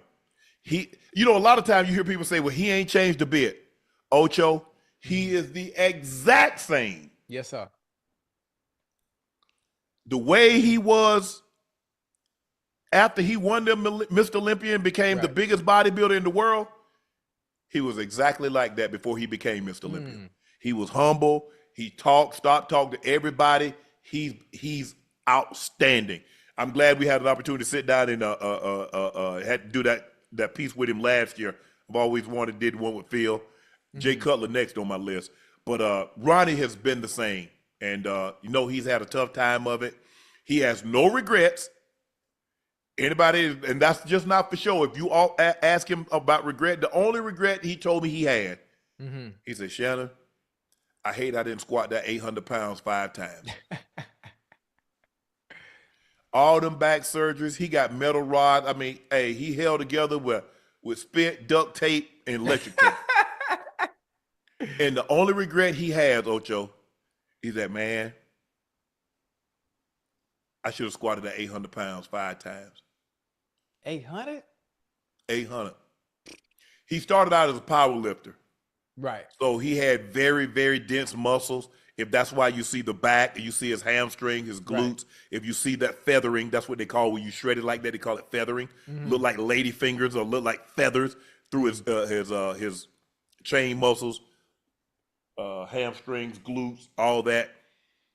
A lot of times you hear people say, well, he ain't changed a bit. Ocho, he is the exact same. Yes, sir. The way he was after he won the Mr. Olympia and became the biggest bodybuilder in the world, he was exactly like that before he became Mr. Olympia. He was humble. He stopped talking to everybody. He's outstanding. I'm glad we had an opportunity to sit down and had to do that piece with him last year. I've always did one with Phil. Jay Cutler next on my list. But Ronnie has been the same. And, he's had a tough time of it. He has no regrets. Anybody, and that's just not for show. If you all ask him about regret, the only regret he told me he had, he said, Shannon, I hate I didn't squat that 800 pounds 5 times. All them back surgeries, he got metal rod. I mean, hey, he held together with spit, duct tape, and electric tape. And the only regret he has, Ocho, is that, man, I should have squatted that 800 pounds 5 times. 800? 800. He started out as a power lifter. Right. So he had very, very dense muscles. If that's why you see the back, you see his hamstring, his glutes. Right. If you see that feathering, that's what they call when you shred it like that. They call it feathering. Look like lady fingers or look like feathers through his chain muscles, hamstrings, glutes, all that.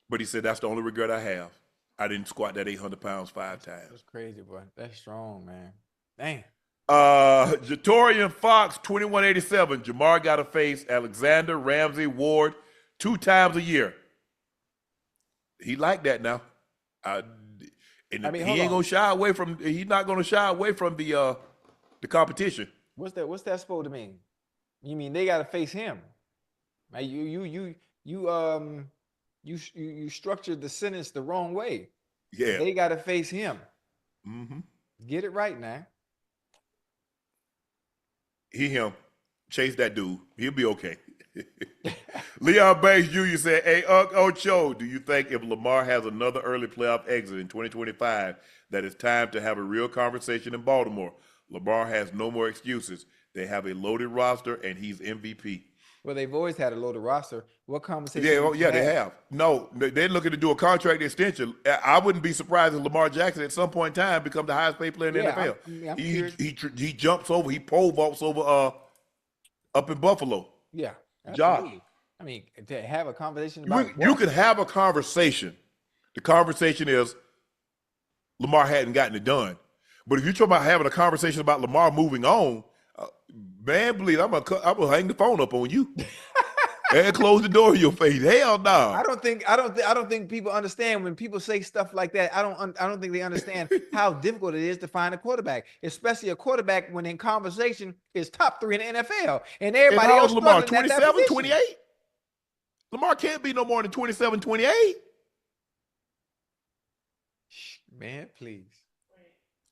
But he said that's the only regret I have. I didn't squat that 800 pounds 5 times. That's crazy, boy. That's strong, man. Dang. Jatorian Fox, 2187. Jamar got to face Alexander, Ramsey, Ward 2 times a year. He like that now. He ain't gonna shy away from. He's not gonna shy away from the competition. What's that supposed to mean? You mean they got to face him? Like you structured the sentence the wrong way. Yeah, they got to face him. Get it right now. Him. Chase that dude. He'll be okay. Leon Banks Jr. said, hey, Unc Ocho, do you think if Lamar has another early playoff exit in 2025, that it's time to have a real conversation in Baltimore? Lamar has no more excuses. They have a loaded roster, and he's MVP. Well, they've always had a loaded roster. What conversation? Yeah, they have. No, they're looking to do a contract extension. I wouldn't be surprised if Lamar Jackson at some point in time becomes the highest paid player in the NFL. He jumps over, he pole vaults over up in Buffalo. Yeah, Josh. I mean, to have a conversation about you can have a conversation. The conversation is Lamar hadn't gotten it done. But if you're talking about having a conversation about Lamar moving on, man, please, I'm gonna hang the phone up on you and close the door in your face. Hell no. I don't think people understand when people say stuff like that. I don't think they understand how difficult it is to find a quarterback, especially a quarterback when in conversation is top 3 in the NFL and everybody else. Lamar 27, 28. Lamar can't be no more than 27, 28. Man, please.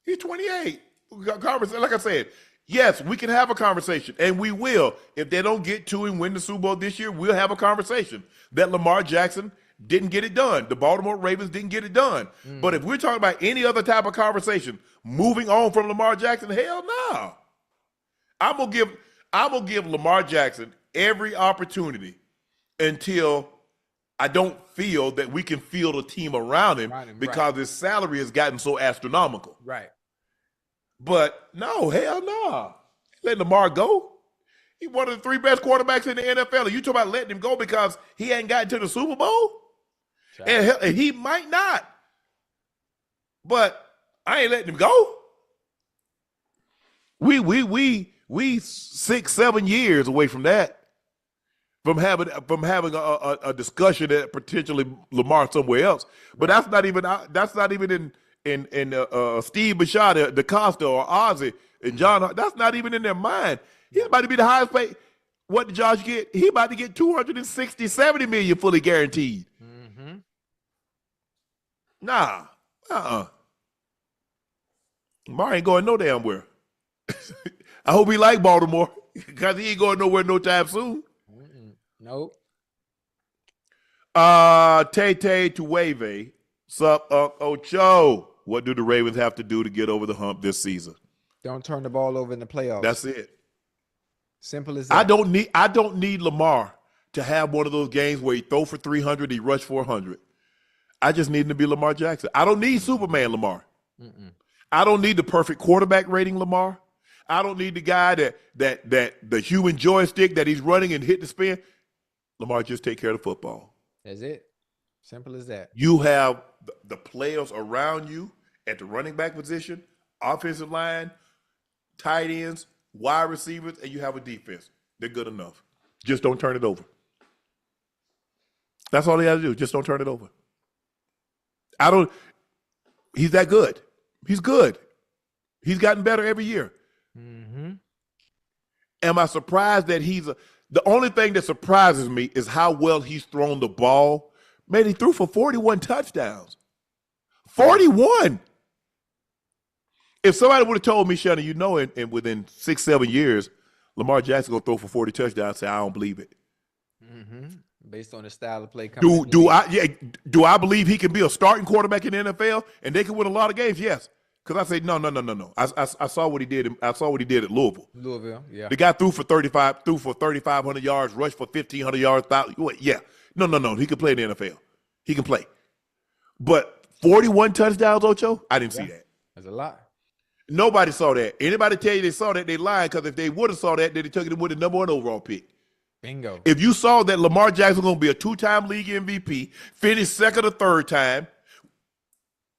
He's 28. Like I said. Yes, we can have a conversation, and we will. If they don't get to and win the Super Bowl this year, we'll have a conversation that Lamar Jackson didn't get it done. The Baltimore Ravens didn't get it done. But if we're talking about any other type of conversation, moving on from Lamar Jackson, hell no. I'm gonna give Lamar Jackson every opportunity until I don't feel that we can field a team around him because his salary has gotten so astronomical. Right. But no, hell no. Let Lamar go. He's one of the 3 best quarterbacks in the NFL. And you talk about letting him go because he ain't gotten to the Super Bowl? And he might not. But I ain't letting him go. We 6, 7 years away from that. From having a discussion that potentially Lamar somewhere else. But that's not even in Steve Bashad, DeCosta, or Ozzie, and John, that's not even in their mind. He's about to be the highest paid. What did Josh get? He about to get 260, 70 million fully guaranteed. Nah. Lamar ain't going no damn where. I hope he like Baltimore because he ain't going nowhere no time soon. Nope. Tete Tuweve. Sup, Unc Ocho? What do the Ravens have to do to get over the hump this season? Don't turn the ball over in the playoffs. That's it. Simple as that. I don't need Lamar to have one of those games where he throw for 300, he rush for 100. I just need him to be Lamar Jackson. I don't need Superman Lamar. I don't need the perfect quarterback rating, Lamar. I don't need the guy that the human joystick that he's running and hit the spin. Lamar, just take care of the football. That's it. Simple as that. You have the players around you at the running back position, offensive line, tight ends, wide receivers, and you have a defense. They're good enough. Just don't turn it over. That's all they got to do. Just don't turn it over. He's that good. He's good. He's gotten better every year. Mm-hmm. Am I surprised that the only thing that surprises me is how well he's thrown the ball. Man, he threw for 41 touchdowns. 41. If somebody would have told me, Shannon, and within 6-7 years, Lamar Jackson going to throw for 40 touchdowns, I'd say, I don't believe it. Mm-hmm. Based on the style of play. Do I believe he can be a starting quarterback in the NFL and they can win a lot of games? Yes. Because I say no. I saw what he did. I saw what he did at Louisville. Yeah. The guy threw for 3,500 yards, rushed for 1,500 yards. Yeah. No. He can play in the NFL. He can play. But 41 touchdowns, Ocho? I didn't see that. That's a lot. Nobody saw that. Anybody tell you they saw that, they lied, because if they would have saw that, they'd have taken him with the number 1 overall pick. Bingo. If you saw that Lamar Jackson going to be a 2-time league MVP, finish second or third time,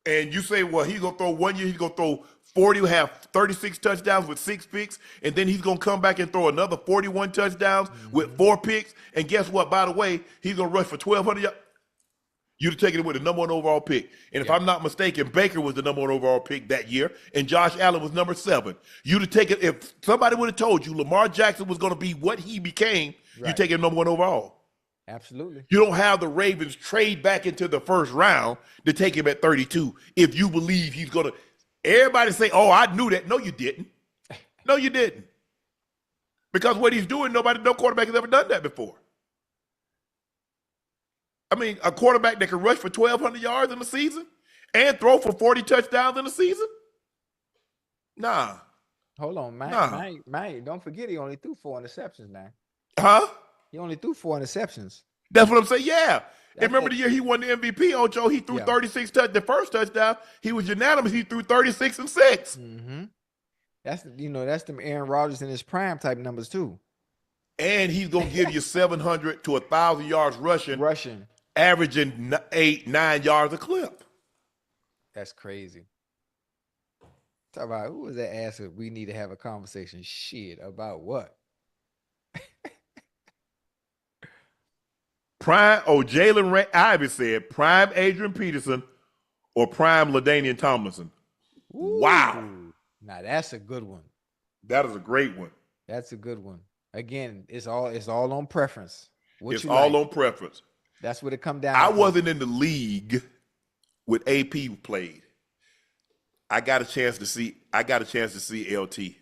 and you say, well, he's going to throw 1 year, he's going to throw 40, have 36 touchdowns with 6 picks, and then he's going to come back and throw another 41 touchdowns with 4 picks, and guess what? By the way, he's going to rush for 1,200 yards. You'd have taken it with the number 1 overall pick. And if I'm not mistaken, Baker was the number 1 overall pick that year, and Josh Allen was number 7. You'd have taken, if somebody would have told you Lamar Jackson was going to be what he became, you take him number 1 overall. Absolutely. You don't have the Ravens trade back into the first round to take him at 32 if you believe he's going to. Everybody say, oh, I knew that. No, you didn't. No, you didn't. Because what he's doing, no quarterback has ever done that before. I mean, a quarterback that can rush for 1,200 yards in the season and throw for 40 touchdowns in the season? Nah. Hold on, man. Don't forget he only threw 4 interceptions now. Huh? He only threw 4 interceptions. That's what I'm saying. Yeah. And remember the year he won the MVP, Ocho, he threw 36 touchdowns. The first touchdown, he was unanimous. He threw 36 and 6. Mm-hmm. That's them Aaron Rodgers in his prime type numbers too. And he's gonna give you 700 to 1,000 yards rushing, averaging 8-9 yards a clip. That's crazy. Talk about who was that asking? We need to have a conversation. Shit, about what? Jalen Ivey said prime Adrian Peterson or prime LaDainian Tomlinson. Ooh. Wow. Now that's a good one. That is a great one. That's a good one. Again, it's all on preference. It's all on preference. That's what it come down. I wasn't in the league when AP played. I got a chance to see LT.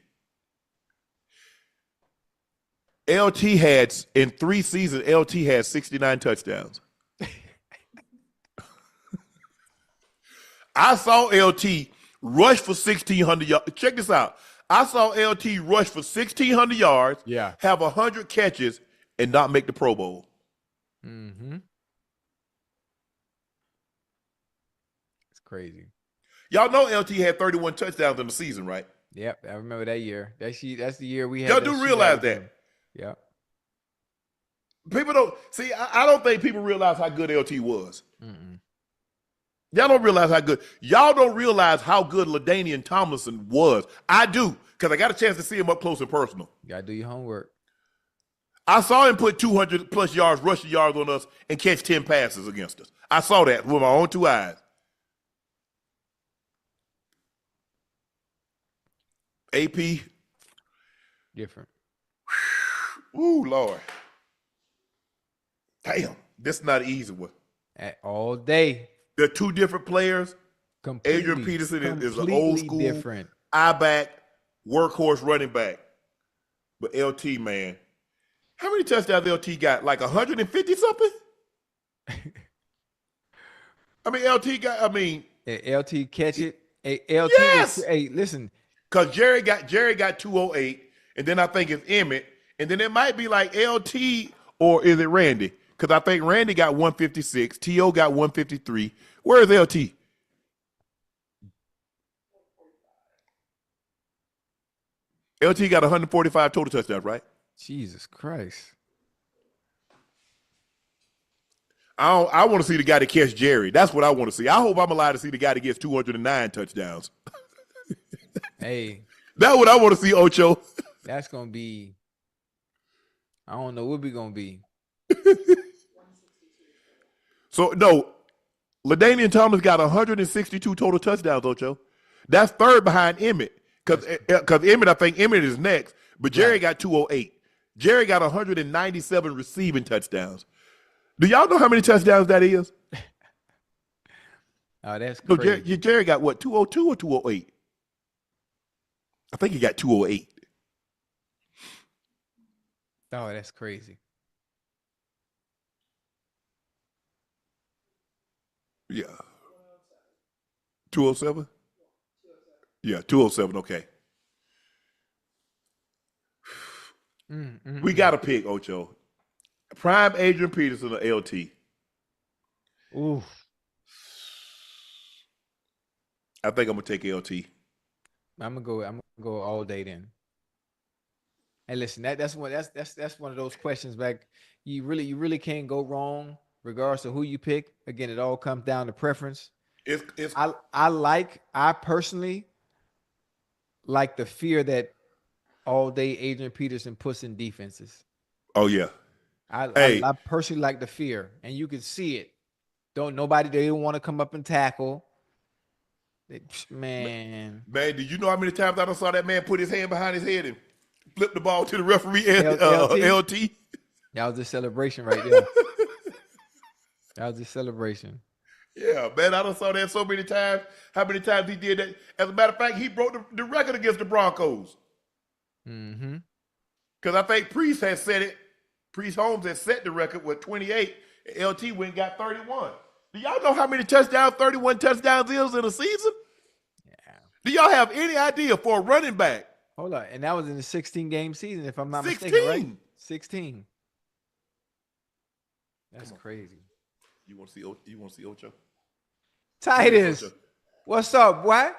LT had, in 3 seasons, LT had 69 touchdowns. I saw LT rush for 1,600 yards. Check this out. I saw LT rush for 1,600 yards, have 100 catches, and not make the Pro Bowl. Mm-hmm. It's crazy. Y'all know LT had 31 touchdowns in the season, right? Yep, I remember that year. That's the year we had. Y'all do realize that. Yeah. People don't see. I don't think people realize how good LT was. Mm-mm. Y'all don't realize how good. Y'all don't realize how good LaDainian Tomlinson was. I do, because I got a chance to see him up close and personal. You gotta do your homework. I saw him put 200 plus yards, rushing yards on us, and catch 10 passes against us. I saw that with my own 2 eyes. AP. Different. Ooh, Lord. Damn, this is not an easy one. All day. They're 2 different players. Adrian Peterson is an old school, different. I-back, workhorse running back. But LT, man, how many touchdowns LT got? Like 150 something? I mean, LT got, LT catch it. LT yes! Listen. Because Jerry got 208, and then I think it's Emmett, and then it might be like LT, or is it Randy? Because I think Randy got 156, T.O. got 153. Where is LT? LT got 145 total touchdowns, right? Jesus Christ. I want to see the guy that catch Jerry. That's what I want to see. I hope I'm allowed to see the guy that gets 209 touchdowns. Hey. That's what I want to see, Ocho. That's going to be, I don't know what we're going to be. So, no, LaDainian Thomas got 162 total touchdowns, Ocho. That's third behind Emmett. Because Emmett, I think Emmett is next. But Jerry got 208. Jerry got 197 receiving touchdowns. Do y'all know how many touchdowns that is? Oh, that's No, crazy. Jerry got what, 202 or 208? I think he got 208. Oh, that's crazy. Yeah. 207? Yeah, 207, okay. We got to pick, Ocho. Prime Adrian Peterson or LT? Oof. I think I'm going to take LT. I'm gonna go all day then. Hey, listen, that's one of those questions back. You really can't go wrong regardless of who you pick. Again, it all comes down to preference. I personally like the fear that all day Adrian Peterson puts in defenses. Oh yeah. I personally like the fear, and you can see it. They don't want to come up and tackle. Man, did you know how many times I saw that man put his hand behind his head and flip the ball to the referee? LT. That was the celebration right there. That was the celebration. Yeah, man, I saw that so many times. How many times he did that? As a matter of fact, he broke the record against the Broncos. Mm-hmm. Because I think Priest has set it. Priest Holmes has set the record with 28. And LT went and got 31. Do y'all know how many touchdowns, 31 touchdowns is in a season? Yeah. Do y'all have any idea for a running back? Hold on. And that was in the 16-game season, if I'm not 16. mistaken, right? 16. That's crazy. You want to see Ocho? Titus, what's up, boy?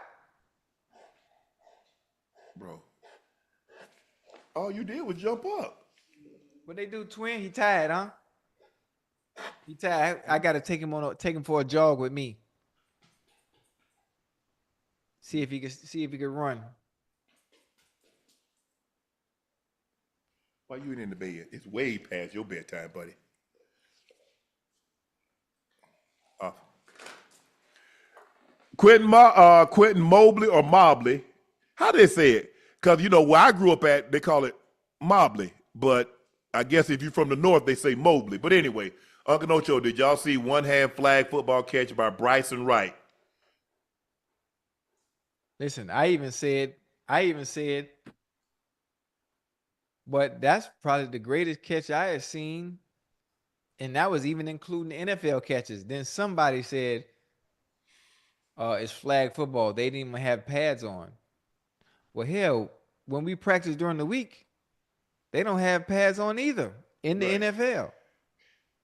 Bro. All you did was jump up. What they do, twin? He tired, huh? He tired. I gotta take him for a jog with me. See if he can run. Why you ain't in the bed? It's way past your bedtime, buddy. Quentin Mobley or Mobley. How do they say it? Because, where I grew up at, they call it Mobley. But I guess if you're from the north, they say Mobley. But anyway, Unc Ocho, did y'all see one-hand flag football catch by Bryson Wright? Listen, I even said, but that's probably the greatest catch I have seen. And that was even including the NFL catches. Then somebody said, it's flag football. They didn't even have pads on. Well, hell, when we practice during the week, they don't have pads on either in the NFL.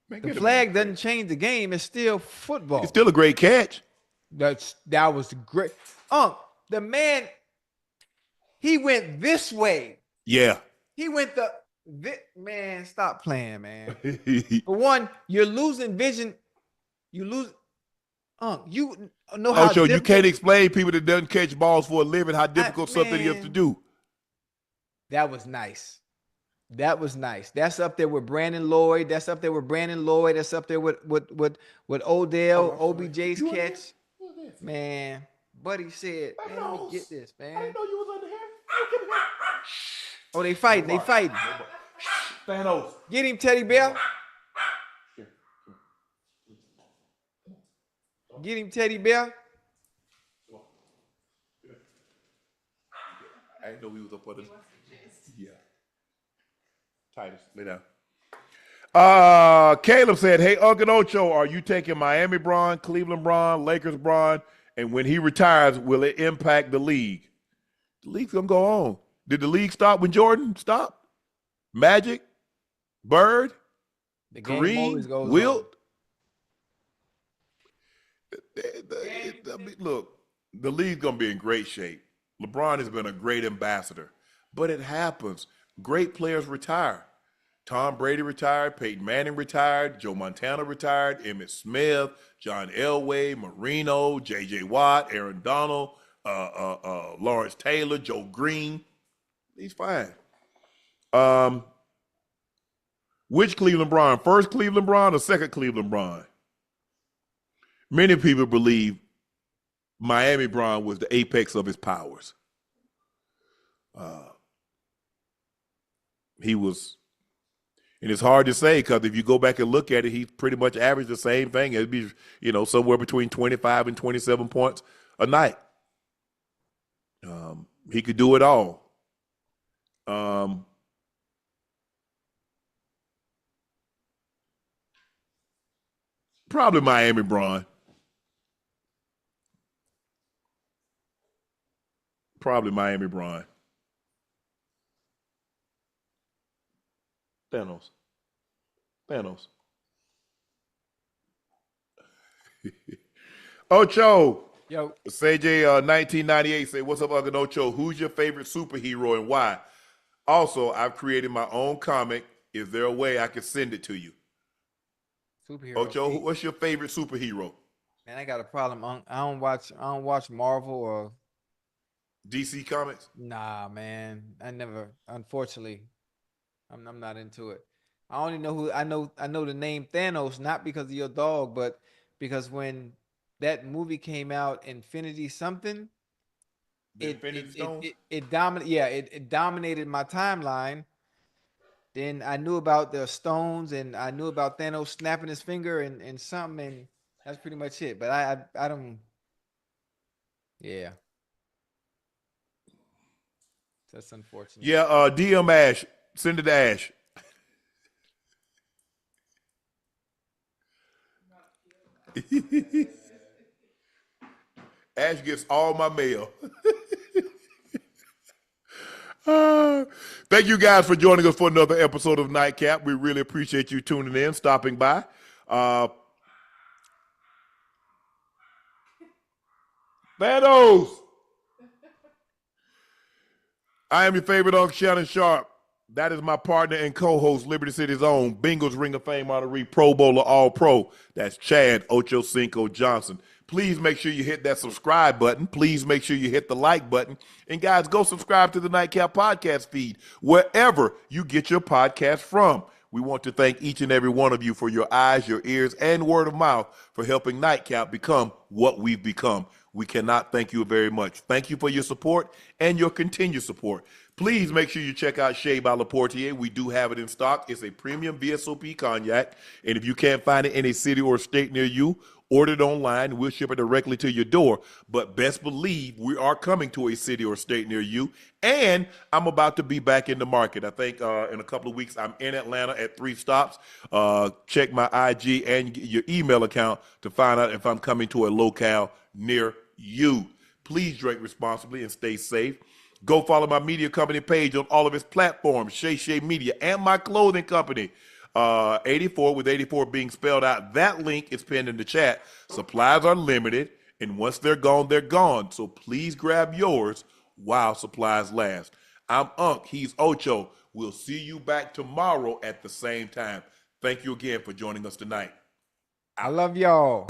Man, the flag doesn't change the game. It's still football. It's still a great catch. That was great. The man, he went this way. Yeah. He went man, stop playing, man. For one, you're losing vision. You lose. You know how Ocho, you can't explain people that doesn't catch balls for a living how difficult something is to do. That was nice. That was nice. That's up there with Brandon Lloyd. That's up there with Odell, OBJ's catch. Man, Buddy said, man, let me get this, man. I didn't know you was under here. Oh, they fighting. They fighting. Thanos. Get him, Teddy Bear. Get him, Teddy Bear. I didn't know we was up under. Yeah. Titus, lay down. Caleb said, hey, Unc Ocho, are you taking Miami Bron, Cleveland Bron, Lakers Bron? And when he retires, will it impact the league? The league's going to go on. Did the league stop when Jordan stopped? Magic? Bird? Kareem? Wilt? Look, the league's going to be in great shape. LeBron has been a great ambassador. but it happens. Great players retire. Tom Brady retired, Peyton Manning retired, Joe Montana retired, Emmitt Smith, John Elway, Marino, J.J. Watt, Aaron Donald, Lawrence Taylor, Joe Green. He's fine. Which Cleveland Brown? First Cleveland Brown or second Cleveland Brown? Many people believe Miami Brown was the apex of his powers. He was, and it's hard to say because if you go back and look at it, he pretty much averaged the same thing. It'd be, somewhere between 25 and 27 points a night. He could do it all. Probably Miami Brown. Probably Miami Brown. Thanos. Ocho. Yo. CJ 1998 say, what's up, Unc Ocho? Who's your favorite superhero and why? Also, I've created my own comic. Is there a way I can send it to you? Superhero. Ocho, what's your favorite superhero? Man, I got a problem. I don't watch Marvel or DC Comics. Nah, man. I never. Unfortunately, I'm not into it. I only know who I know the name Thanos, not because of your dog, but because when that movie came out, Infinity something, it dominated my timeline. Then I knew about the stones and I knew about Thanos snapping his finger and something, and that's pretty much it. But I don't. Yeah. That's unfortunate. Yeah, DM Ash. Send it to Ash. Ash gets all my mail. Thank you guys for joining us for another episode of Nightcap. We really appreciate you tuning in, stopping by. Thanos! I am your favorite Unc Shannon Sharpe. That is my partner and co-host, Liberty City's own Bengals Ring of Fame honoree, Pro Bowler, All-Pro. That's Chad Ochocinco Johnson. Please make sure you hit that subscribe button. Please make sure you hit the like button. And guys, go subscribe to the Nightcap podcast feed, wherever you get your podcast from. We want to thank each and every one of you for your eyes, your ears, and word of mouth for helping Nightcap become what we've become. We cannot thank you very much. Thank you for your support and your continued support. Please make sure you check out Shea by Laportier. We do have it in stock. It's a premium VSOP cognac. And if you can't find it in a city or state near you, order it online. We'll ship it directly to your door. But best believe we are coming to a city or state near you. And I'm about to be back in the market. I think in a couple of weeks, I'm in Atlanta at 3 stops. Check my IG and your email account to find out if I'm coming to a locale near you. Please drink responsibly and stay safe. Go follow my media company page on all of its platforms, Shay Media, and my clothing company, 84 with 84 being spelled out. That link is pinned in the chat. Supplies are limited, and once they're gone, they're gone. So please grab yours while supplies last. I'm Unc. He's Ocho. We'll see you back tomorrow at the same time. Thank you again for joining us tonight. I love y'all.